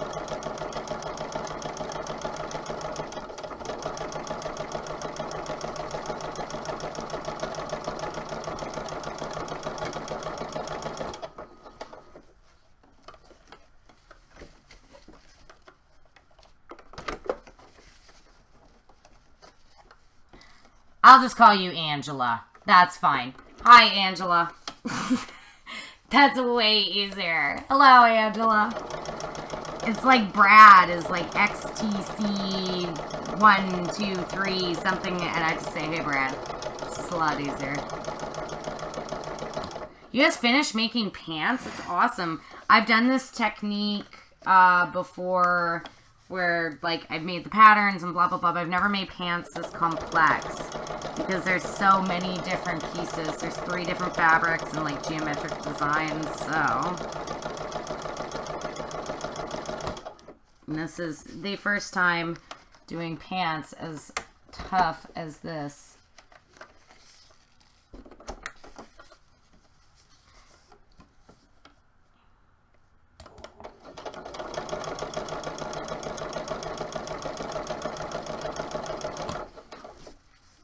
I'll just call you Angela. That's fine. Hi, Angela. That's way easier. Hello, Angela. It's like Brad is like XTC123 something, and I just say, hey, Brad. It's just a lot easier. You guys finished making pants? It's awesome. I've done this technique before where, like, I've made the patterns and blah, blah, blah, but I've never made pants this complex because there's so many different pieces. There's 3 different fabrics and, like, geometric designs, so. And this is the first time doing pants as tough as this.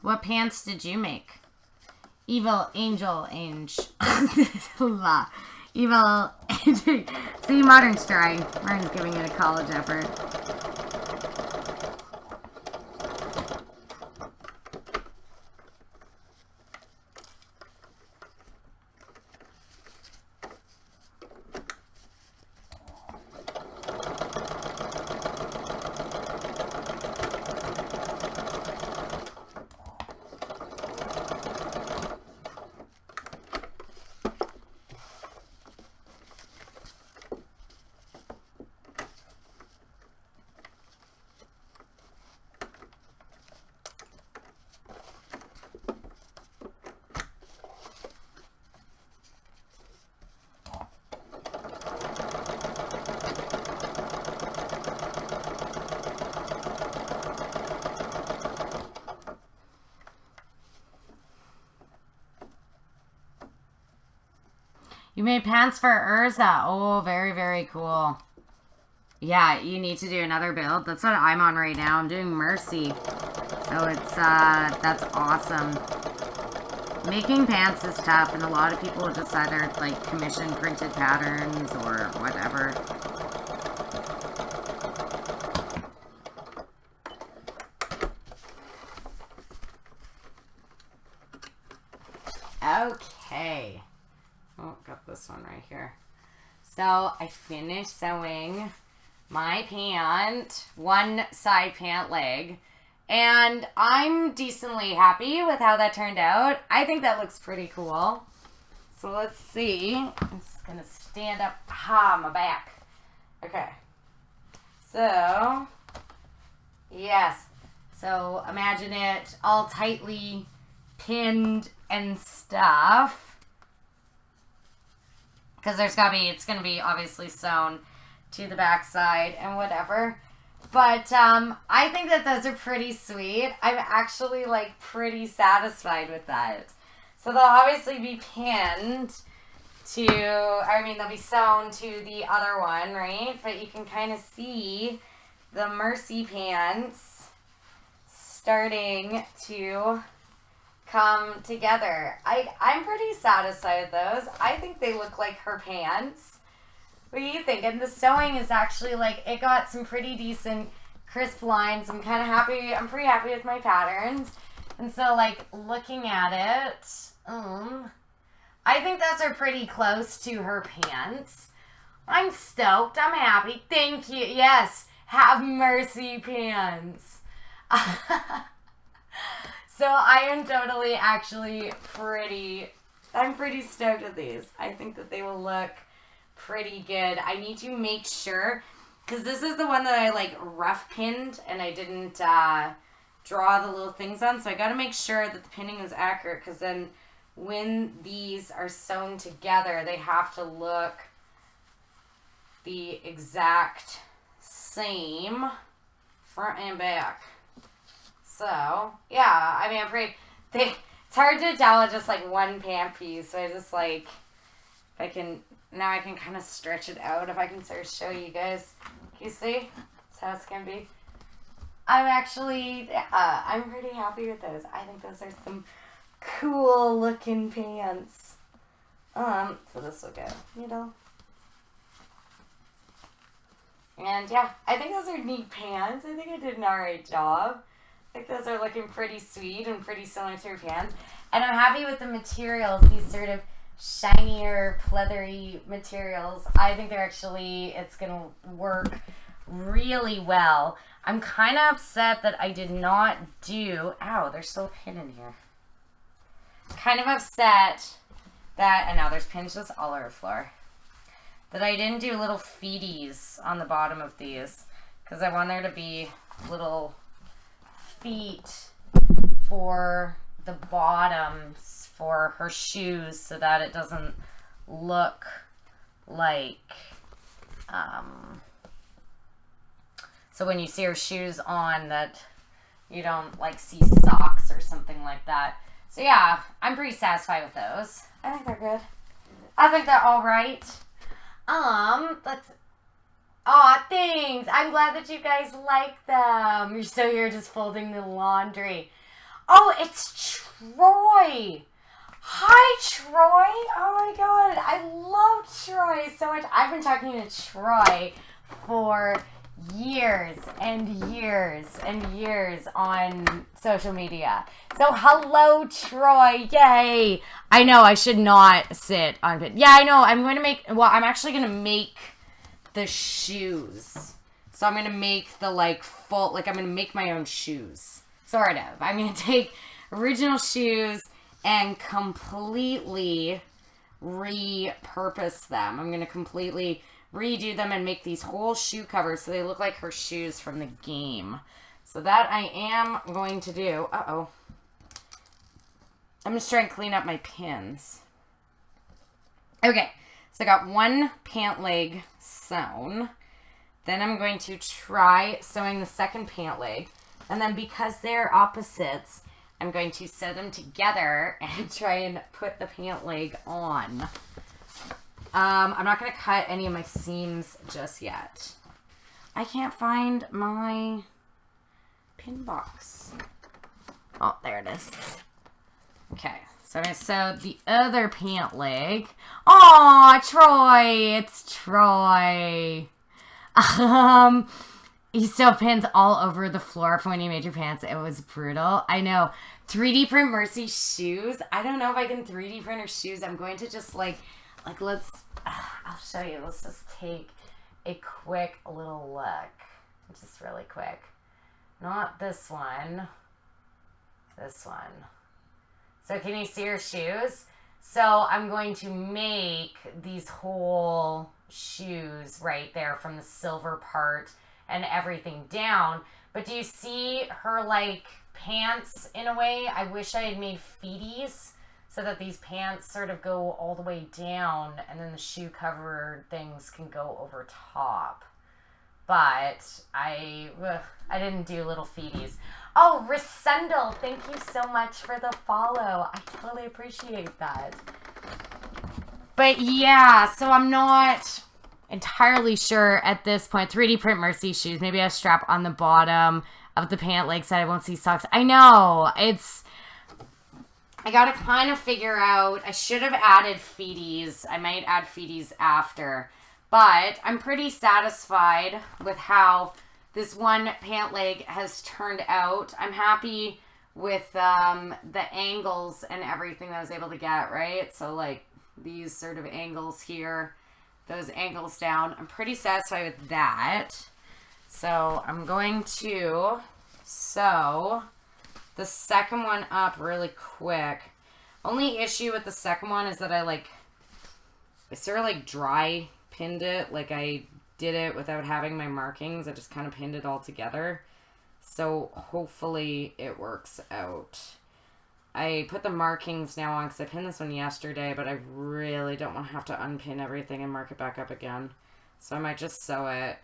What pants did you make? Evil Angel Evil Angel. See, Modern's trying. Modern's giving it a college effort. You made pants for Urza. Oh, very, very cool. Yeah, you need to do another build. That's what I'm on right now. I'm doing Mercy. So it's, that's awesome. Making pants is tough, and a lot of people just either, like, commission printed patterns or whatever. Okay. Oh, got this one right here. So I finished sewing my pant, one side pant leg, and I'm decently happy with how that turned out. I think that looks pretty cool. So let's see. I'm just gonna stand up. Ha, my back. Okay. So, yes. So imagine it all tightly pinned and stuff. Because it's going to be obviously sewn to the back side and whatever. But I think that those are pretty sweet. I'm actually, like, pretty satisfied with that. So they'll obviously be pinned to, they'll be sewn to the other one, right? But you can kind of see the Mercy pants starting to come together. I'm pretty satisfied with those. I think they look like her pants. What do you think? And the sewing is actually, like, it got some pretty decent crisp lines. I'm kind of happy. I'm pretty happy with my patterns. And so, like, looking at it, I think those are pretty close to her pants. I'm stoked. I'm happy. Thank you. Yes. Have Mercy pants. So I am totally actually I'm pretty stoked with these. I think that they will look pretty good. I need to make sure, because this is the one that I like rough pinned and I didn't draw the little things on. So I got to make sure that the pinning is accurate, because then when these are sewn together, they have to look the exact same front and back. So, yeah, I mean, it's hard to tell with just like one pant piece. So I just like, if I can, now I can kind of stretch it out. If I can sort of show you guys. Can you see? That's how it's going to be. I'm pretty happy with those. I think those are some cool looking pants. So this will go middle. And yeah, I think those are neat pants. I think I did an alright job. I think those are looking pretty sweet and pretty similar to your pants. And I'm happy with the materials, these sort of shinier, pleathery materials. I think it's going to work really well. I'm kind of upset that I did not do, ow, there's still a pin in here. Kind of upset that, and now there's pins just all over the floor, that I didn't do little feeties on the bottom of these, because I want there to be little feet for the bottoms for her shoes, so that it doesn't look like, so when you see her shoes on, that you don't like see socks or something like that. So yeah, I'm pretty satisfied with those. I think they're good. I think they're all right. Thanks. I'm glad that you guys like them. You're so here just folding the laundry. Oh, it's Troy. Hi, Troy. Oh my God. I love Troy so much. I've been talking to Troy for years and years and years on social media. So hello, Troy. Yay. I know I should not sit on it. Yeah, I know. I'm actually going to make the shoes. So I'm going to make the I'm going to make my own shoes. Sort of. I'm going to take original shoes and completely repurpose them. I'm going to completely redo them and make these whole shoe covers so they look like her shoes from the game. So that I am going to do. Uh-oh. I'm just trying to clean up my pins. Okay. So I got one pant leg sewn. Then I'm going to try sewing the second pant leg. And then because they're opposites, I'm going to sew them together and try and put the pant leg on. I'm not going to cut any of my seams just yet. I can't find my pin box. Oh, there it is. Okay, so I'm going to sew the other pant leg. Aw, Troy! It's Troy. You sew pins all over the floor from when you made your pants. It was brutal. I know. 3D print Mercy shoes. I don't know if I can 3D print her shoes. I'm going to just I'll show you. Let's just take a quick little look. Just really quick. Not this one. This one. So can you see her shoes? So I'm going to make these whole shoes right there from the silver part and everything down. But do you see her pants in a way? I wish I had made feeties so that these pants sort of go all the way down and then the shoe cover things can go over top. But I didn't do little feeties. Oh, Resendel, thank you so much for the follow. I totally appreciate that. But yeah, so I'm not entirely sure at this point. 3D print Mercy shoes. Maybe a strap on the bottom of the pant leg so I won't see socks. I know. I gotta kind of figure out. I should have added feeties. I might add feeties after. But I'm pretty satisfied with how this one pant leg has turned out. I'm happy with the angles and everything that I was able to get, right? So these sort of angles here, those angles down. I'm pretty satisfied with that. So I'm going to sew the second one up really quick. Only issue with the second one is that I sort of dry pinned it like I did it without having my markings. I just kind of pinned it all together. So hopefully it works out. I put the markings now on because I pinned this one yesterday, but I really don't want to have to unpin everything and mark it back up again. So I might just sew it.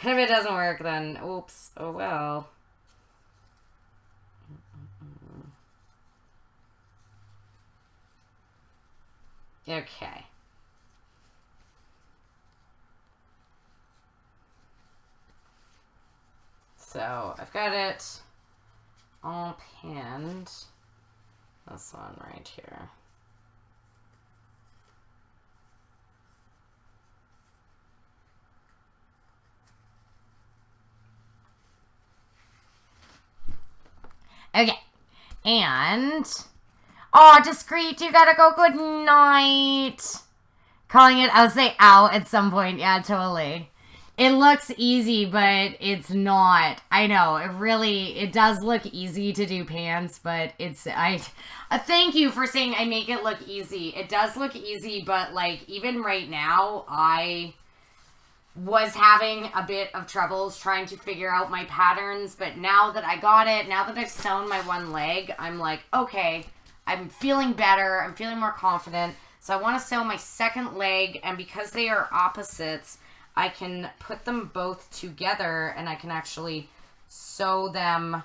And if it doesn't work, then oops, oh well. Okay. So I've got it all pinned. This one right here. Okay. And oh, Discreet, you gotta go. Good night. Calling it, I'll say out at some point. Yeah, totally. It looks easy, but it's not. I know, it does look easy to do pants, but thank you for saying I make it look easy. It does look easy, but like, even right now, I was having a bit of troubles trying to figure out my patterns, but now that I got it, now that I've sewn my one leg, I'm like, okay, I'm feeling better, I'm feeling more confident, so I want to sew my second leg, and because they are opposites, I can put them both together, and I can actually sew them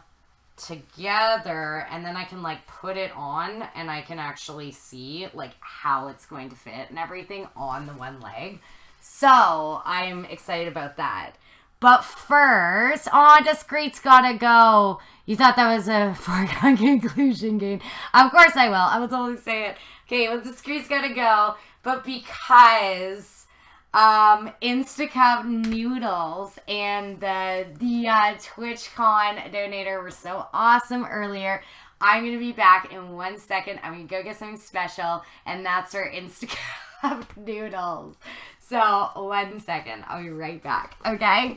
together, and then I can like put it on, and I can actually see like how it's going to fit and everything on the one leg. So I'm excited about that. But first, Discreet's gotta go. You thought that was a foregone conclusion game. Of course I will. I will totally say it. Okay, well, Discreet's gotta go. But because Instacup Noodles and the TwitchCon donator were so awesome earlier, I'm going to be back in 1 second. I'm going to go get something special, and that's our Instacup Noodles. So, 1 second. I'll be right back. Okay?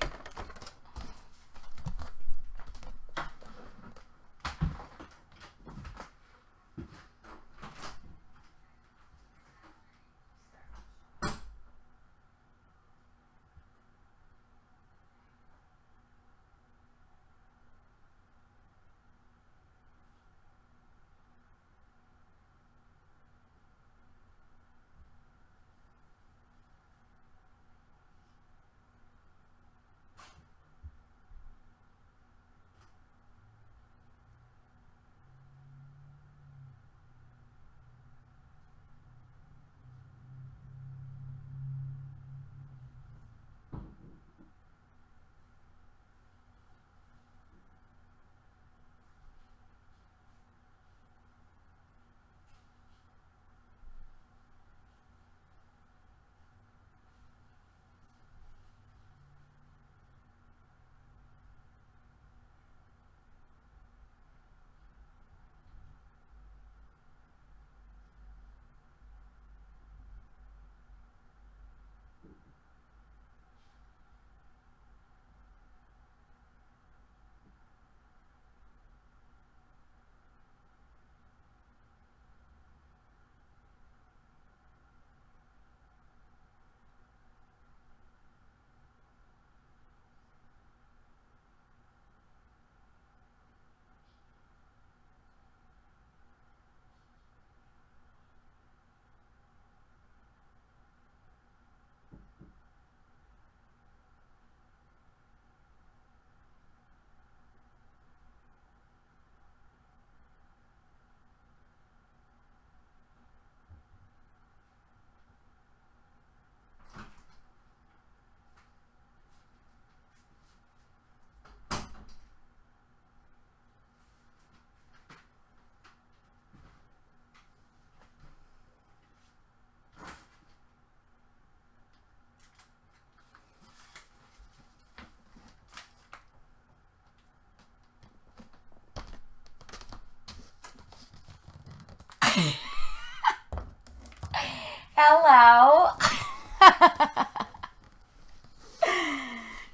Hello.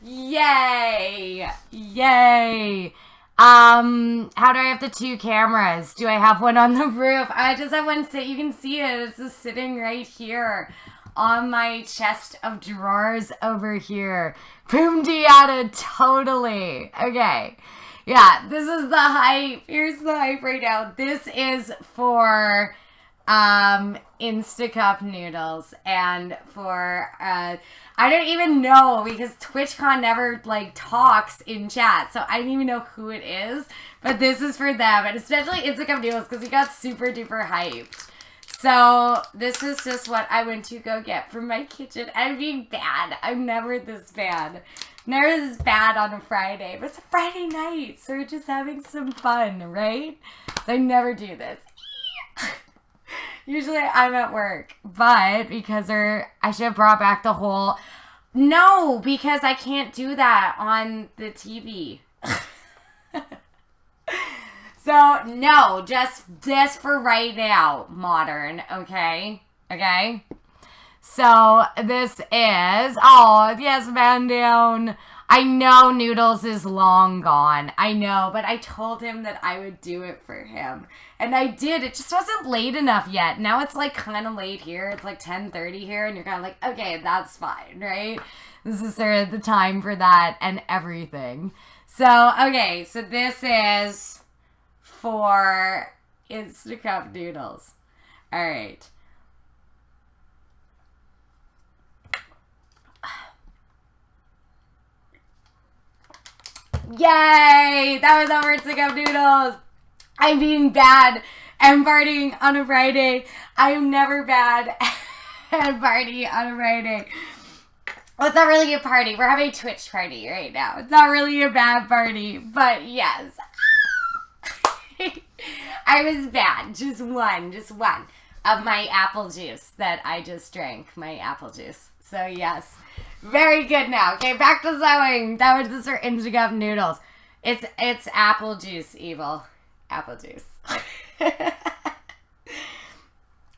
Yay. Yay. How do I have the two cameras? Do I have one on the roof? I just have one you can see it. It's just sitting right here. on my chest of drawers over here. Boom Diata, totally. Okay. Yeah, this is the hype. Here's the hype right now. This is for Instacup noodles and for I don't even know because TwitchCon never like talks in chat, so I don't even know who it is. But this is for them, and especially Instacup noodles because he got super duper hyped. So this is just what I went to go get from my kitchen. I'm being bad. I'm never this bad. Never this bad on a Friday. But it's a Friday night, so we're just having some fun, right? So I never do this. Usually I'm at work. But because I should have brought back the whole... No, because I can't do that on the TV. So, no, just this for right now, modern, okay? Okay? So, this is, oh, yes, man down. I know Noodles is long gone. I know, but I told him that I would do it for him. And I did. It just wasn't late enough yet. Now it's like kind of late here. It's like 10:30 here, and you're kind of like, okay, that's fine, right? This is sort of the time for that and everything. So, okay, so this is... for Instacup noodles. All right. Yay! That was over Instacup noodles. I'm being bad and partying on a Friday. I am never bad and party on a Friday. Well, it's not really a party. We're having a Twitch party right now. It's not really a bad party, but yes. I was bad. Just one of my apple juice that I just drank. My apple juice. So, yes. Very good now. Okay, back to sewing. That was just for Instacup noodles. It's apple juice, Evil. Apple juice.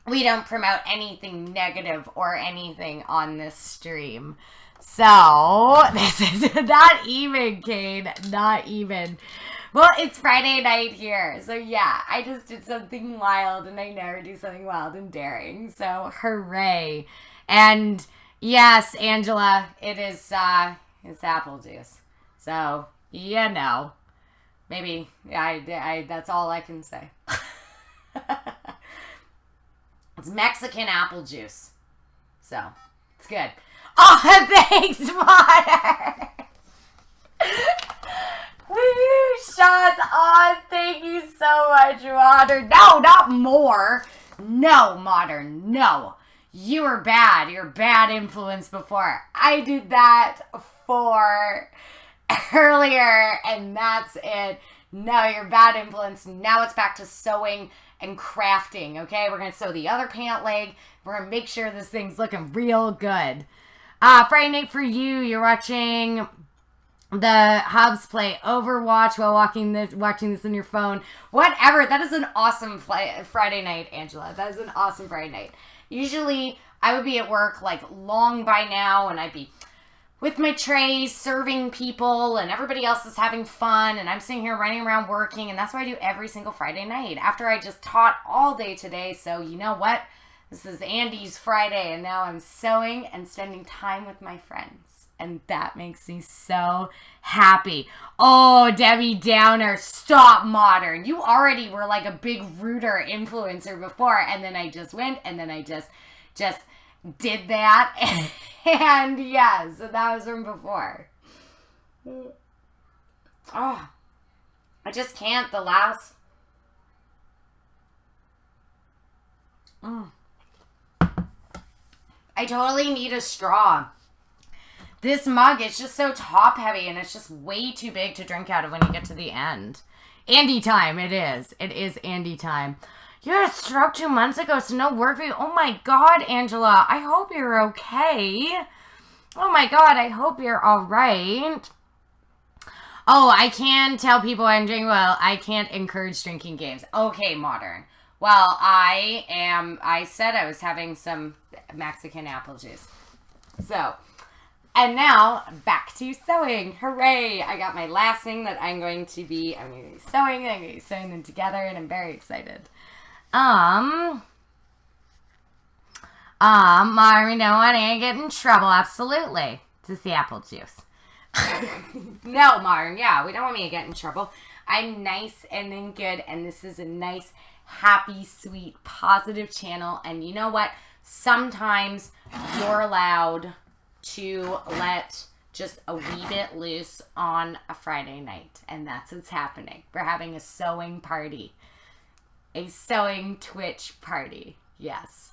We don't promote anything negative or anything on this stream. So, this is not even, Kane. Not even. Well, it's Friday night here, so yeah, I just did something wild, and I never do something wild and daring, so hooray. And yes, Angela, it's apple juice, so, you know, maybe, I that's all I can say. It's Mexican apple juice, so, it's good. Oh, thanks, Mother! Woo, shots on. Thank you so much, Modern. No, not more. No, Modern. No. You were bad. You're a bad influence before. I did that for earlier, and that's it. No, you're a bad influence. Now it's back to sewing and crafting, okay? We're going to sew the other pant leg. We're going to make sure this thing's looking real good. Friday night for you. You're watching... the Hubs play Overwatch while watching this on your phone. Whatever. That is an awesome Friday night, Angela. That is an awesome Friday night. Usually, I would be at work, like, long by now, and I'd be with my trays, serving people, and everybody else is having fun, and I'm sitting here running around working, and that's what I do every single Friday night. After I just taught all day today, so you know what? This is Andy's Friday, and now I'm sewing and spending time with my friends. And that makes me so happy. Oh, Debbie Downer, stop, Modern. You already were like a big Rooter influencer before. And then I just went and then I just did that. And yeah, so that was from before. Oh, I just can't. The last... I totally need a straw. This mug is just so top heavy and it's just way too big to drink out of when you get to the end. Andy time, it is. It is Andy time. You had a stroke 2 months ago, so no work for you. Oh my God, Angela. I hope you're okay. Oh my God, I hope you're all right. Oh, I can tell people I'm doing well. I can't encourage drinking games. Okay, Modern. Well, I said I was having some Mexican apple juice. So... and now, back to sewing. Hooray! I got my last thing that I'm going to be sewing. I'm going to be sewing them together, and I'm very excited. Marvin, don't want to get in trouble. Absolutely. Just the apple juice. No, Marvin, yeah, we don't want me to get in trouble. I'm nice and then good, and this is a nice, happy, sweet, positive channel. And you know what? Sometimes you're allowed to let just a wee bit loose on a Friday night, and that's what's happening. We're having a sewing party. A sewing Twitch party. Yes.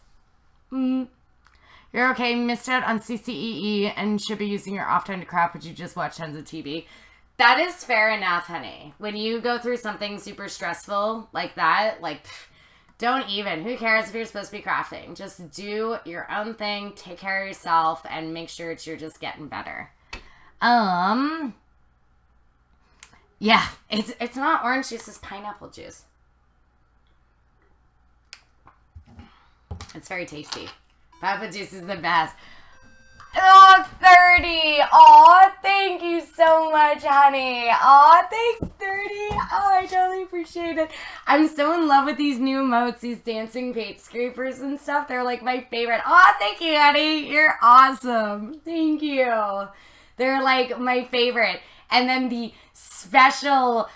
You're okay, missed out on CCEE and should be using your off time to crap, but you just watch tons of TV. That is fair enough, honey. When you go through something super stressful like that, like, don't even. Who cares if you're supposed to be crafting? Just do your own thing, take care of yourself, and make sure that you're just getting better. Yeah, it's not orange juice, it's pineapple juice. It's very tasty. Pineapple juice is the best. Oh, 30. Oh, thank you so much, honey. Oh, thanks, 30. Oh, I totally appreciate it. I'm so in love with these new emotes, these dancing paint scrapers and stuff. They're like my favorite. Oh, thank you, honey. You're awesome. Thank you. They're like my favorite. And then the special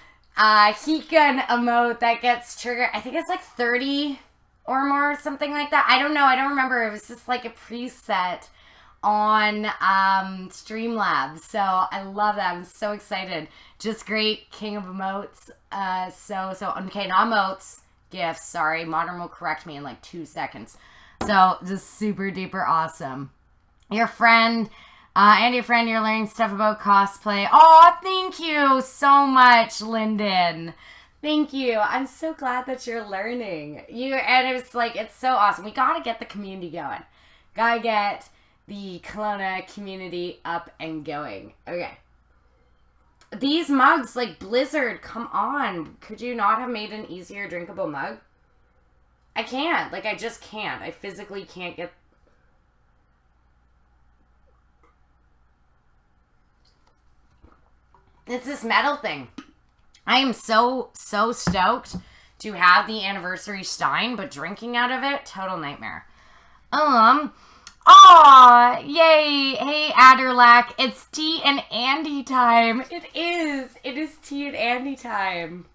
heat gun emote that gets triggered. I think it's like 30 or more, something like that. I don't know. I don't remember. It was just like a preset on Streamlabs. So I love that. I'm so excited. Just great. King of emotes. Okay, not emotes. Gifts. Sorry. Modern will correct me in like 2 seconds. So just super duper awesome. Your friend, and your friend, you're learning stuff about cosplay. Oh, thank you so much, Lyndon. Thank you. I'm so glad that you're learning. And it's like, it's so awesome. We got to get the community going. Got to get the Kelowna community up and going. Okay. These mugs, like Blizzard, come on. Could you not have made an easier drinkable mug? I can't. Like, I just can't. I physically can't get... It's this metal thing. I am so stoked to have the anniversary stein, but drinking out of it, total nightmare. Aw, yay. Hey, Adderlack, it's tea and Andy time. It is. It is tea and Andy time.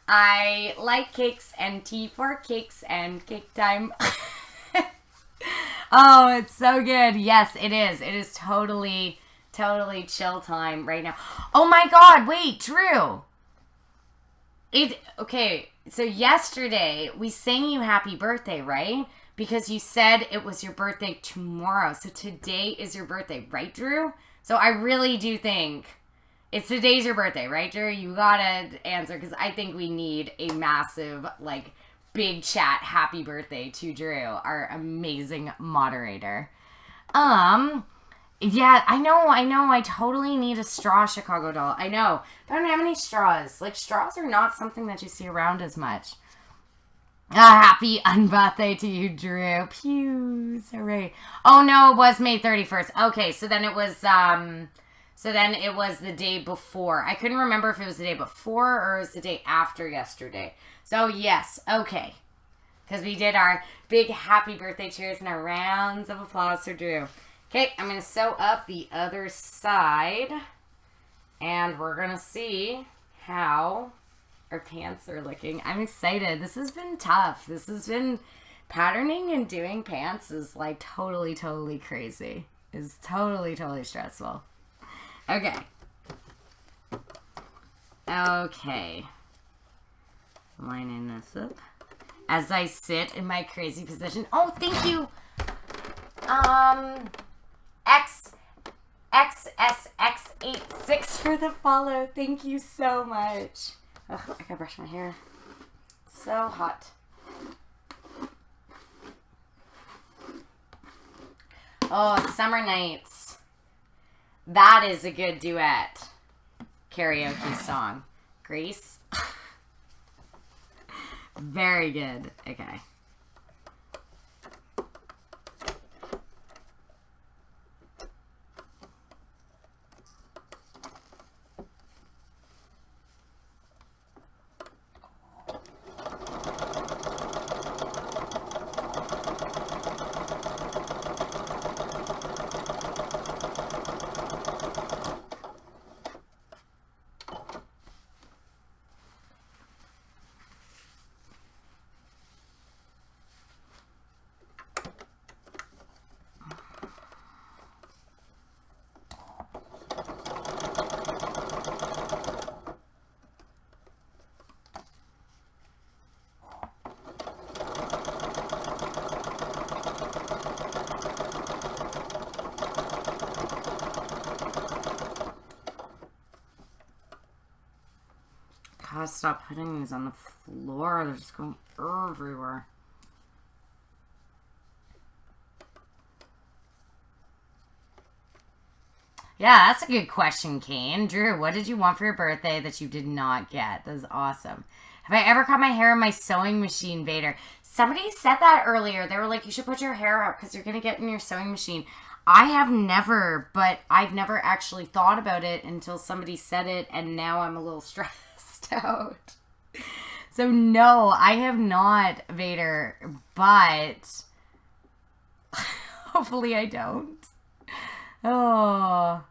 I like cakes and tea for cakes and cake time. Oh, it's so good. Yes, it is. It is totally chill time right now. Oh my god, wait, Drew. Okay, so yesterday we sang you happy birthday, right? Because you said it was your birthday tomorrow. So today is your birthday, right, Drew? So I really do think today's your birthday, right, Drew? You gotta answer, because I think we need a massive, like, big chat happy birthday to Drew, our amazing moderator. Yeah, I know. I totally need a straw Chicago doll. I know. But I don't have any straws. Like, straws are not something that you see around as much. Happy unbirthday to you, Drew. Pew. Hooray. Oh, no, it was May 31st. Okay, so then it was, the day before. I couldn't remember if it was the day before or it was the day after yesterday. So, yes. Okay. Because we did our big happy birthday cheers and our rounds of applause for Drew. Okay, I'm going to sew up the other side, and we're going to see how our pants are looking. I'm excited. This has been tough. This has been, patterning and doing pants is like totally crazy. It's totally stressful. Okay. Okay. Lining this up as I sit in my crazy position. Oh, thank you. XSX86 for the follow. Thank you so much. Ugh, I gotta brush my hair. It's so hot. Oh, Summer Nights. That is a good duet karaoke song. Grace. Very good. Okay. gotta stop putting these on the floor. They're just going everywhere. Yeah, that's a good question, Kane. Drew, what did you want for your birthday that you did not get? That's awesome. Have I ever cut my hair in my sewing machine, Vader? Somebody said that earlier. They were like, you should put your hair up because you're going to get in your sewing machine. I have never, but I've never actually thought about it until somebody said it, and now I'm a little stressed out. So, no, I have not, Vader, but hopefully I don't. Oh.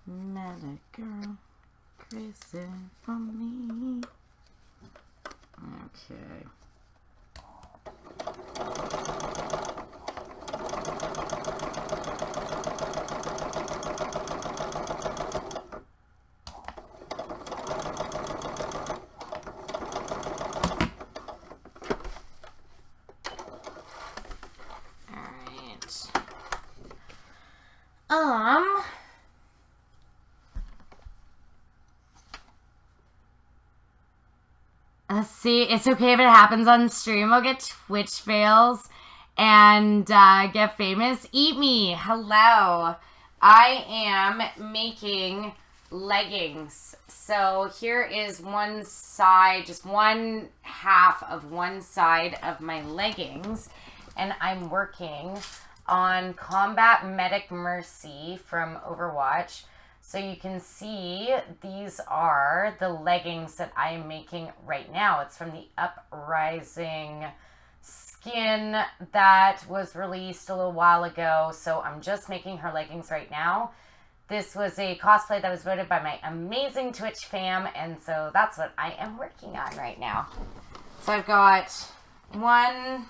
Met a girl crazy for me. Okay. Let's see. It's okay if it happens on stream. I'll get Twitch fails and get famous. Eat me. Hello. I am making leggings. So here is one side, just one half of one side of my leggings. And I'm working on Combat Medic Mercy from Overwatch. So you can see these are the leggings that I am making right now. It's from the Uprising skin that was released a little while ago. So I'm just making her leggings right now. This was a cosplay that was voted by my amazing Twitch fam. And so that's what I am working on right now. So I've got one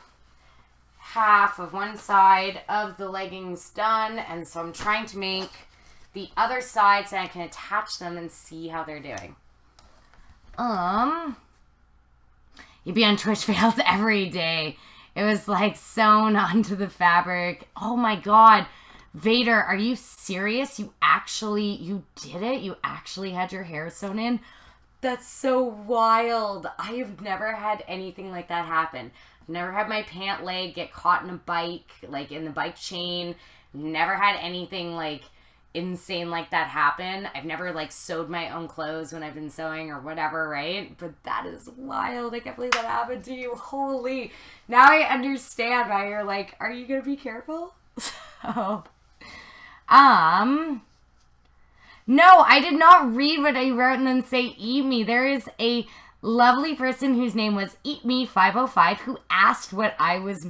half of one side of the leggings done. And so I'm trying to make the other side so I can attach them and see how they're doing. You'd be on Twitch fails every day. It was like sewn onto the fabric. Oh my god. Vader, are you serious? You did it? You actually had your hair sewn in? That's so wild. I have never had anything like that happen. I've never had my pant leg get caught in a bike, like in the bike chain. Never had anything like insane like that happen. I've never like sewed my own clothes when I've been sewing or whatever, right? But that is wild. I can't believe that happened to you. Holy. Now I understand why you're like, are you gonna be careful? So, no, I did not read what I wrote and then say eat me. There is a lovely person whose name was Eat Me 505 who asked what I was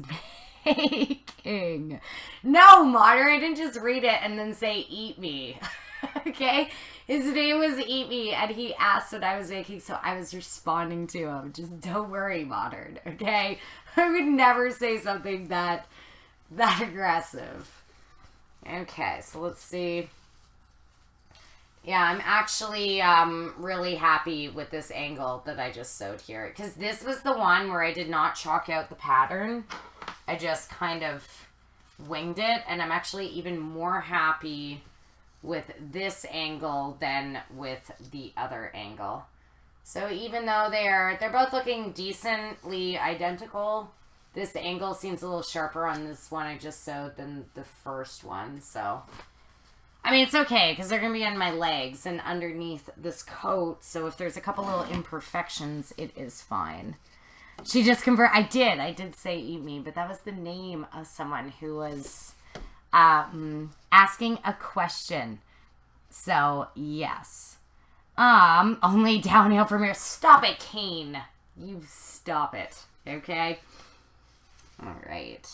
making. No, Modder, I didn't just read it and then say eat me. Okay? His name was Eat Me and he asked what I was making, so I was responding to him. Just don't worry, Modern, okay? I would never say something that aggressive. Okay, so let's see Yeah, I'm actually really happy with this angle that I just sewed here. Because this was the one where I did not chalk out the pattern. I just kind of winged it. And I'm actually even more happy with this angle than with the other angle. So even though they're both looking decently identical, this angle seems a little sharper on this one I just sewed than the first one. So I mean, it's okay because they're going to be on my legs and underneath this coat. So if there's a couple little imperfections, it is fine. She just I did say eat me, but that was the name of someone who was asking a question. So, yes. Only downhill from here. Stop it, Kane. You stop it. Okay? All right.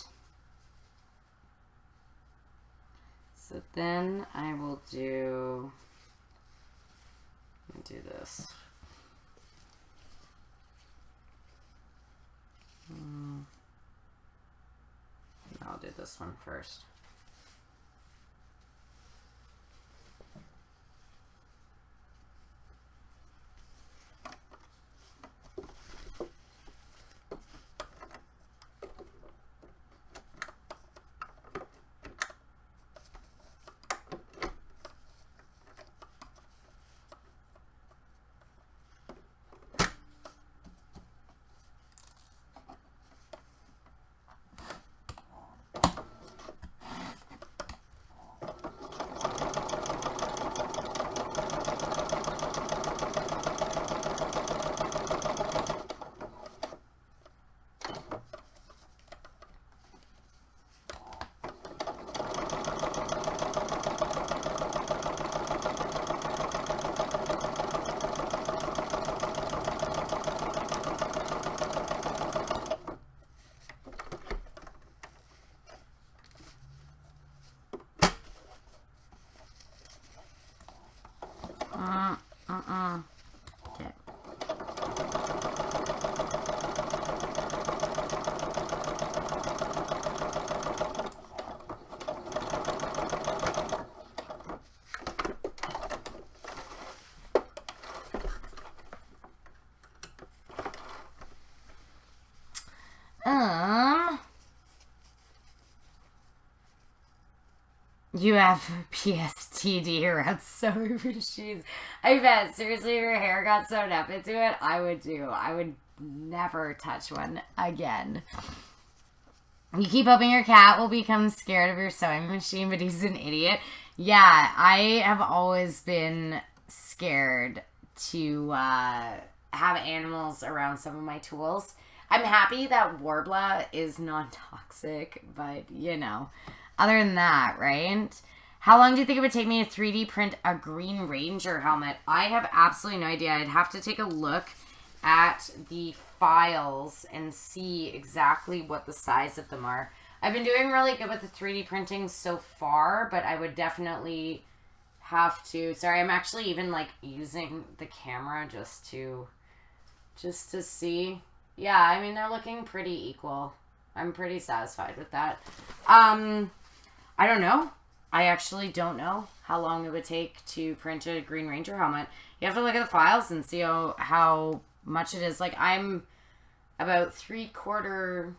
So then I will do this. I'll do this one first. Okay. You have PSTD around sewing machines. I bet. Seriously, if your hair got sewn up into it, I would never touch one again. You keep hoping your cat will become scared of your sewing machine, but he's an idiot. Yeah, I have always been scared to have animals around some of my tools. I'm happy that Warbler is non-toxic, but, you know, other than that, right? How long do you think it would take me to 3D print a Green Ranger helmet? I have absolutely no idea. I'd have to take a look at the files and see exactly what the size of them are. I've been doing really good with the 3D printing so far, but I would definitely have to... Sorry, I'm actually even, like, using the camera just to see. Yeah, I mean, they're looking pretty equal. I'm pretty satisfied with that. I don't know. I actually don't know how long it would take to print a Green Ranger helmet. You have to look at the files and see how much it is. Like, I'm about three quarters,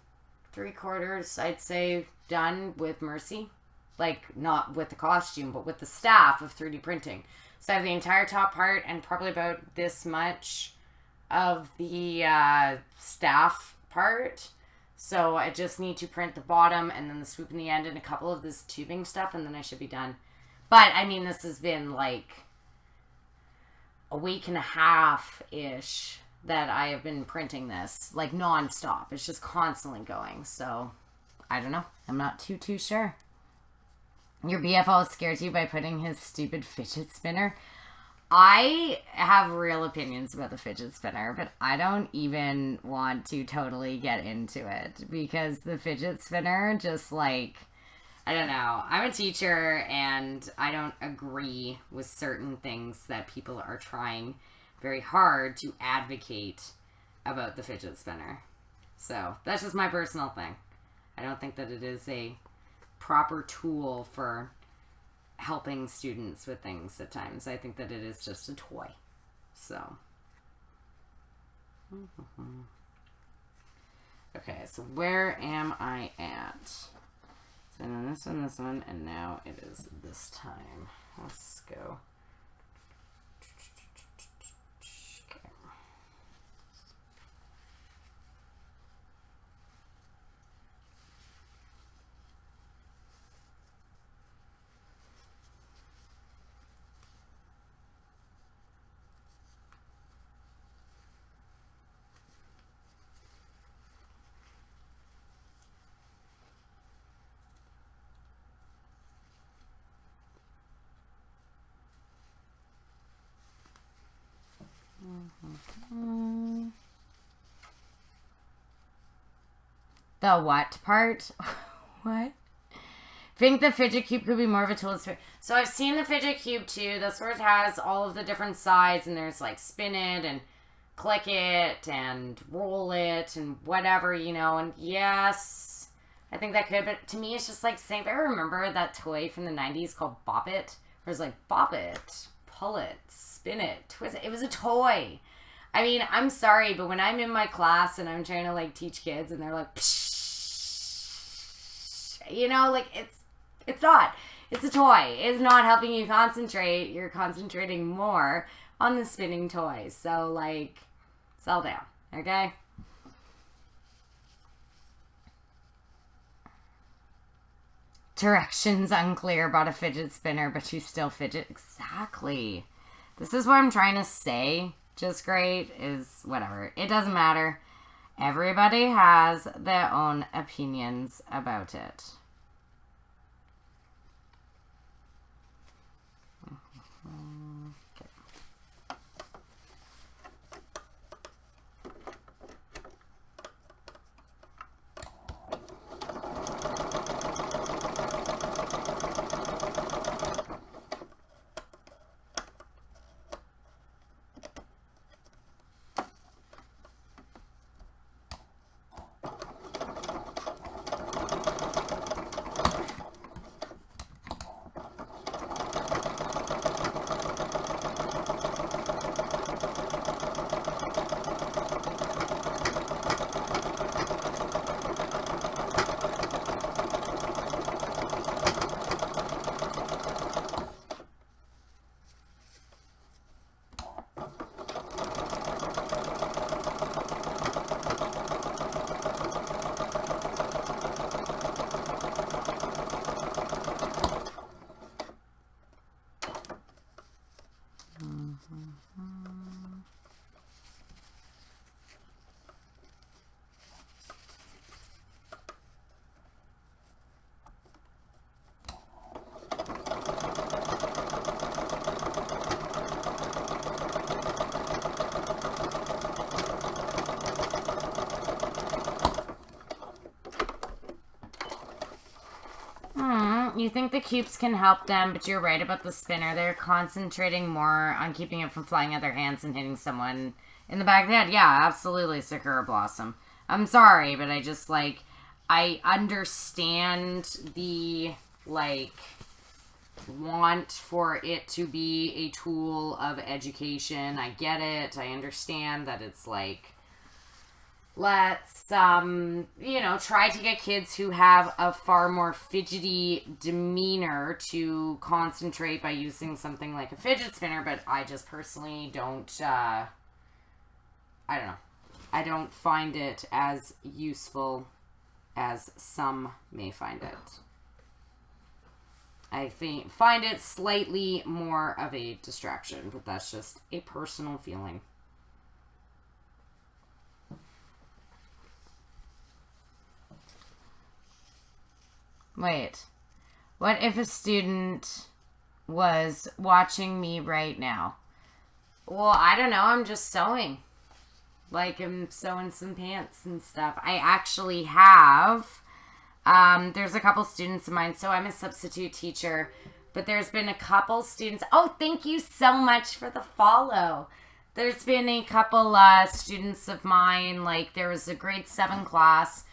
I'd say, done with Mercy. Like, not with the costume, but with the staff of 3D printing. So I have the entire top part and probably about this much of the staff part. So I just need to print the bottom and then the swoop in the end and a couple of this tubing stuff, and then I should be done. But, I mean, this has been like a week and a half-ish that I have been printing this, like, non-stop. It's just constantly going. So, I don't know. I'm not too sure. Your BFO scares you by putting his stupid fidget spinner. I have real opinions about the fidget spinner, but I don't even want to totally get into it because the fidget spinner just, like, I don't know. I'm a teacher and I don't agree with certain things that people are trying very hard to advocate about the fidget spinner. So that's just my personal thing. I don't think that it is a proper tool for helping students with things at times. I think that it is just a toy. So. Okay, so where am I at? So then this one, and now it is this time. Let's go. The what part? What? Think the fidget cube could be more of a tool. So I've seen the fidget cube too. That's where it has all of the different sides, and there's like spin it and click it and roll it and whatever, you know. And yes, I think that could, but to me it's just like saying, I remember that toy from the 90s called Bop It, where it's like bop it, pull it, spin it, twist it. It was a toy. I mean, I'm sorry, but when I'm in my class and I'm trying to like teach kids and they're like, psh, you know, like it's not. It's a toy. It's not helping you concentrate. You're concentrating more on the spinning toys. So like, settle down, okay? Directions unclear about a fidget spinner, but you still fidget. Exactly. This is what I'm trying to say. Just great is whatever. It doesn't matter. Everybody has their own opinions about it. You think the cubes can help them, but you're right about the spinner. They're concentrating more on keeping it from flying out their hands and hitting someone in the back of the head. Yeah, absolutely, Sakura Blossom. I'm sorry, but I just, like, I understand the, like, want for it to be a tool of education. I get it. I understand that it's, like, let's, you know, try to get kids who have a far more fidgety demeanor to concentrate by using something like a fidget spinner, but I just personally don't, I don't know. I don't find it as useful as some may find it. I find it slightly more of a distraction, but that's just a personal feeling. Wait, what if a student was watching me right now? Well, I don't know. I'm just sewing. Like, I'm sewing some pants and stuff. I actually have, there's a couple students of mine. So I'm a substitute teacher, but there's been a couple students. Oh, thank you so much for the follow. There's been a couple students of mine. Like, there was a grade 7 class.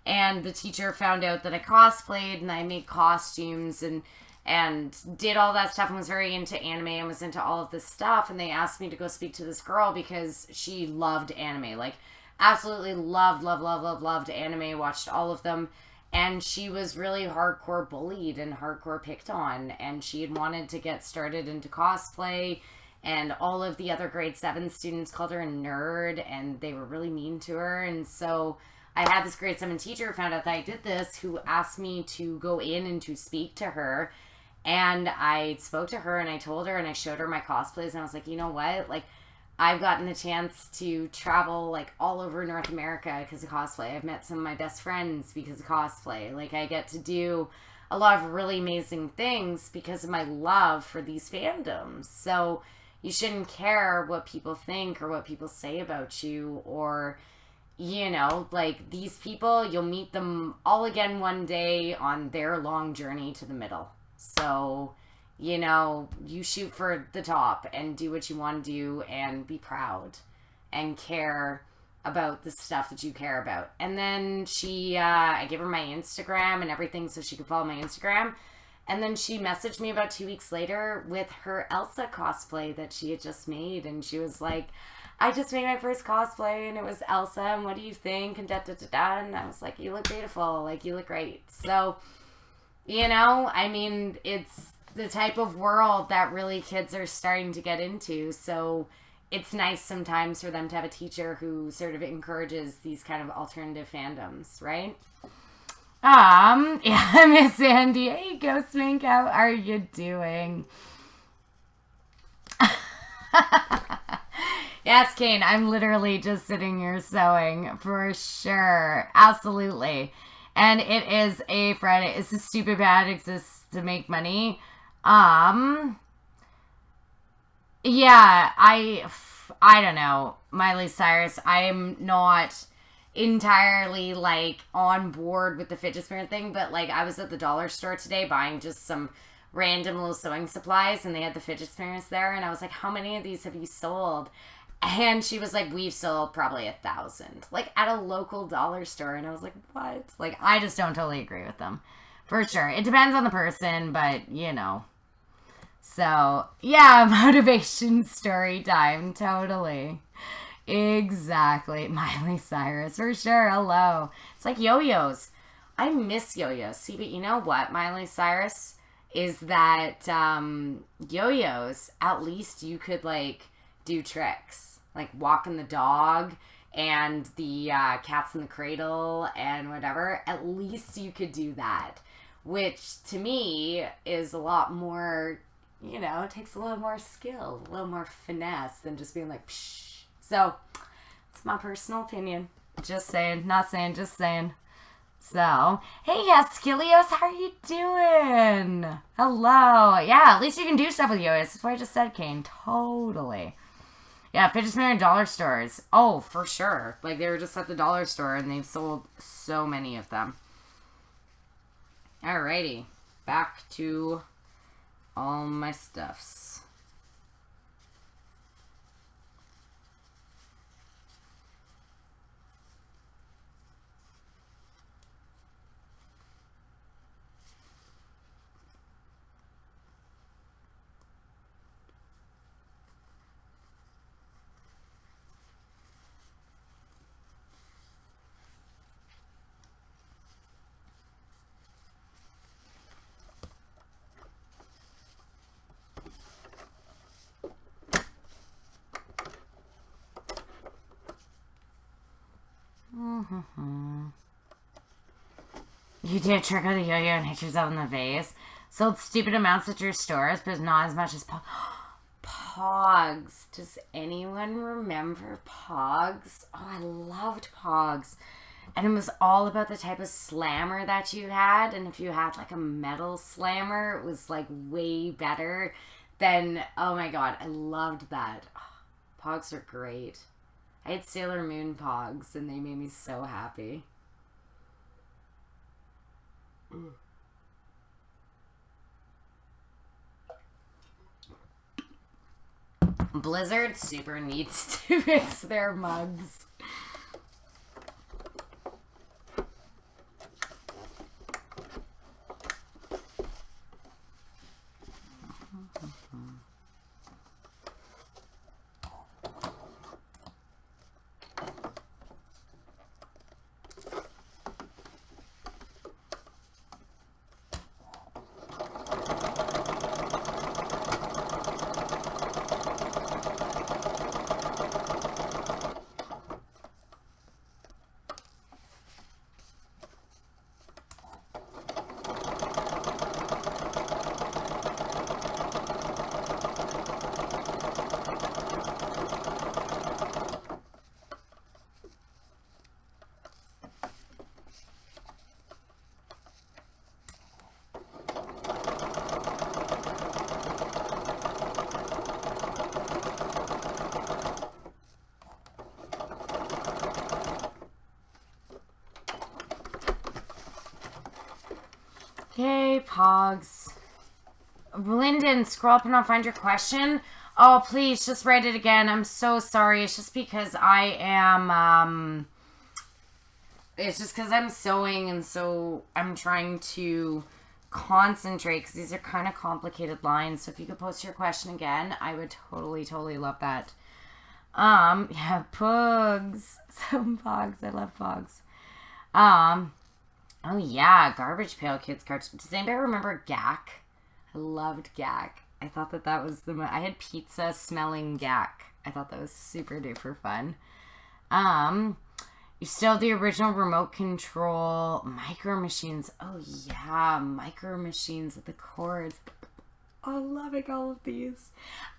And the teacher found out that I cosplayed and I made costumes, and and did all that stuff and was very into anime and was into all of this stuff. And they asked me to go speak to this girl because she loved anime. Like, absolutely loved anime, watched all of them. And she was really hardcore bullied and hardcore picked on. And she had wanted to get started into cosplay. And all of the other grade 7 students called her a nerd. And they were really mean to her. And so I had this grade 7 teacher who found out that I did this, who asked me to go in and to speak to her. And I spoke to her and I told her and I showed her my cosplays. And I was like, you know what? Like, I've gotten the chance to travel, like, all over North America because of cosplay. I've met some of my best friends because of cosplay. Like, I get to do a lot of really amazing things because of my love for these fandoms. So you shouldn't care what people think or what people say about you, or, you know, like, these people, you'll meet them all again one day on their long journey to the middle. So, you know, you shoot for the top and do what you want to do and be proud and care about the stuff that you care about. And then I gave her my Instagram and everything so she could follow my Instagram. And then she messaged me about 2 weeks later with her Elsa cosplay that she had just made. And she was like, I just made my first cosplay and it was Elsa, and what do you think? And da-da-da-da. And I was like, you look beautiful. Like, you look great. So, you know, I mean, it's the type of world that really kids are starting to get into. So it's nice sometimes for them to have a teacher who sort of encourages these kind of alternative fandoms, right? Yeah, Miss Sandy. Hey, Ghost Mink, how are you doing? Yes, Kane, I'm literally just sitting here sewing for sure. Absolutely. And it is a Friday. It's a stupid bad exists to make money. Yeah, I don't know. Miley Cyrus, I'm not entirely, like, on board with the fidget spinner thing, but, like, I was at the dollar store today buying just some random little sewing supplies, and they had the fidget spinners there, and I was like, how many of these have you sold? And she was like, we've sold probably 1,000, like, at a local dollar store. And I was like, what? Like, I just don't totally agree with them. For sure. It depends on the person, but, you know. So, yeah, motivation story time. Totally. Exactly. Miley Cyrus, for sure. Hello. It's like yo-yos. I miss yo-yos. See, but you know what, Miley Cyrus? Is that yo-yos, at least you could, like, do tricks. Like walking the dog and the cats in the cradle and whatever. At least you could do that. Which, to me, is a lot more, you know, takes a little more skill, a little more finesse than just being like, psh. So, it's my personal opinion. Just saying. Not saying, just saying. So, hey, Skilios, how are you doing? Hello. Yeah, at least you can do stuff with yo-yos. That's what I just said, Kane. Totally. Yeah, fidget spinner dollar stores. Oh, for sure. Like, they were just at the dollar store, and they've sold so many of them. Alrighty. Back to all my stuffs. You did a trick with a yo-yo and hit yourself in the face. Sold stupid amounts at your stores, but not as much as Pogs. Does anyone remember Pogs? Oh, I loved Pogs. And it was all about the type of slammer that you had. And if you had, like, a metal slammer, it was, like, way better than... Oh, my God. I loved that. Oh, Pogs are great. I had Sailor Moon Pogs, and they made me so happy. Blizzard super needs to fix their mugs. Okay, Pogs. Lyndon, scroll up and I'll find your question. Oh, please, just write it again. I'm so sorry. It's just because I am, it's just because I'm sewing and so I'm trying to concentrate because these are kind of complicated lines. So if you could post your question again, I would totally love that. Yeah, Pugs. Some Pogs. I love Pogs. Oh yeah, Garbage Pail Kids cartoon. Does anybody remember Gak? I loved Gak. I thought that was I had pizza smelling Gak. I thought that was super duper fun. You still have the original remote control Micro Machines. Oh yeah, Micro Machines with the cords. Oh, loving all of these.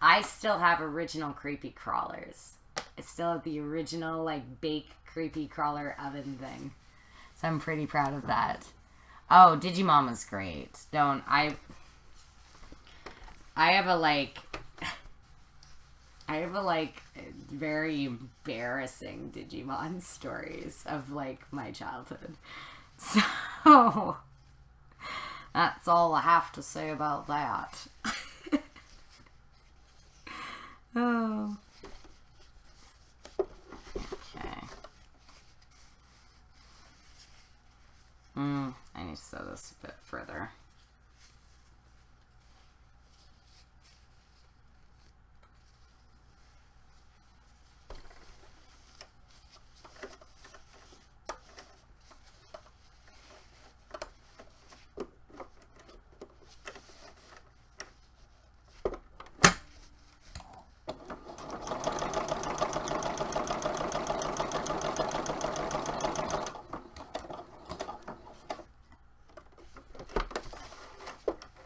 I still have original creepy crawlers. I still have the original like bake creepy crawler oven thing. So I'm pretty proud of that. Oh, Digimon was great. I have very embarrassing Digimon stories of like my childhood. So that's all I have to say about that. Oh. Okay. I need to sew this a bit further.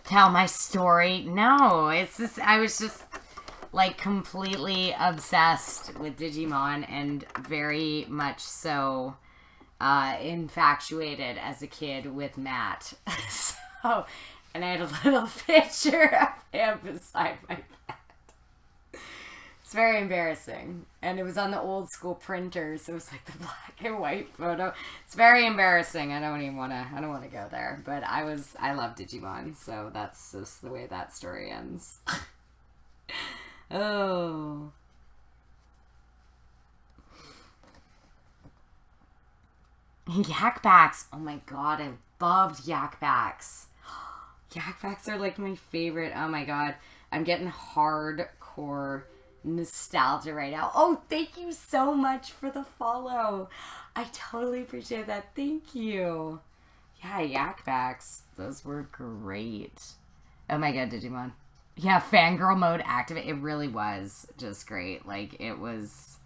Tell my story. No, it's just, I was just like completely obsessed with Digimon and very much so infatuated as a kid with Matt. So, and I had a little picture of him beside my bed. It's very embarrassing. And it was on the old school printer, so it was like the black and white photo. It's very embarrassing. I don't want to go there. But I love Digimon, so that's just the way that story ends. Oh. Yakbacks. Oh my god, I loved Yakbacks. Yakbacks are like my favorite. Oh my god. I'm getting hardcore nostalgia right now. Oh, thank you so much for the follow. I totally appreciate that. Thank you. Yeah, Yakbacks. Those were great. Oh my god, Digimon. Yeah, fangirl mode activate. It really was just great. Like, it was...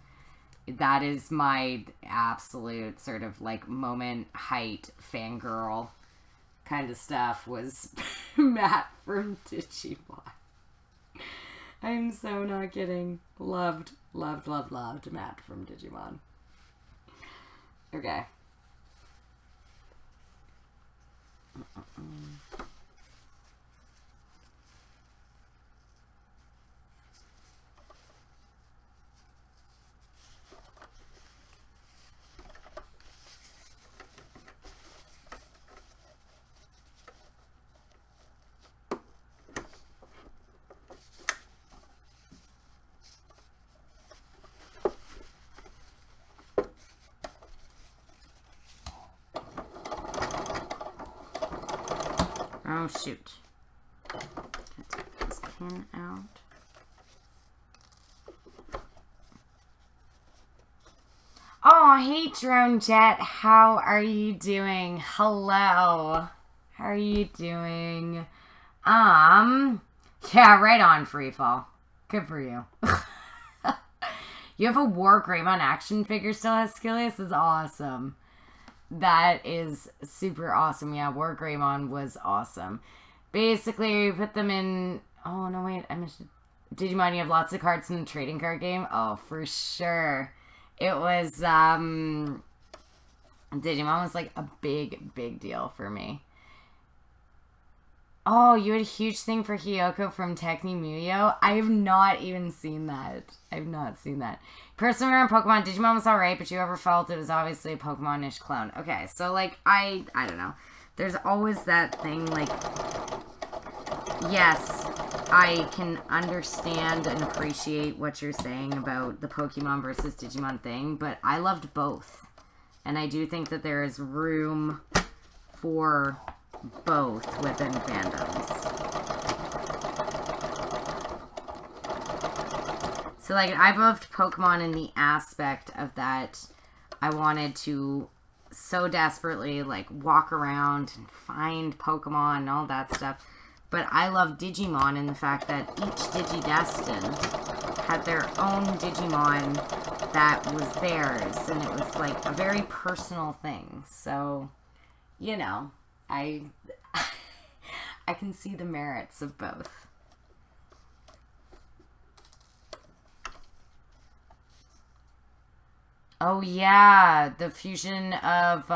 That is my absolute sort of, like, moment height fangirl kind of stuff was Matt from Digimon. I'm so not kidding. Loved Matt from Digimon. Okay. Oh, shoot. Take this pin out. Oh, hey, Drone Jet. How are you doing? Hello. How are you doing? Yeah, right on, Freefall. Good for you. You have a War Greymon action figure still has Skilius? Is awesome. That is super awesome. Yeah, War Greymon was awesome. Basically, you put them in... Oh, no, wait. I missed... Digimon, you have lots of cards in the trading card game? Oh, for sure. It was, Digimon was, like, a big deal for me. Oh, you had a huge thing for Hiyoko from Techni Muyo? I have not even seen that. I've not seen that. Personally, around Pokemon, Digimon was alright, but you ever felt it was obviously a Pokemon-ish clone. Okay, so, like, I don't know. there's always that thing, like, yes, I can understand and appreciate what you're saying about the Pokemon versus Digimon thing, but I loved both. And I do think that there is room for both within fandoms. So, like, I loved Pokemon in the aspect of that I wanted to so desperately, like, walk around and find Pokemon and all that stuff. But I love Digimon in the fact that each Digidestined had their own Digimon that was theirs. And it was, like, a very personal thing. So, you know, I can see the merits of both. Oh, yeah. The fusion of,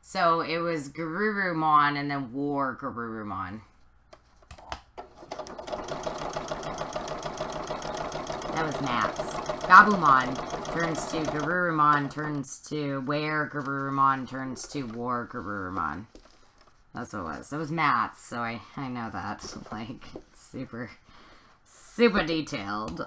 so it was Garurumon and then War Garurumon. That was Matt's. Gabumon turns to Garurumon, turns to Where Garurumon, turns to War Garurumon. That's what it was. That was Matt's, so I know that. Like, super detailed.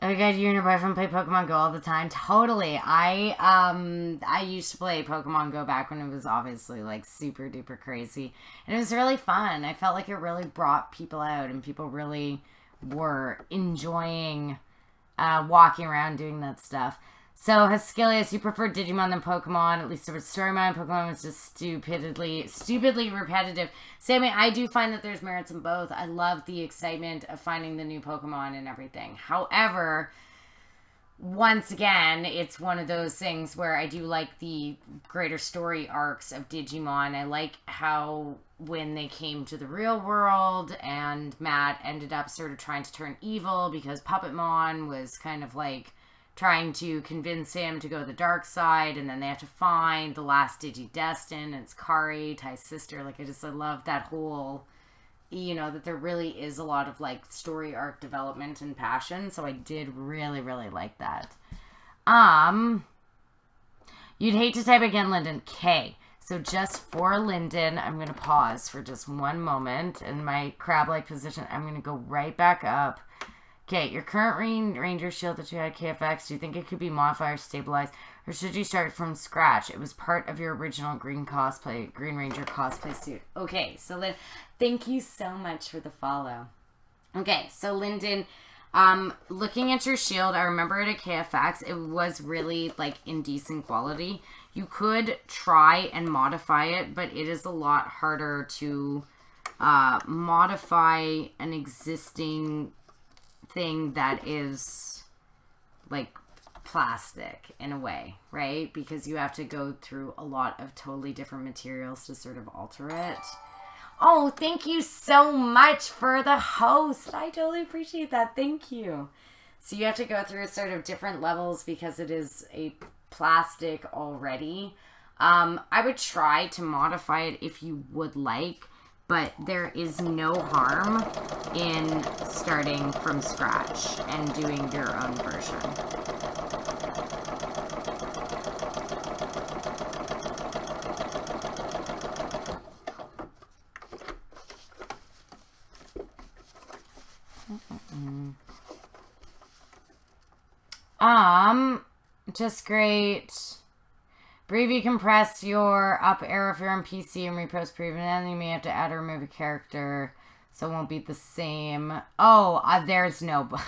Oh, God, you and your boyfriend play Pokemon Go all the time? Totally. I used to play Pokemon Go back when it was obviously, like, super duper crazy. And it was really fun. I felt like it really brought people out and people really were enjoying walking around doing that stuff. So, Haskilius, you prefer Digimon than Pokemon. At least the storyline Pokemon was just stupidly repetitive. Sammy, I do find that there's merits in both. I love the excitement of finding the new Pokemon and everything. However, once again, it's one of those things where I do like the greater story arcs of Digimon. I like how when they came to the real world and Matt ended up sort of trying to turn evil because Puppetmon was kind of like trying to convince him to go the dark side, and then they have to find the last Digidestined, and it's Kari, Ty's sister. Like, I love that whole, you know, that there really is a lot of, like, story arc development and passion, so I did really, really like that. You'd hate to type again, Lyndon. K. So just for Lyndon, I'm going to pause for just one moment in my crab-like position. I'm going to go right back up. Okay, your current Ranger shield that you had KFX, do you think it could be modified or stabilized? Or should you start from scratch? It was part of your original Green Ranger cosplay suit. Okay, so Lynn, thank you so much for the follow. Okay, so Lyndon, looking at your shield, I remember it at KFX, it was really, like, in decent quality. You could try and modify it, but it is a lot harder to modify an existing thing that is like plastic in a way, right? Because you have to go through a lot of totally different materials to sort of alter it. Oh, thank you so much for the host. I totally appreciate that. Thank you. So you have to go through sort of different levels because it is a plastic already. I would try to modify it if you would like, but there is no harm in starting from scratch and doing your own version. Just great. Briefly compress your up arrow if you're on PC and repost preview. And then you may have to add or remove a character, so it won't be the same. Oh, there's no bot.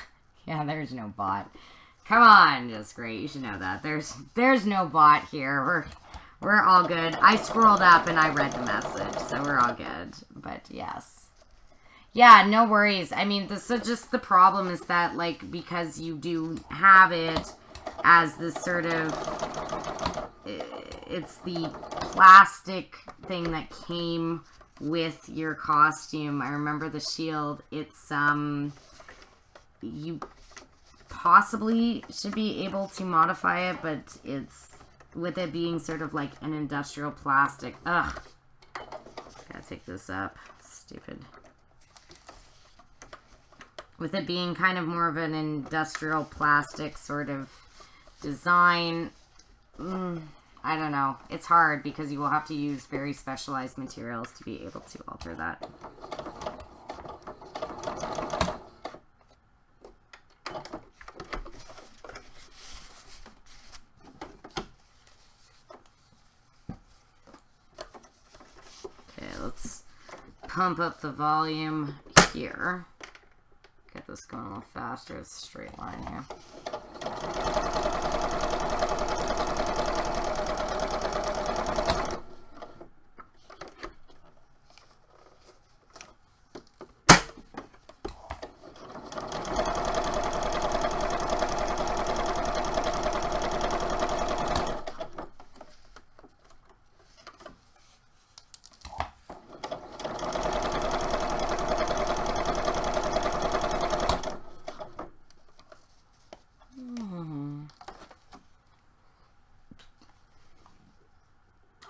Yeah, there's no bot. Come on, just great. You should know that. There's no bot here. We're all good. I scrolled up and I read the message, so we're all good. But yes. Yeah, no worries. I mean, this is just the problem is that, like, because you do have it as this sort of, it's the plastic thing that came with your costume. I remember the shield. It's, you possibly should be able to modify it, but it's, with it being sort of like an industrial plastic. Ugh. Gotta take this up. Stupid. With it being kind of more of an industrial plastic sort of design, I don't know. It's hard because you will have to use very specialized materials to be able to alter that. Okay, let's pump up the volume here. Get this going a little faster. It's a straight line here.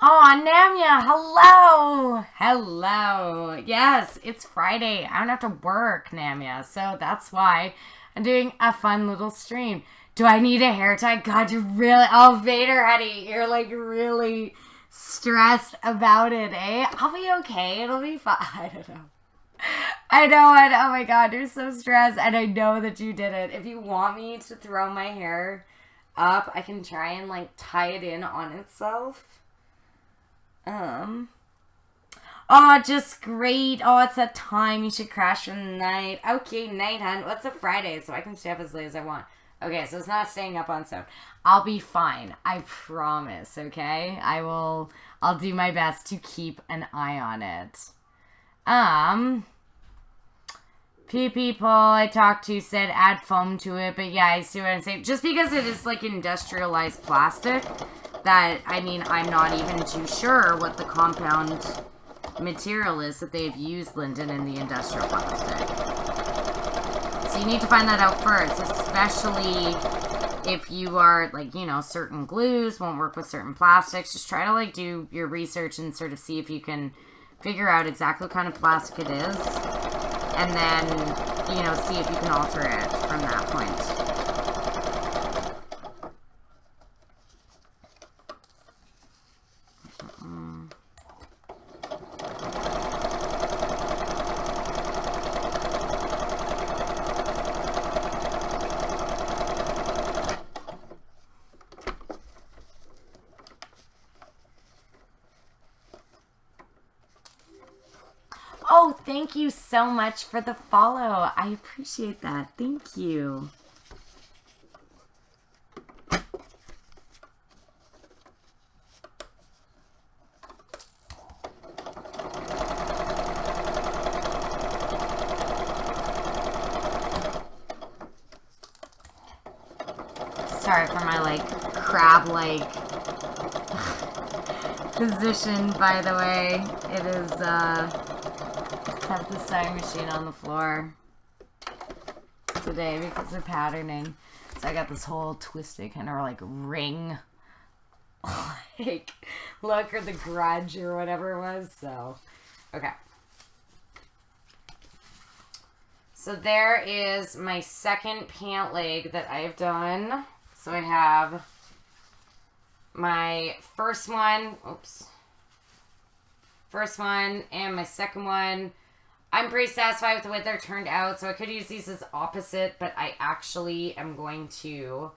Oh, Namya, hello! Hello. Yes, it's Friday. I don't have to work, Namya, so that's why I'm doing a fun little stream. Do I need a hair tie? God, you're really... Oh, Vader, honey, you're, like, really stressed about it, eh? I'll be okay. It'll be fine. I don't know. I know, and oh my God, you're so stressed, and I know that you did it. If you want me to throw my hair up, I can try and, like, tie it in on itself. Oh, just great. Oh, it's that time. You should crash for the night. Okay, night, hun. What's a Friday? So I can stay up as late as I want. Okay, so it's not staying up on sound. I'll be fine. I promise, okay? I'll do my best to keep an eye on it. Few people I talked to said add foam to it, but yeah, I see what I'm saying. Just because it is like industrialized plastic, that, I mean, I'm not even too sure what the compound material is that they've used, Lyndon, in the industrial plastic. So you need to find that out first, especially if you are, like, you know, certain glues won't work with certain plastics. Just try to, like, do your research and sort of see if you can figure out exactly what kind of plastic it is, and then, you know, see if you can alter it from that point. Oh, thank you so much for the follow. I appreciate that. Thank you. Sorry for my, like, crab-like position, by the way. It is, have the sewing machine on the floor today because they're patterning. So I got this whole twisted kind of like ring like look, or the grudge or whatever it was. So okay. So there is my second pant leg that I've done. So I have my first one, first one and my second one. I'm pretty satisfied with the way they're turned out, so I could use these as opposite, but I actually am going to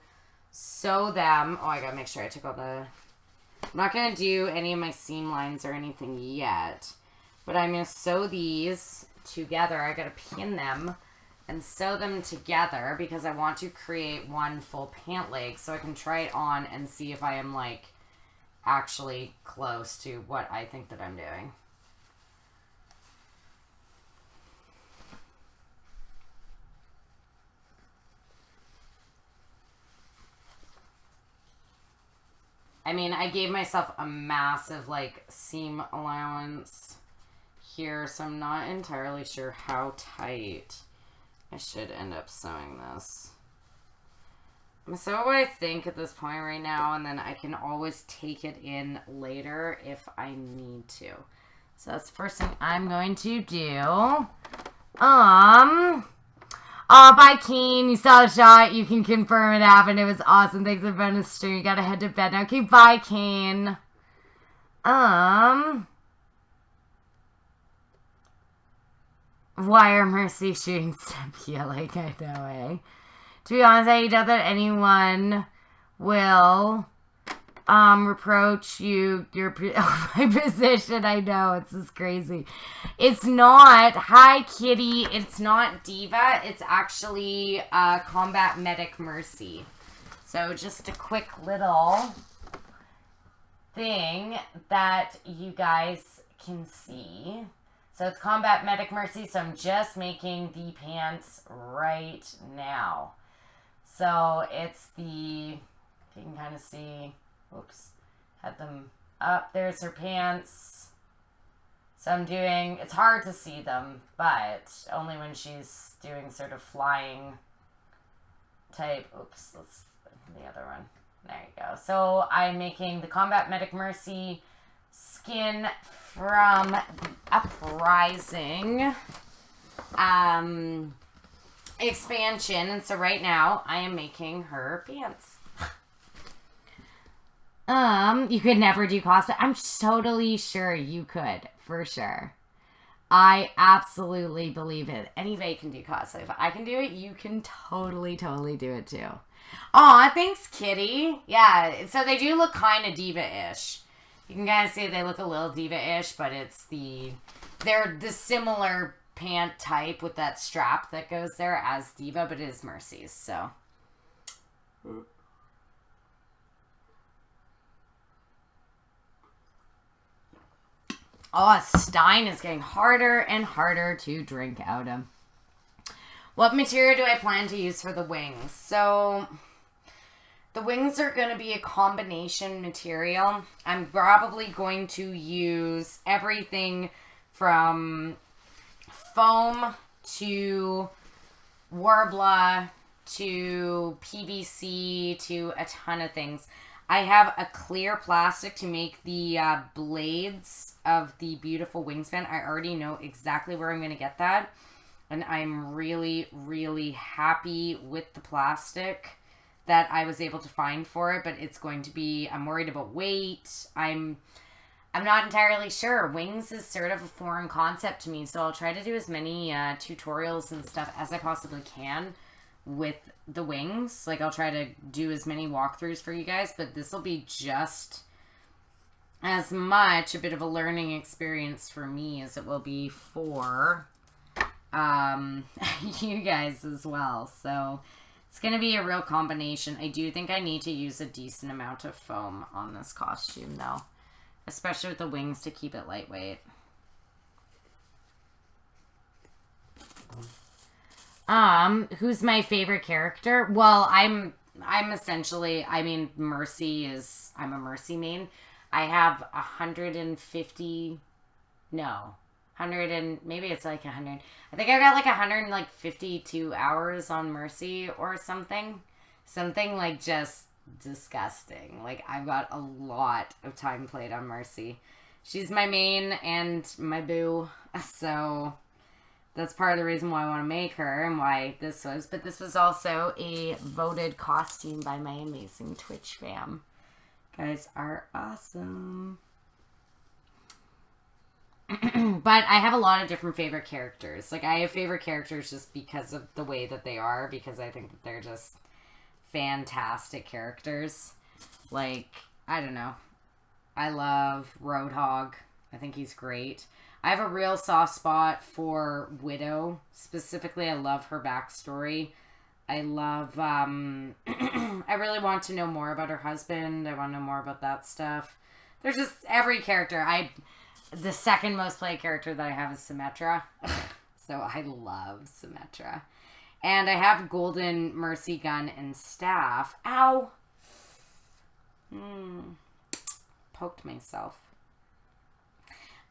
sew them. Oh, I gotta make sure I took all the... I'm not gonna do any of my seam lines or anything yet, but I'm gonna sew these together. I gotta pin them and sew them together because I want to create one full pant leg so I can try it on and see if I am like actually close to what I think that I'm doing. I mean, I gave myself a massive, like, seam allowance here, so I'm not entirely sure how tight I should end up sewing this. I'm gonna sew what I think at this point right now, and then I can always take it in later if I need to. So that's the first thing I'm going to do. Oh, bye, Keen. You saw the shot. You can confirm it happened. It was awesome. Thanks for being on the stream. You gotta head to bed now. Okay, bye, Keen. Why are Mercy shooting Stepia like I know, eh? To be honest, I doubt that anyone will reproach my position. I know, it's just crazy. It's not, hi Kitty, it's not Diva, it's actually Combat Medic Mercy. So just a quick little thing that you guys can see. So it's Combat Medic Mercy, so I'm just making the pants right now. So it's the, you can kind of see, oops, had them up. There's her pants. So I'm doing, it's hard to see them, but only when she's doing sort of flying type. Oops, let's the other one. There you go. So I'm making the Combat Medic Mercy skin from the Uprising expansion. And so right now I am making her pants. You could never do cosplay. I'm totally sure you could, for sure. I absolutely believe it. Anybody can do cosplay. If I can do it, you can totally do it too. Aw, thanks, Kitty. Yeah, so they do look kind of diva-ish. You can kind of see they look a little diva-ish, but they're the similar pant type with that strap that goes there as Diva, but it is Mercy's, so. Oh, Stein is getting harder and harder to drink out of. What material do I plan to use for the wings? So, the wings are going to be a combination material. I'm probably going to use everything from foam to Warbler to PVC to a ton of things. I have a clear plastic to make the blades of the beautiful wingspan. I already know exactly where I'm going to get that. And I'm really happy with the plastic that I was able to find for it. But it's going to be, I'm worried about weight. I'm not entirely sure. Wings is sort of a foreign concept to me. So I'll try to do as many tutorials and stuff as I possibly can with the wings. Like, I'll try to do as many walkthroughs for you guys, but this will be just as much a bit of a learning experience for me as it will be for you guys as well. So it's going to be a real combination. I do think I need to use a decent amount of foam on this costume though, especially with the wings to keep it lightweight. Who's my favorite character? Well, I'm essentially, I mean, Mercy is, I'm a Mercy main. I have 150, no, 100 and, maybe it's like 100. I think I got like 152 hours on Mercy or something. Something like just disgusting. Like, I've got a lot of time played on Mercy. She's my main and my boo, so that's part of the reason why I want to make her and why this was. But this was also a voted costume by my amazing Twitch fam. You guys are awesome. But I have a lot of different favorite characters. Like, I have favorite characters just because of the way that they are. Because I think that they're just fantastic characters. Like, I don't know. I love Roadhog. I think he's great. I have a real soft spot for Widow. Specifically, I love her backstory. I love, I really want to know more about her husband. I want to know more about that stuff. There's just every character. The second most played character that I have is Symmetra. So I love Symmetra. And I have Golden Mercy Gun and Staff. Ow! Poked myself.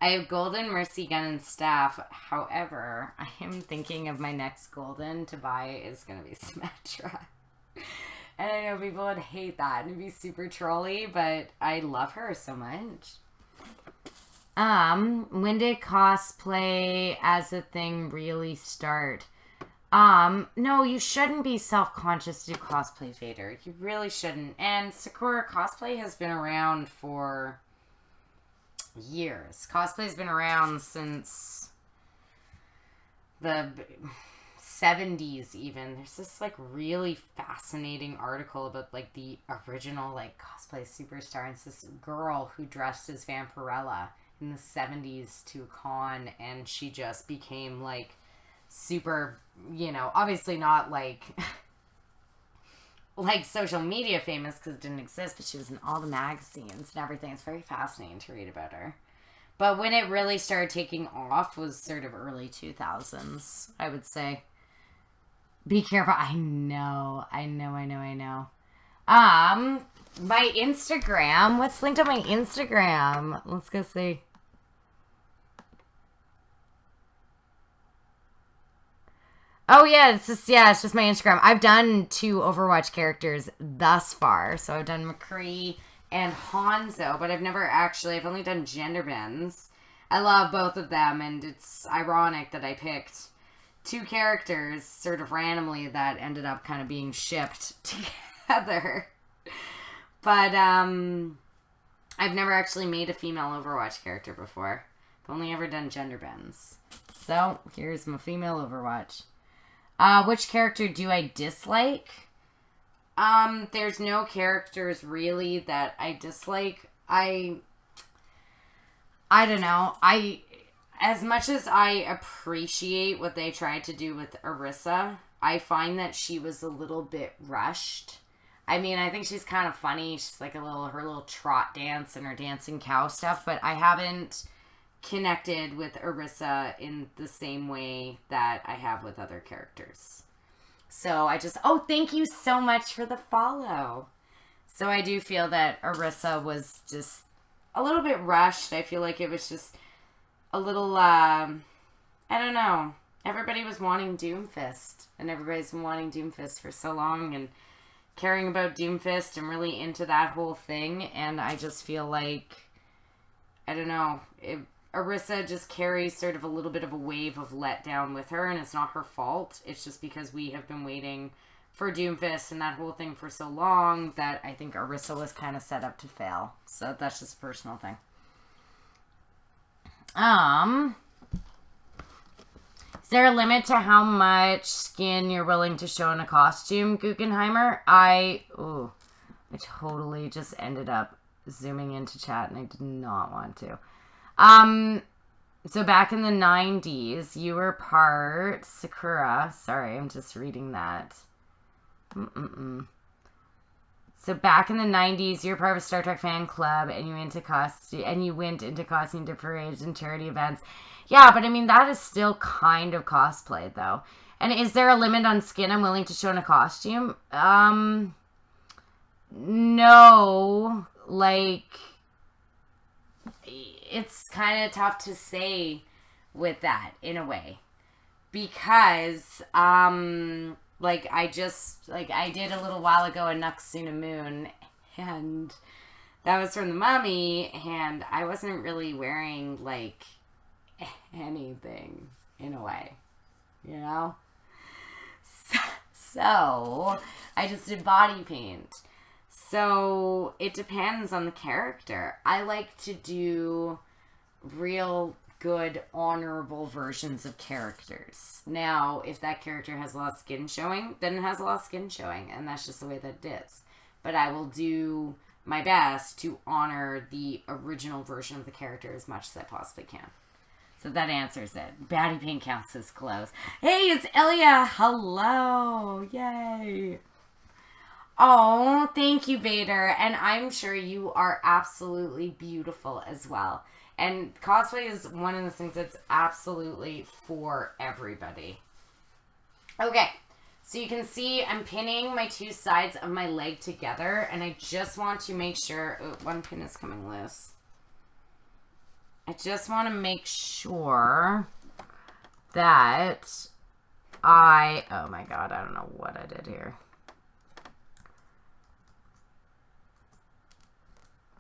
I have Golden Mercy Gun and Staff. However, I am thinking of my next Golden to buy is going to be Symmetra. And I know people would hate that and be super trolly, but I love her so much. When did cosplay as a thing really start? No, you shouldn't be self-conscious to do cosplay, Vader. You really shouldn't. And Sakura, cosplay has been around for years. Cosplay's been around since the 70s even. There's this like really fascinating article about like the original like cosplay superstar. It's this girl who dressed as Vampirella in the 70s to a con, and she just became like super, you know, obviously not like like social media famous because it didn't exist, but she was in all the magazines and everything. It's very fascinating to read about her. But when it really started taking off was sort of early 2000s, I would say. Be careful. I know. My Instagram. What's linked on my Instagram? Let's go see. Oh, yeah, it's just my Instagram. I've done 2 Overwatch characters thus far. So I've done McCree and Hanzo, but I've only done gender bends. I love both of them, and it's ironic that I picked 2 characters sort of randomly that ended up kind of being shipped together. But, I've never actually made a female Overwatch character before. I've only ever done gender bends. So, here's my female Overwatch. Which character do I dislike? There's no characters really that I dislike. I don't know. As much as I appreciate what they tried to do with Orisa, I find that she was a little bit rushed. I mean, I think she's kind of funny. She's like her little trot dance and her dancing cow stuff, but I haven't connected with Orisa in the same way that I have with other characters. So thank you so much for the follow. So I do feel that Orisa was just a little bit rushed. I feel like it was just a little, I don't know. Everybody was wanting Doomfist, and everybody's been wanting Doomfist for so long and caring about Doomfist and really into that whole thing. And I just feel like, I don't know, Orisa just carries sort of a little bit of a wave of letdown with her, and it's not her fault. It's just because we have been waiting for Doomfist and that whole thing for so long that I think Orisa was kind of set up to fail. So that's just a personal thing. Is there a limit to how much skin you're willing to show in a costume, Guggenheimer? I totally just ended up zooming into chat and I did not want to. So back in the 90s, you were part Sakura. Sorry, I'm just reading that. So back in the 90s, you were part of a Star Trek fan club and you went into costume to parades and charity events. Yeah, but I mean, that is still kind of cosplay though. And is there a limit on skin I'm willing to show in a costume? No, like, it's kind of tough to say with that in a way because like I did a little while ago a Nuxuna Moon, and that was from the Mummy, and I wasn't really wearing like anything in a way, you know. So I just did body paint. So it depends on the character. I like to do real good, honorable versions of characters. Now, if that character has a lot of skin showing, then it has a lot of skin showing, and that's just the way that it is. But I will do my best to honor the original version of the character as much as I possibly can. So that answers it. Baddie Pink counts as clothes. Hey, it's Ilya. Hello. Yay. Oh, thank you, Vader. And I'm sure you are absolutely beautiful as well. And cosplay is one of the things that's absolutely for everybody. Okay, so you can see I'm pinning my two sides of my leg together. And I just want to make sure... Oh, one pin is coming loose. I just want to make sure that oh my god, I don't know what I did here.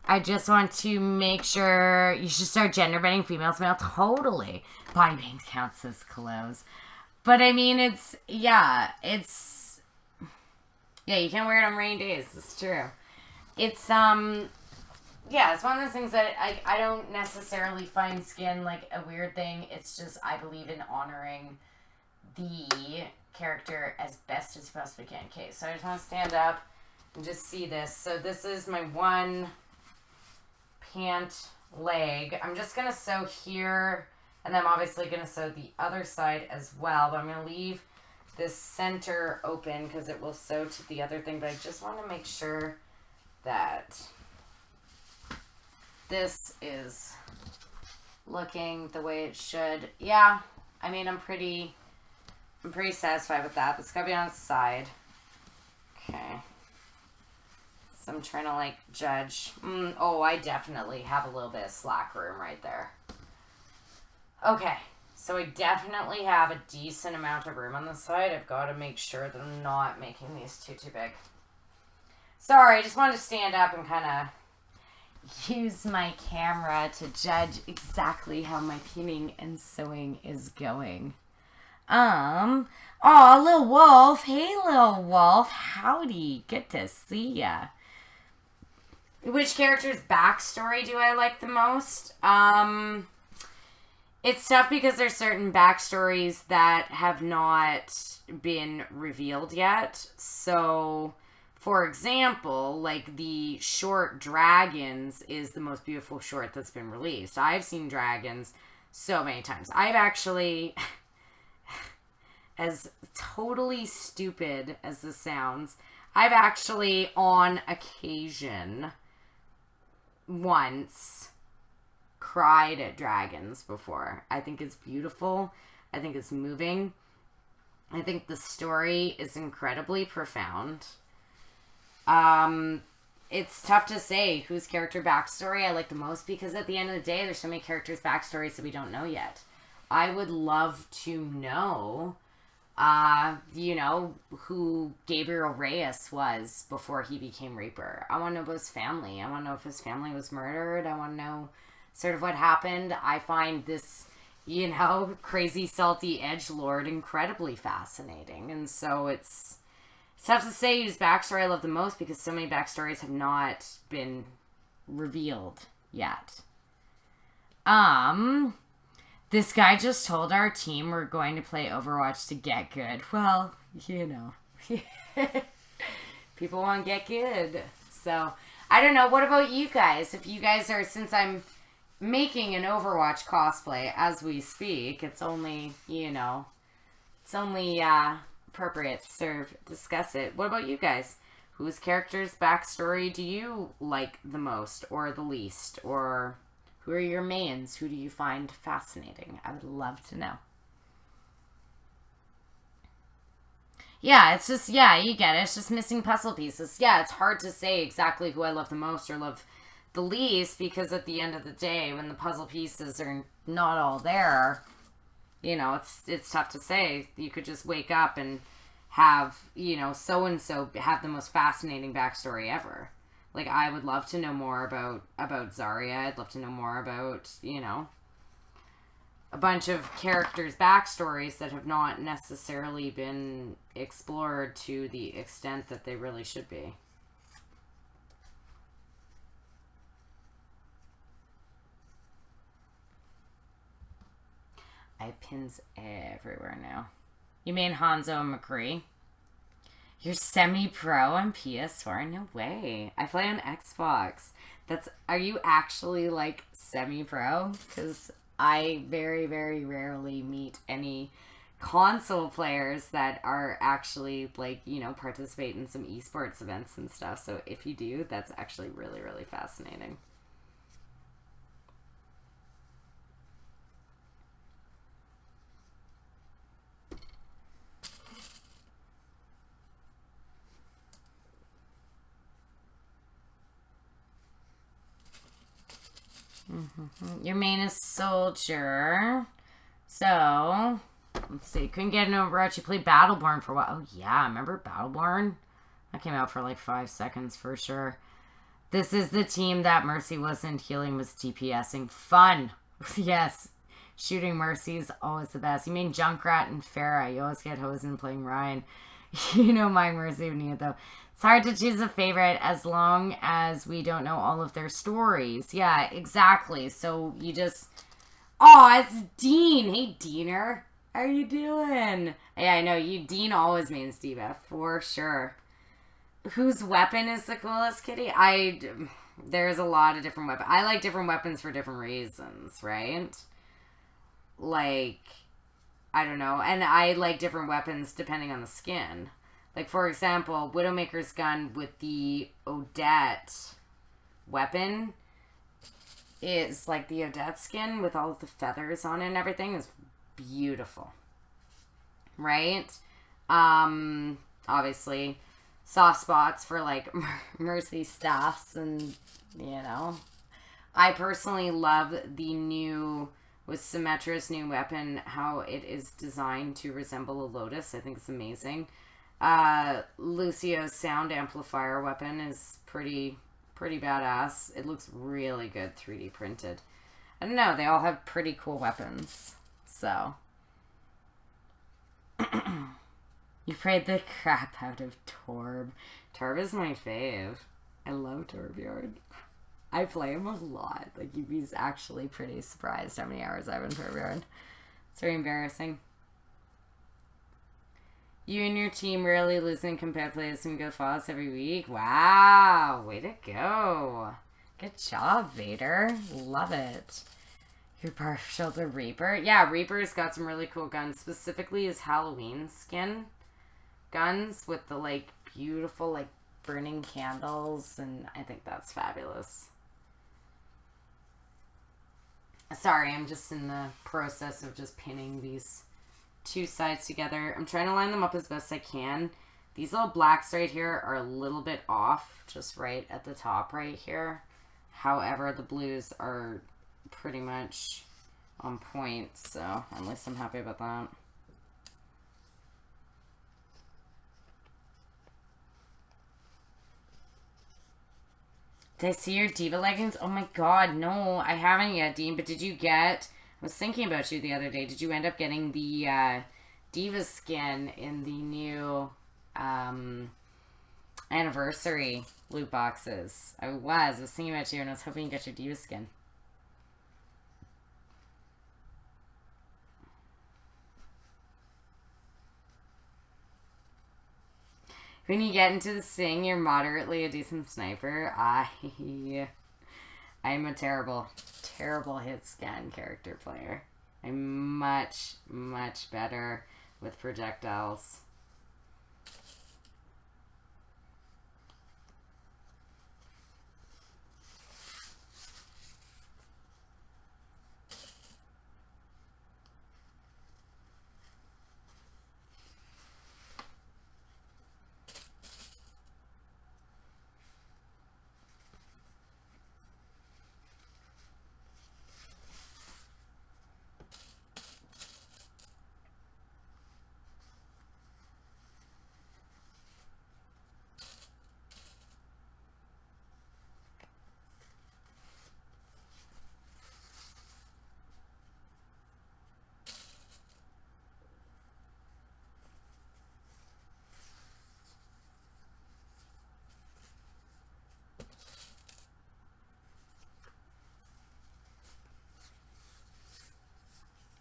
I just want to make sure you should start gender bending females, male. Totally. Body paint counts as clothes. But I mean, yeah, you can't wear it on rainy days. It's true. It's, yeah, it's one of those things that I don't necessarily find skin like a weird thing. It's just I believe in honoring the character as best as you possibly can. Okay, so I just want to stand up and just see this. So this is my one pant leg. I'm just going to sew here, and I'm obviously going to sew the other side as well. But I'm going to leave this center open because it will sew to the other thing. But I just want to make sure that this is looking the way it should. Yeah, I mean, I'm pretty satisfied with that. It's gotta be on the side. Okay. So I'm trying to like judge. Oh, I definitely have a little bit of slack room right there. Okay, so I definitely have a decent amount of room on the side. I've got to make sure that I'm not making these too big. Sorry, I just wanted to stand up and kind of use my camera to judge exactly how my pinning and sewing is going. Oh, little wolf. Hey, little wolf. Howdy. Good to see ya. Which character's backstory do I like the most? It's tough because there's certain backstories that have not been revealed yet. So, for example, like the short Dragons is the most beautiful short that's been released. I've seen Dragons so many times. I've actually, as totally stupid as this sounds, I've actually on occasion once cried at Dragons before. I think it's beautiful. I think it's moving. I think the story is incredibly profound. It's tough to say whose character backstory I like the most because at the end of the day, there's so many characters' backstories that we don't know yet. I would love to know, who Gabriel Reyes was before he became Reaper. I want to know about his family. I want to know if his family was murdered. I want to know sort of what happened. I find this, crazy, salty edgelord incredibly fascinating. And so it's tough to say whose backstory I love the most because so many backstories have not been revealed yet. This guy just told our team we're going to play Overwatch to get good. Well, people want to get good. So, I don't know. What about you guys? If you guys are, since I'm making an Overwatch cosplay as we speak, it's only, appropriate to discuss it. What about you guys? Whose character's backstory do you like the most or the least? Or who are your mains? Who do you find fascinating? I would love to know. Yeah, it's just, you get it. It's just missing puzzle pieces. Yeah, it's hard to say exactly who I love the most or love the least because at the end of the day, when the puzzle pieces are not all there, it's tough to say. You could just wake up and have, so-and-so have the most fascinating backstory ever. Like, I would love to know more about Zarya. I'd love to know more about, a bunch of characters' backstories that have not necessarily been explored to the extent that they really should be. I have pins everywhere now. You mean Hanzo and McCree? You're semi-pro on PS4? No way. I play on Xbox. Are you actually like semi-pro? Because I very, very rarely meet any console players that are actually like, participate in some esports events and stuff. So if you do, that's actually really, really fascinating. Your main is Soldier. So, let's see. Couldn't get an Overwatch. You played Battleborn for a while. Oh, yeah. Remember Battleborn? That came out for like 5 seconds for sure. This is the team that Mercy wasn't healing, was DPSing. Fun. Yes. Shooting Mercy is always the best. You mean Junkrat and Farah. You always get Hosen playing Ryan. You know my Mercy when you though. It's hard to choose a favorite as long as we don't know all of their stories. Yeah, exactly. So you just... Oh, it's Dean. Hey, Deaner. How are you doing? Yeah, I know. Dean always means D.Va, for sure. Whose weapon is the coolest, Kitty? There's a lot of different weapons. I like different weapons for different reasons, right? Like, I don't know. And I like different weapons depending on the skin. Like, for example, Widowmaker's gun with the Odette weapon is like the Odette skin with all of the feathers on it and everything is beautiful. Right? Obviously, soft spots for like Mercy staffs and, I personally love the new, with Symmetra's new weapon, how it is designed to resemble a Lotus. I think it's amazing. Lucio's sound amplifier weapon is pretty badass. It looks really good 3D printed. I don't know, they all have pretty cool weapons. So you prayed the crap out of Torb. Torb is my fave. I love Torbjorn. I play him a lot. Like, you'd be actually pretty surprised how many hours I've been Torbjorn. It's very embarrassing. You and your team rarely losing compared players and go flawless every week. Wow. Way to go. Good job, Vader. Love it. You're partial to Reaper. Yeah, Reaper's got some really cool guns. Specifically his Halloween skin guns with the, like, beautiful, like, burning candles. And I think that's fabulous. Sorry, I'm just in the process of just pinning these 2 sides together. I'm trying to line them up as best I can. These little blacks right here are a little bit off, just right at the top right here. However, the blues are pretty much on point, so at least I'm happy about that. Did I see your D.Va leggings? Oh my god, no, I haven't yet, Dean, but did you get... I was thinking about you the other day. Did you end up getting the D.Va skin in the new anniversary loot boxes? I was thinking about you and I was hoping you got your D.Va skin. When you get into the Sing, you're moderately a decent sniper. I'm a terrible hit scan character player. I'm much, much better with projectiles.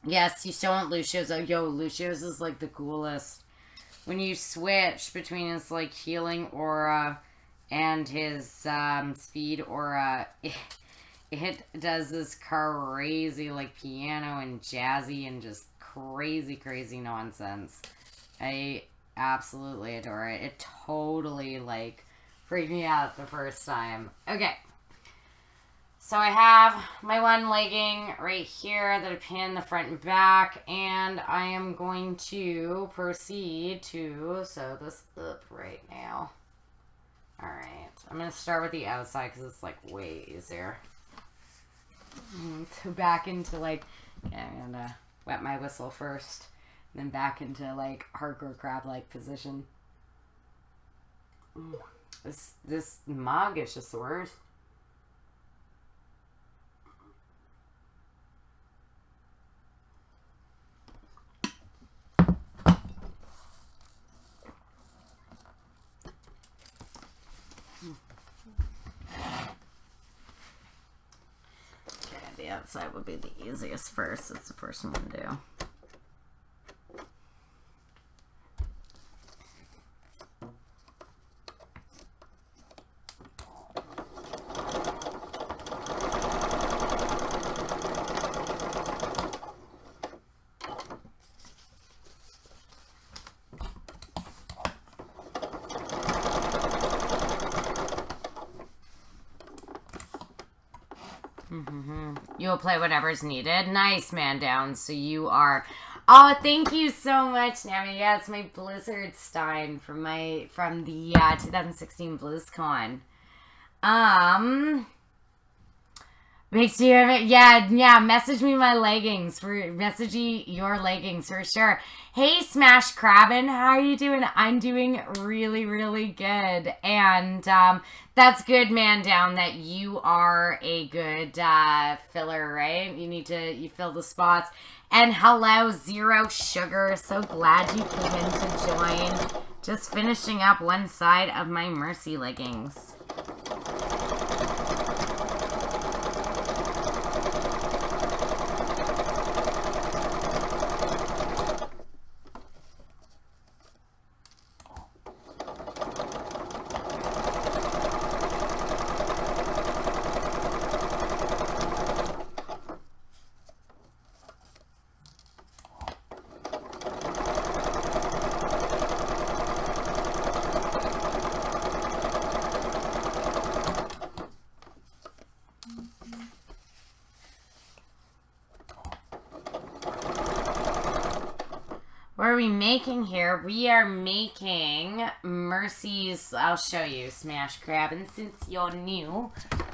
Yes, you still want Lucio's. Oh, yo, Lucio's is like the coolest. When you switch between his like healing aura and his speed aura, it does this crazy like piano and jazzy and just crazy nonsense. I absolutely adore it. It totally like freaked me out the first time. Okay. So I have my one legging right here that I pin the front and back, and I am going to proceed to sew this up right now. Alright, I'm going to start with the outside because it's like way easier. To back into like, yeah, I'm going to wet my whistle first, and then back into like hardcore crab-like position. This mug is just the worst. The outside would be the easiest first. It's the first one to do. You'll play whatever's needed. Nice, man down. So you are... Oh, thank you so much, Nami. Yeah, it's my Blizzard Stein from the 2016 BlizzCon. Makes you have it. Yeah, message me my leggings. Message me your leggings for sure. Hey, Smash Crabbin, how are you doing? I'm doing really good. And that's good, man down, that you are a good filler, right? You fill the spots. And hello, Zero Sugar. So glad you came in to join. Just finishing up one side of my Mercy leggings. What are we making here? We are making Mercy's, I'll show you, Smash Crab. And since you're new,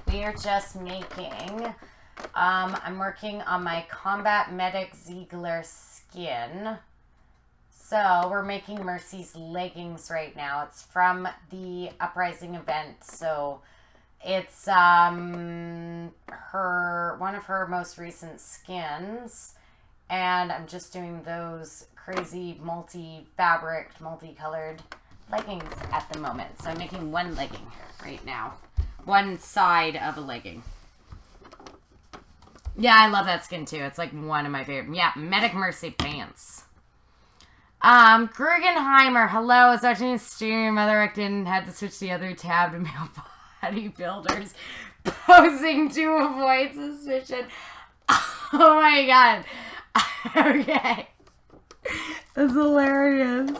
we are just making, I'm working on my Combat Medic Ziegler skin. So we're making Mercy's leggings right now. It's from the Uprising event. So it's one of her most recent skins. And I'm just doing those crazy multi-fabric, multicolored leggings at the moment. So I'm making one legging right now. One side of a legging. Yeah, I love that skin too. It's like one of my favorite. Yeah, Medic Mercy pants. Guggenheimer, hello. I was watching a stream. Mother Rectin had to switch the other tab to male bodybuilders posing to avoid suspicion. Oh my god. Okay. That's hilarious.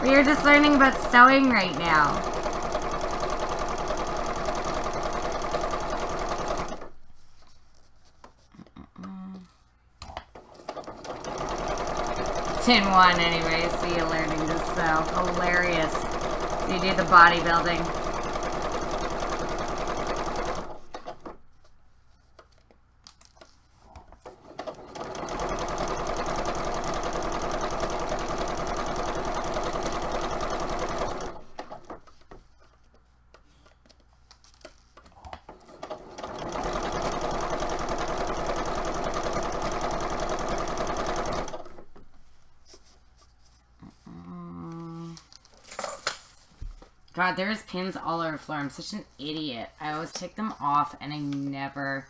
We are just learning about sewing right now. Tin 1 anyway, so you're learning to sew. Hilarious. So you do the bodybuilding. God, there's pins all over the floor. I'm such an idiot. I always take them off and I never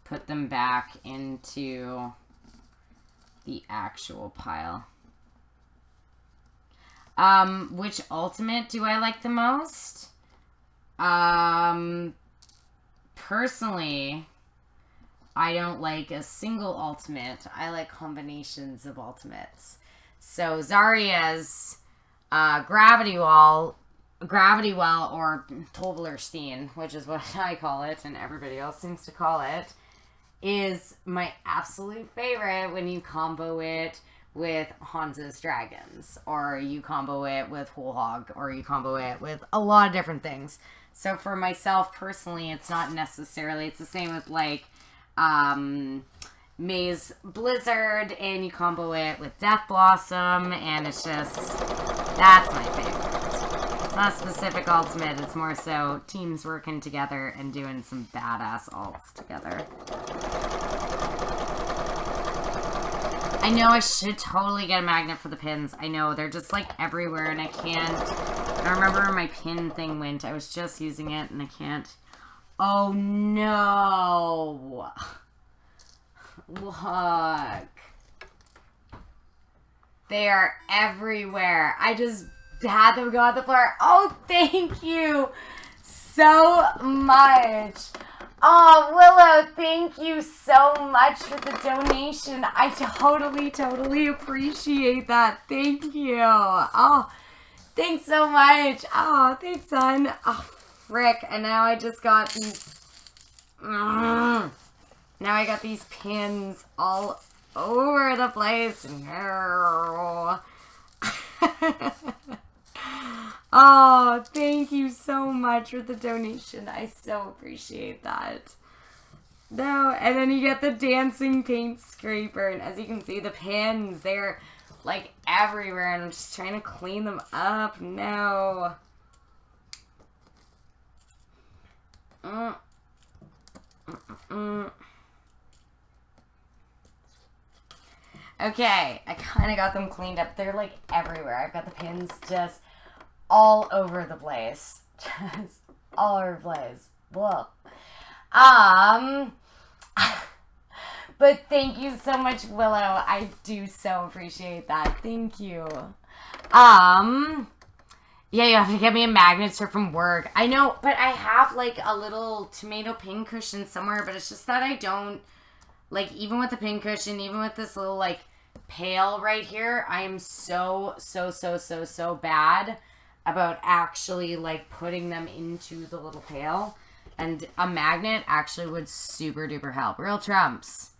put them back into the actual pile. Which ultimate do I like the most? Personally, I don't like a single ultimate. I like combinations of ultimates. So Zarya's Gravity Well, or Toblerstein, which is what I call it, and everybody else seems to call it, is my absolute favorite when you combo it with Hanzo's Dragons, or you combo it with Whole Hog, or you combo it with a lot of different things. So for myself personally, it's not necessarily, it's the same with like Maze Blizzard, and you combo it with Death Blossom, and it's just, that's my favorite. It's not a specific ultimate, it's more so teams working together and doing some badass ults together. I know I should totally get a magnet for the pins. I know, they're just like everywhere, and I don't remember where my pin thing went. I was just using it, and I can't. Oh no! Look. They are everywhere. I just had them go on the floor. Oh, thank you so much. Oh, Willow, thank you so much for the donation. I totally appreciate that. Thank you. Oh, thanks so much. Oh, thanks, son. Oh, frick. And now I just got these... Now I got these pins all over the place. Oh, thank you so much for the donation. I so appreciate that. No, and then you get the dancing paint scraper. And as you can see, the pins, they're like everywhere. And I'm just trying to clean them up. No. Okay, I kind of got them cleaned up. They're like everywhere. I've got the pins just all over the place. Just all over the place. Whoa. But thank you so much, Willow. I do so appreciate that. Thank you. Yeah, you have to get me a magnet strip from work. I know, but I have like a little tomato pin cushion somewhere, but it's just that I don't, like, even with the pin cushion, even with this little like pail right here, I am so bad about actually like putting them into the little pail. And a magnet actually would super duper help. Real Trumps.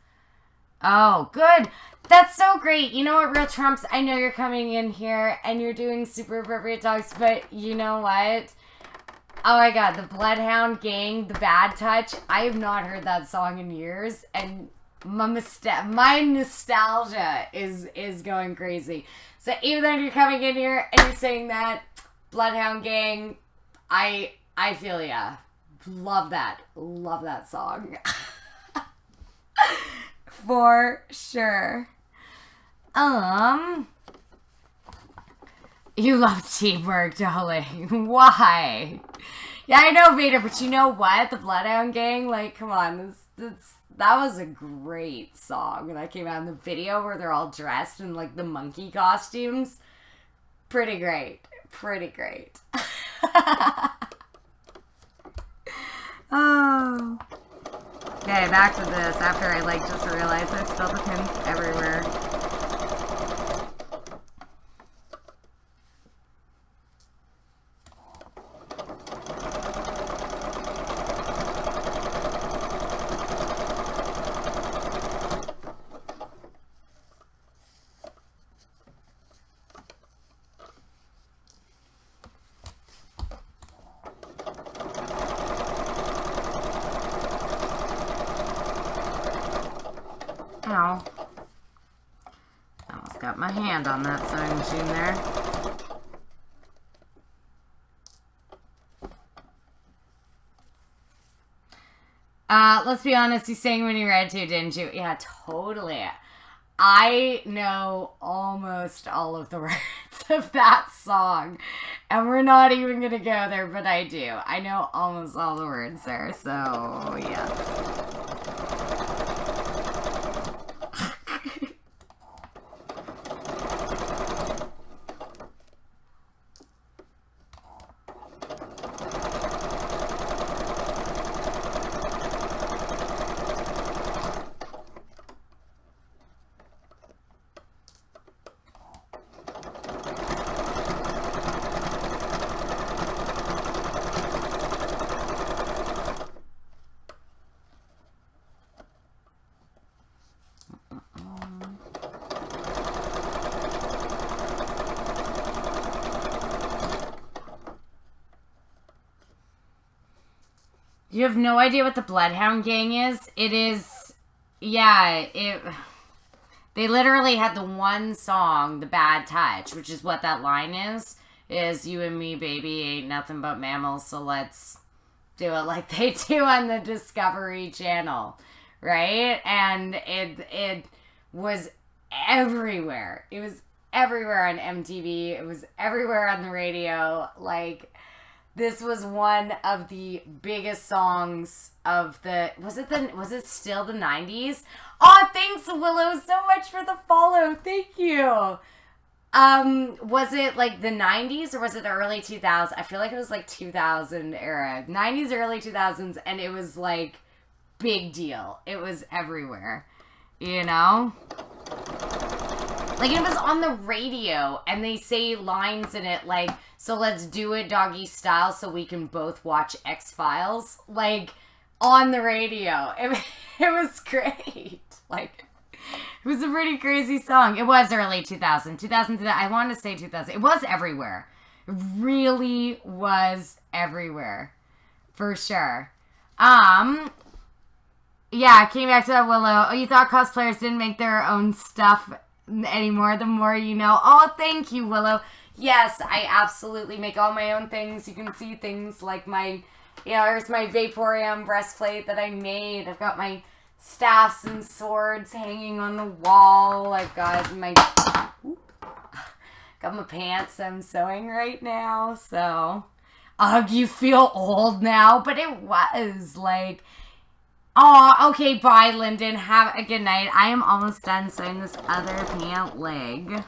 Oh, good. That's so great. You know what, Real Trumps? I know you're coming in here and you're doing super appropriate talks, but you know what? Oh my god, the Bloodhound Gang, the Bad Touch. I have not heard that song in years, and my nostalgia is going crazy. So even though you're coming in here and you're saying that, Bloodhound Gang, I feel ya. Love that. Love that song. For sure. You love teamwork, darling. Why? Yeah, I know, Vader, but you know what? The Bloodhound Gang, like, come on. That was a great song when that came out in the video where they're all dressed in, like, the monkey costumes. Pretty great. Pretty great. Oh. Okay, back to this after I, like, just realized I spilled the pins everywhere. Ow. Almost got my hand on that sewing machine there. Let's be honest, you sang when you read to, didn't you? Yeah, totally. I know almost all of the words of that song. And we're not even going to go there, but I do. I know almost all the words there, so yes. You have no idea what the Bloodhound Gang is? It is, yeah, they literally had the one song, The Bad Touch, which is what that line is you and me, baby, ain't nothing but mammals, so let's do it like they do on the Discovery Channel, right? And it was everywhere. It was everywhere on MTV. It was everywhere on the radio. Like, this was one of the biggest songs of the, was it still the 90s? Oh, thanks, Willow, so much for the follow. Thank you. Was it like the 90s or was it the early 2000s? I feel like it was like 2000 era. 90s, early 2000s, and it was like big deal. It was everywhere, you know? Like, it was on the radio, and they say lines in it like, so let's do it doggy style so we can both watch X-Files. Like, on the radio. It was great. Like, it was a pretty crazy song. It was early 2000. I want to say 2000. It was everywhere. It really was everywhere. For sure. Yeah, I came back to that, Willow. Oh, you thought cosplayers didn't make their own stuff anymore? The more you know. Oh, thank you, Willow. Yes, I absolutely make all my own things. You can see things like my, you know, here's my Vaporeon breastplate that I made. I've got my staffs and swords hanging on the wall. I've got my pants I'm sewing right now. So, you feel old now, but it was like, oh, okay, bye, Lyndon. Have a good night. I am almost done sewing this other pant leg.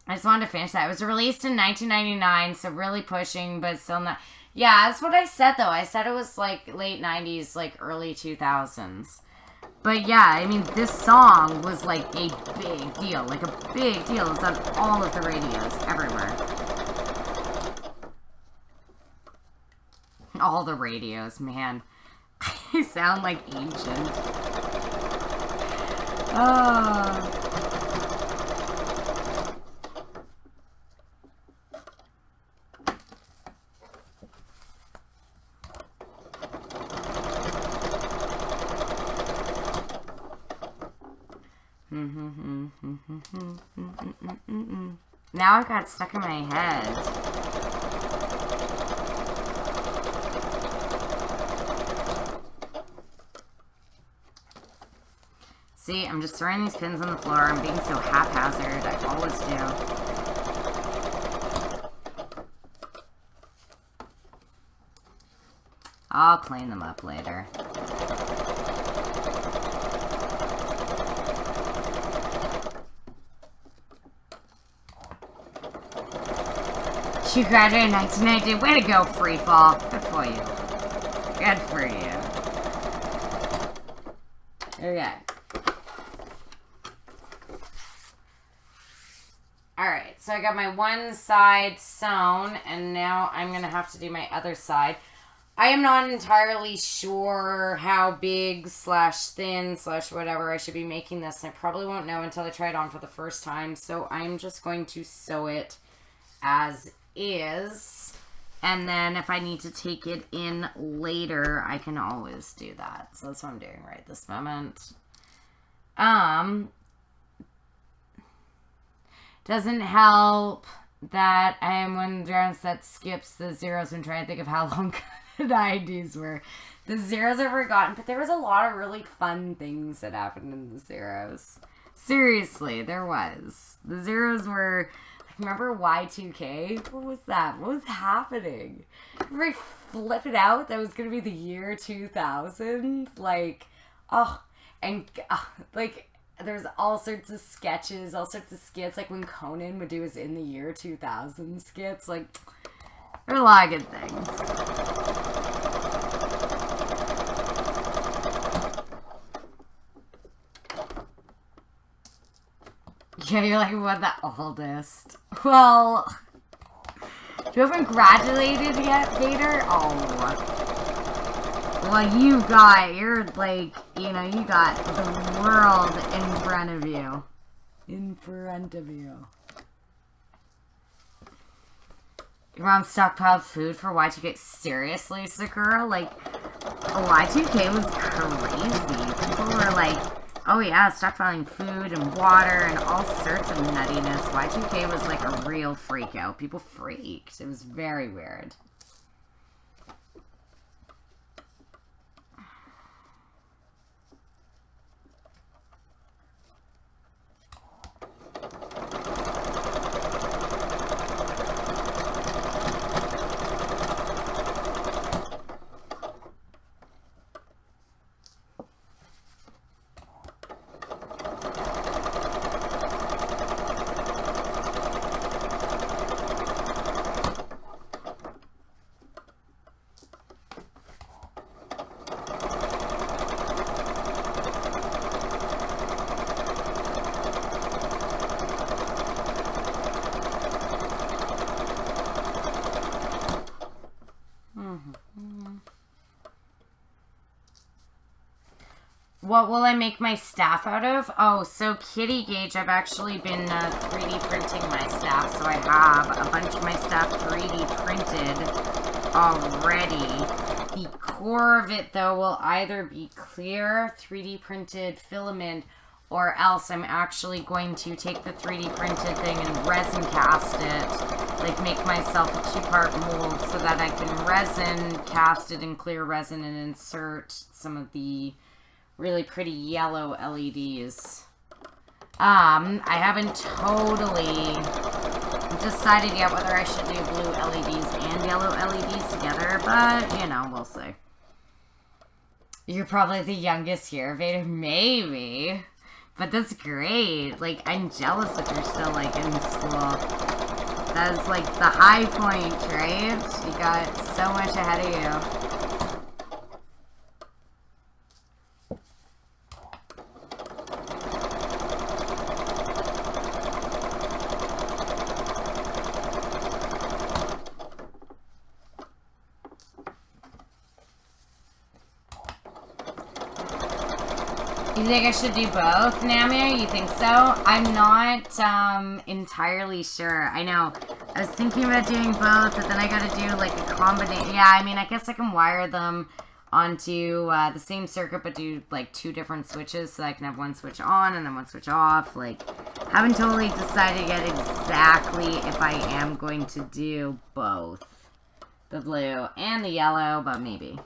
I just wanted to finish that. It was released in 1999, so really pushing, but still not. Yeah, that's what I said, though. I said it was, like, late 90s, like, early 2000s. But, yeah, I mean, this song was, like, a big deal. Like, a big deal. It's on all of the radios, everywhere. All the radios, man. I sound like ancient. Oh. Now I got stuck in my head. See, I'm just throwing these pins on the floor. I'm being so haphazard. I always do. I'll clean them up later. She graduated in 1990. Way to go, Freefall. Good for you. Good for you. Okay. Alright, so I got my one side sewn, and now I'm going to have to do my other side. I am not entirely sure how big / thin / whatever I should be making this. I probably won't know until I try it on for the first time, so I'm just going to sew it as is, and then if I need to take it in later, I can always do that. So that's what I'm doing right this moment. Doesn't help that I am one drowns that skips the zeros and trying to think of how long the IDs were. The zeros are forgotten, but there was a lot of really fun things that happened in the zeros. Seriously, there was. The zeros were... Remember Y2K? What was that? What was happening? Remember I flip it out? That was going to be the year 2000? Like, oh, and, like, there's all sorts of sketches, all sorts of skits, like when Conan would do his In the Year 2000 skits. Like, there are a lot of good things. Yeah, you're like, what, the oldest? Well, you haven't graduated yet, Vader? Oh. Well, you're like, you know, you got the world in front of you. In front of you. Your mom stockpiled food for Y2K. Seriously, Sakura? Like, Y2K was crazy. People were like, oh yeah, stockpiling food and water and all sorts of nuttiness. Y2K was like a real freak out. People freaked. It was very weird. What will I make my staff out of? Oh, so Kitty Gauge, I've actually been 3D printing my staff, so I have a bunch of my staff 3D printed already. The core of it, though, will either be clear 3D printed filament, or else I'm actually going to take the 3D printed thing and resin cast it, like make myself a 2-part mold so that I can resin cast it in clear resin and insert some of the really pretty yellow LEDs. I haven't totally decided yet whether I should do blue LEDs and yellow LEDs together, but, you know, we'll see. You're probably the youngest here, Vader. Maybe. But that's great. Like, I'm jealous that you're still, like, in school. That's, like, the high point, right? You got so much ahead of you. You think I should do both, Namia? You think so? I'm not entirely sure. I know. I was thinking about doing both, but then I gotta do like a combination. Yeah, I mean, I guess I can wire them onto the same circuit, but do like 2 different switches so I can have one switch on and then one switch off. Like, haven't totally decided yet exactly if I am going to do both. The blue and the yellow, but maybe.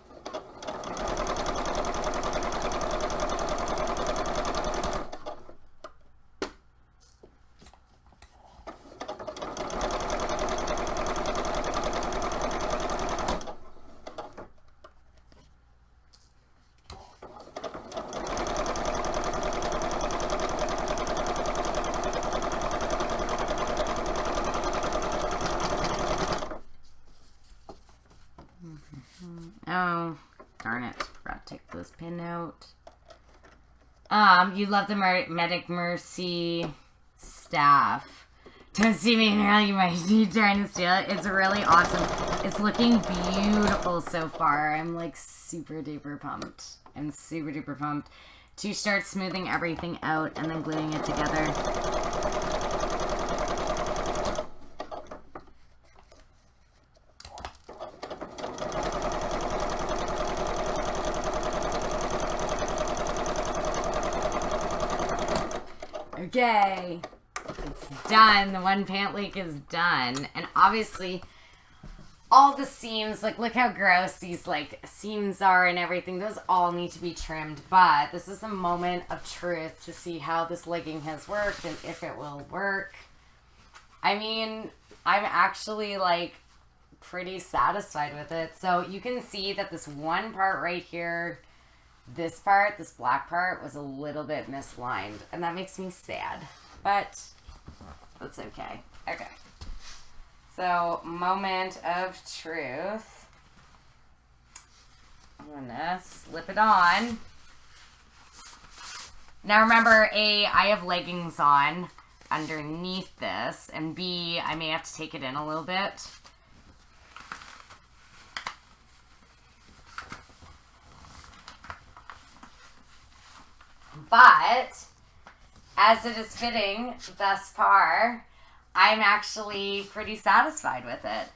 Oh, darn it. Forgot to take this pin out. You love the Medic Mercy staff. Don't see me in early, you might be trying to steal it. It's really awesome. It's looking beautiful so far. I'm like super duper pumped. I'm super duper pumped to start smoothing everything out and then gluing it together. Okay, it's done. The one pant leak is done. And obviously, all the seams, like, look how gross these, like, seams are and everything. Those all need to be trimmed. But this is a moment of truth to see how this legging has worked and if it will work. I mean, I'm actually, like, pretty satisfied with it. So you can see that this one part right here, this part, this black part, was a little bit mislined. And that makes me sad. But that's okay. Okay. So, moment of truth. I'm gonna slip it on. Now remember, A, I have leggings on underneath this. And B, I may have to take it in a little bit. But, as it is fitting thus far, I'm actually pretty satisfied with it.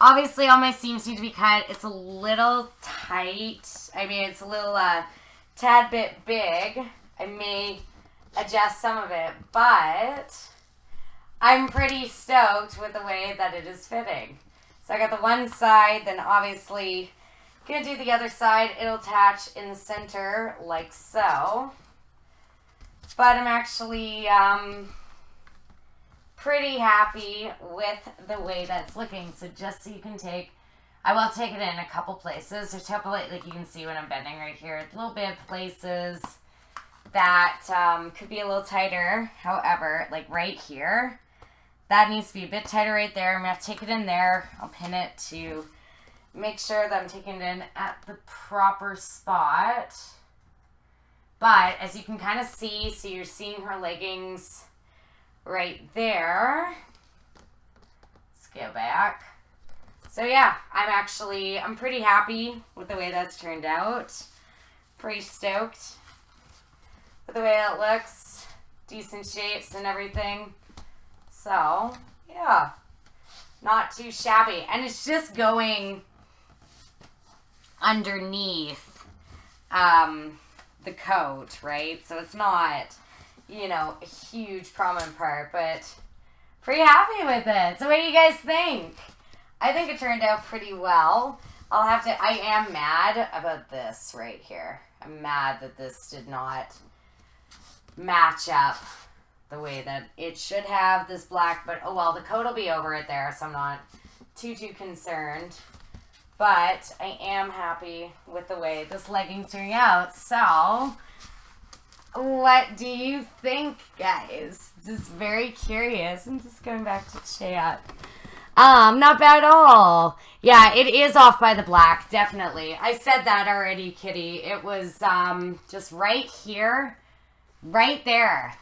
Obviously, all my seams need to be cut. It's a little tight. I mean, it's a little tad bit big. I may adjust some of it, but I'm pretty stoked with the way that it is fitting. So I got the one side, then obviously gonna do the other side. It'll attach in the center like so. But I'm actually pretty happy with the way that's looking. So just so you can I will take it in a couple places. There's a couple, like you can see when I'm bending right here, a little bit of places that could be a little tighter. However, like right here, that needs to be a bit tighter right there. I'm going to have to take it in there. I'll pin it to make sure that I'm taking it in at the proper spot. But as you can kind of see, so you're seeing her leggings right there. Let's go back. So yeah, I'm pretty happy with the way that's turned out. Pretty stoked with the way that looks. Decent shapes and everything. So yeah, not too shabby. And it's just going underneath the coat, right? So it's not, a huge prominent part, but pretty happy with it. So what do you guys think? I think it turned out pretty well. I am mad about this right here. I'm mad that this did not match up the way that it should have, this black, but oh well, the coat will be over it there, so I'm not too concerned. But I am happy with the way this legging's turning out. So what do you think, guys? Just very curious. I'm just going back to chat. Not bad at all. Yeah, it is off by the black, definitely. I said that already, Kitty. It was just right here, right there.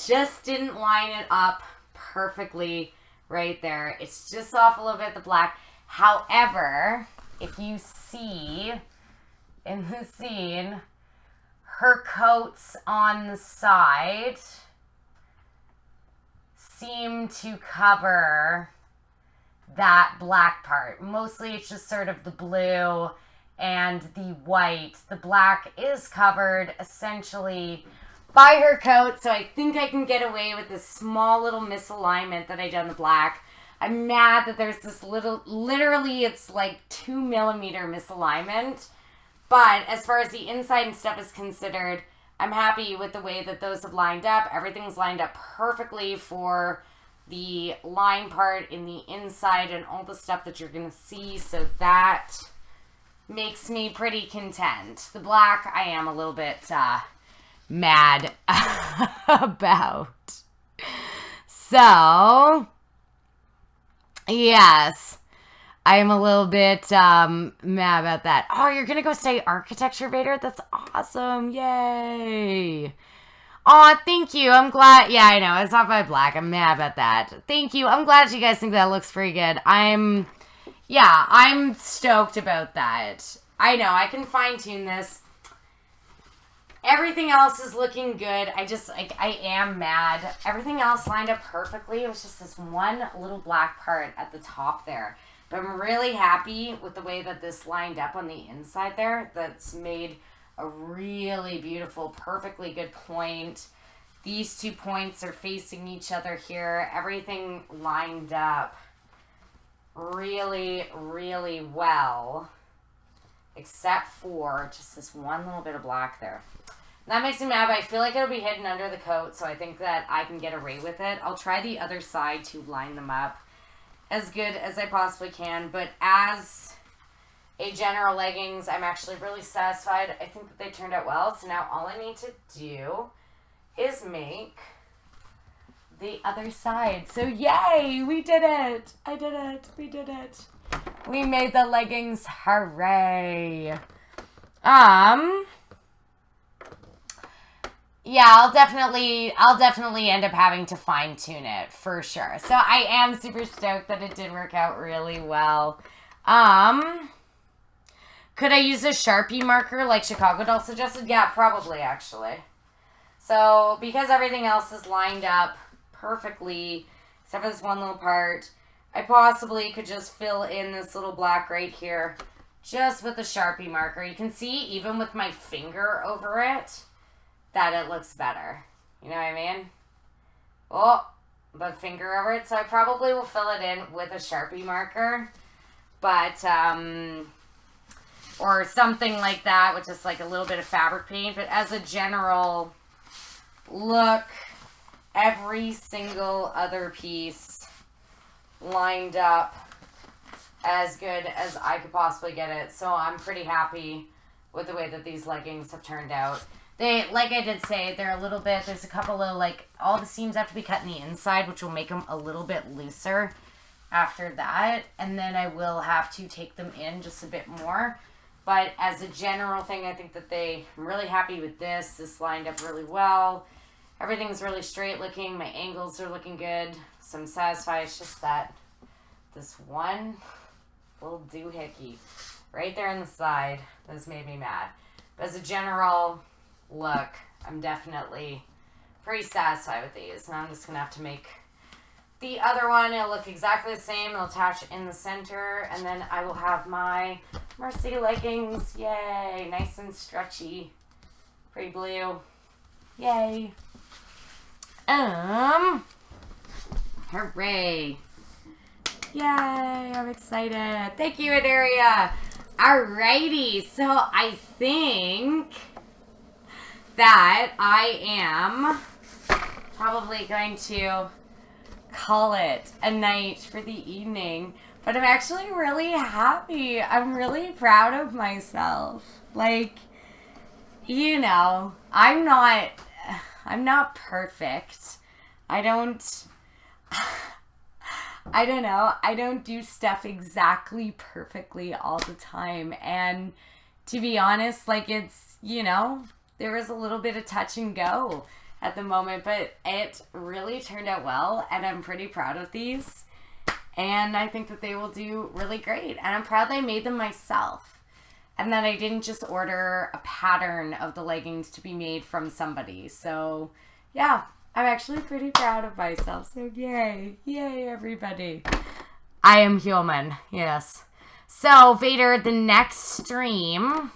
Just didn't line it up perfectly right there. It's just off a little bit the black. However, if you see in the scene, her coats on the side seem to cover that black part. Mostly it's just sort of the blue and the white. The black is covered essentially by her coat, so I think I can get away with this small little misalignment that I done the black. I'm mad that there's this literally it's like 2 millimeter misalignment. But as far as the inside and stuff is considered, I'm happy with the way that those have lined up. Everything's lined up perfectly for the line part in the inside and all the stuff that you're going to see. So that makes me pretty content. The black, I am a little bit mad about. So, yes, I am a little bit mad about that. Oh, you're going to go study architecture, Vader? That's awesome. Yay. Oh, thank you. I'm glad. Yeah, I know. It's not by black. I'm mad about that. Thank you. I'm glad you guys think that looks pretty good. I'm stoked about that. I know. I can fine tune this. Everything else is looking good. I am mad. Everything else lined up perfectly. It was just this one little black part at the top there. But I'm really happy with the way that this lined up on the inside there. That's made a really beautiful, perfectly good point. These 2 points are facing each other here. Everything lined up really, really well. Except for just this one little bit of black there. That makes me mad, but I feel like it'll be hidden under the coat, so I think that I can get away with it. I'll try the other side to line them up as good as I possibly can, but as a general leggings, I'm actually really satisfied. I think that they turned out well, so now all I need to do is make the other side. So yay, we did it. I did it. We did it. We made the leggings. Hooray. Yeah, I'll definitely end up having to fine tune it for sure. So I am super stoked that it did work out really well. Could I use a Sharpie marker like Chicago Doll suggested? Yeah, probably actually. So because everything else is lined up perfectly, except for this one little part, I possibly could just fill in this little black right here just with a Sharpie marker. You can see even with my finger over it that it looks better. You know what I mean? Oh, but finger over it. So I probably will fill it in with a Sharpie marker. But, or something like that with just like a little bit of fabric paint. But as a general look, every single other piece lined up as good as I could possibly get it. So I'm pretty happy with the way that these leggings have turned out. They, like I did say, they're a little bit, there's a couple of like, all the seams have to be cut in the inside, which will make them a little bit looser after that. And then I will have to take them in just a bit more. But as a general thing, I think that I'm really happy with this. This lined up really well. Everything's really straight looking. My angles are looking good. So I'm satisfied. It's just that this one little doohickey right there on the side has made me mad. But as a general look, I'm definitely pretty satisfied with these. And I'm just going to have to make the other one. It'll look exactly the same. It'll attach in the center. And then I will have my Mercy leggings. Yay. Nice and stretchy. Pretty blue. Yay. Hooray. Yay. I'm excited. Thank you, Adaria. Alrighty. So I think that I am probably going to call it a night for the evening, but I'm actually really happy. I'm really proud of myself. Like, you know, I'm not perfect. I don't know. I don't do stuff exactly perfectly all the time. And to be honest, like, it's, you know, there was a little bit of touch and go at the moment, but it really turned out well, and I'm pretty proud of these. And I think that they will do really great. And I'm proud that I made them myself, and that I didn't just order a pattern of the leggings to be made from somebody. So, yeah, I'm actually pretty proud of myself. So, yay. Yay, everybody. I am human. Yes. So, Vader, the next stream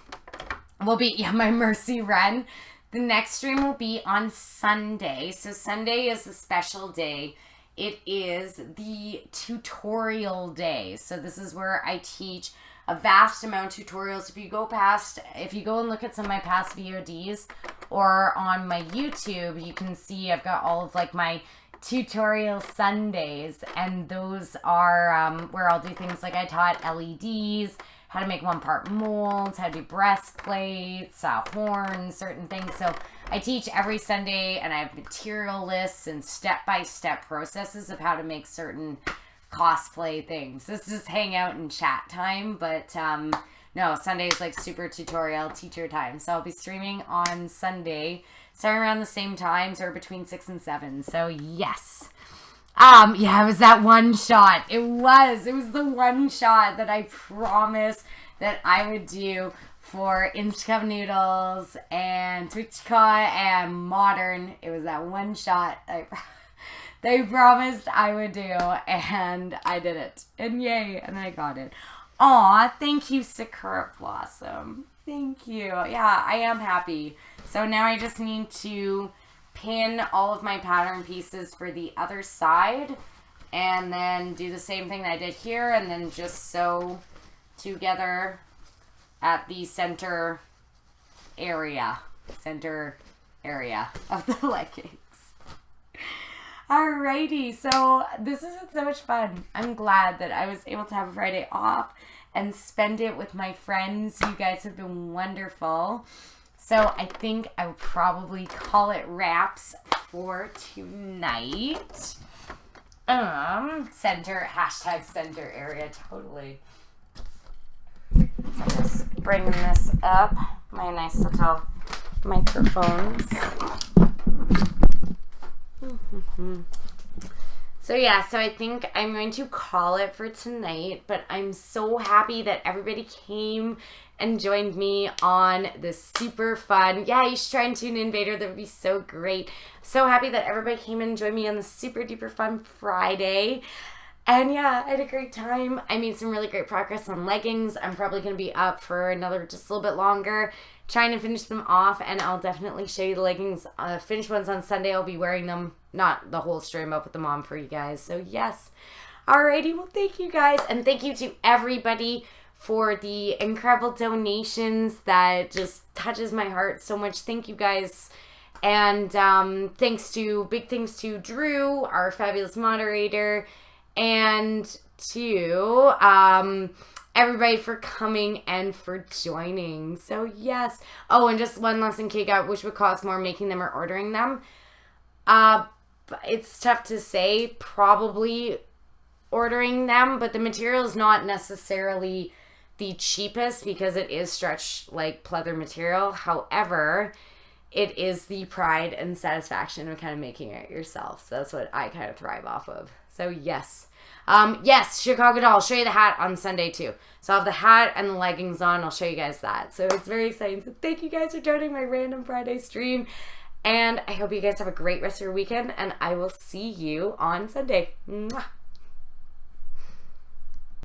will be my Mercy run. The next stream will be on Sunday. So Sunday is a special day. It is the tutorial day. So this is where I teach a vast amount of tutorials. If you go and look at some of my past VODs or on my YouTube, you can see I've got all of like my tutorial Sundays, and those are where I'll do things like I taught LEDs, how to make one-part molds, how to do breastplates, horns, certain things. So I teach every Sunday, and I have material lists and step-by-step processes of how to make certain cosplay things. This is hangout and chat time, but no, Sunday is like super tutorial teacher time. So I'll be streaming on Sunday, starting around the same times or between 6 and 7. So yes. Yeah, it was that one shot. It was the one shot that I promised that I would do for Instacup Noodles and TwitchCon and Modern. It was that one shot they promised I would do, and I did it. And yay, and I got it. Aw, thank you, Sakura Blossom. Thank you. Yeah, I am happy. So now I just need to pin all of my pattern pieces for the other side, and then do the same thing that I did here, and then just sew together at the center area of the leggings. Alrighty, so this has been so much fun. I'm glad that I was able to have a Friday off and spend it with my friends. You guys have been wonderful. So I think I would probably call it wraps for tonight. Center area, totally. So I'm just bringing this up. My nice little microphones. So yeah, so I think I'm going to call it for tonight, but I'm so happy that everybody came and joined me on this super fun, yeah, you should try and tune in, Vader, that would be so great. So happy that everybody came and joined me on this super duper fun Friday. And yeah, I had a great time. I made some really great progress on leggings. I'm probably going to be up for another just a little bit longer, trying to finish them off, and I'll definitely show you the leggings. Finished ones on Sunday. I'll be wearing them, not the whole stream, I'll put them on for you guys. So yes. Alrighty, well thank you guys, and thank you to everybody for the incredible donations. That just touches my heart so much. Thank you guys. And big thanks to Drew, our fabulous moderator, and to everybody for coming and for joining. So yes. Oh, and just one last thing, cake out, which would cost more, making them or ordering them. It's tough to say. Probably ordering them, but the material is not necessarily the cheapest because it is stretch like pleather material. However, it is the pride and satisfaction of kind of making it yourself. So that's what I kind of thrive off of. So yes. Yes, Chicago Doll. I'll show you the hat on Sunday too. So I'll have the hat and the leggings on. I'll show you guys that. So it's very exciting. So thank you guys for joining my random Friday stream. And I hope you guys have a great rest of your weekend. And I will see you on Sunday. Mwah.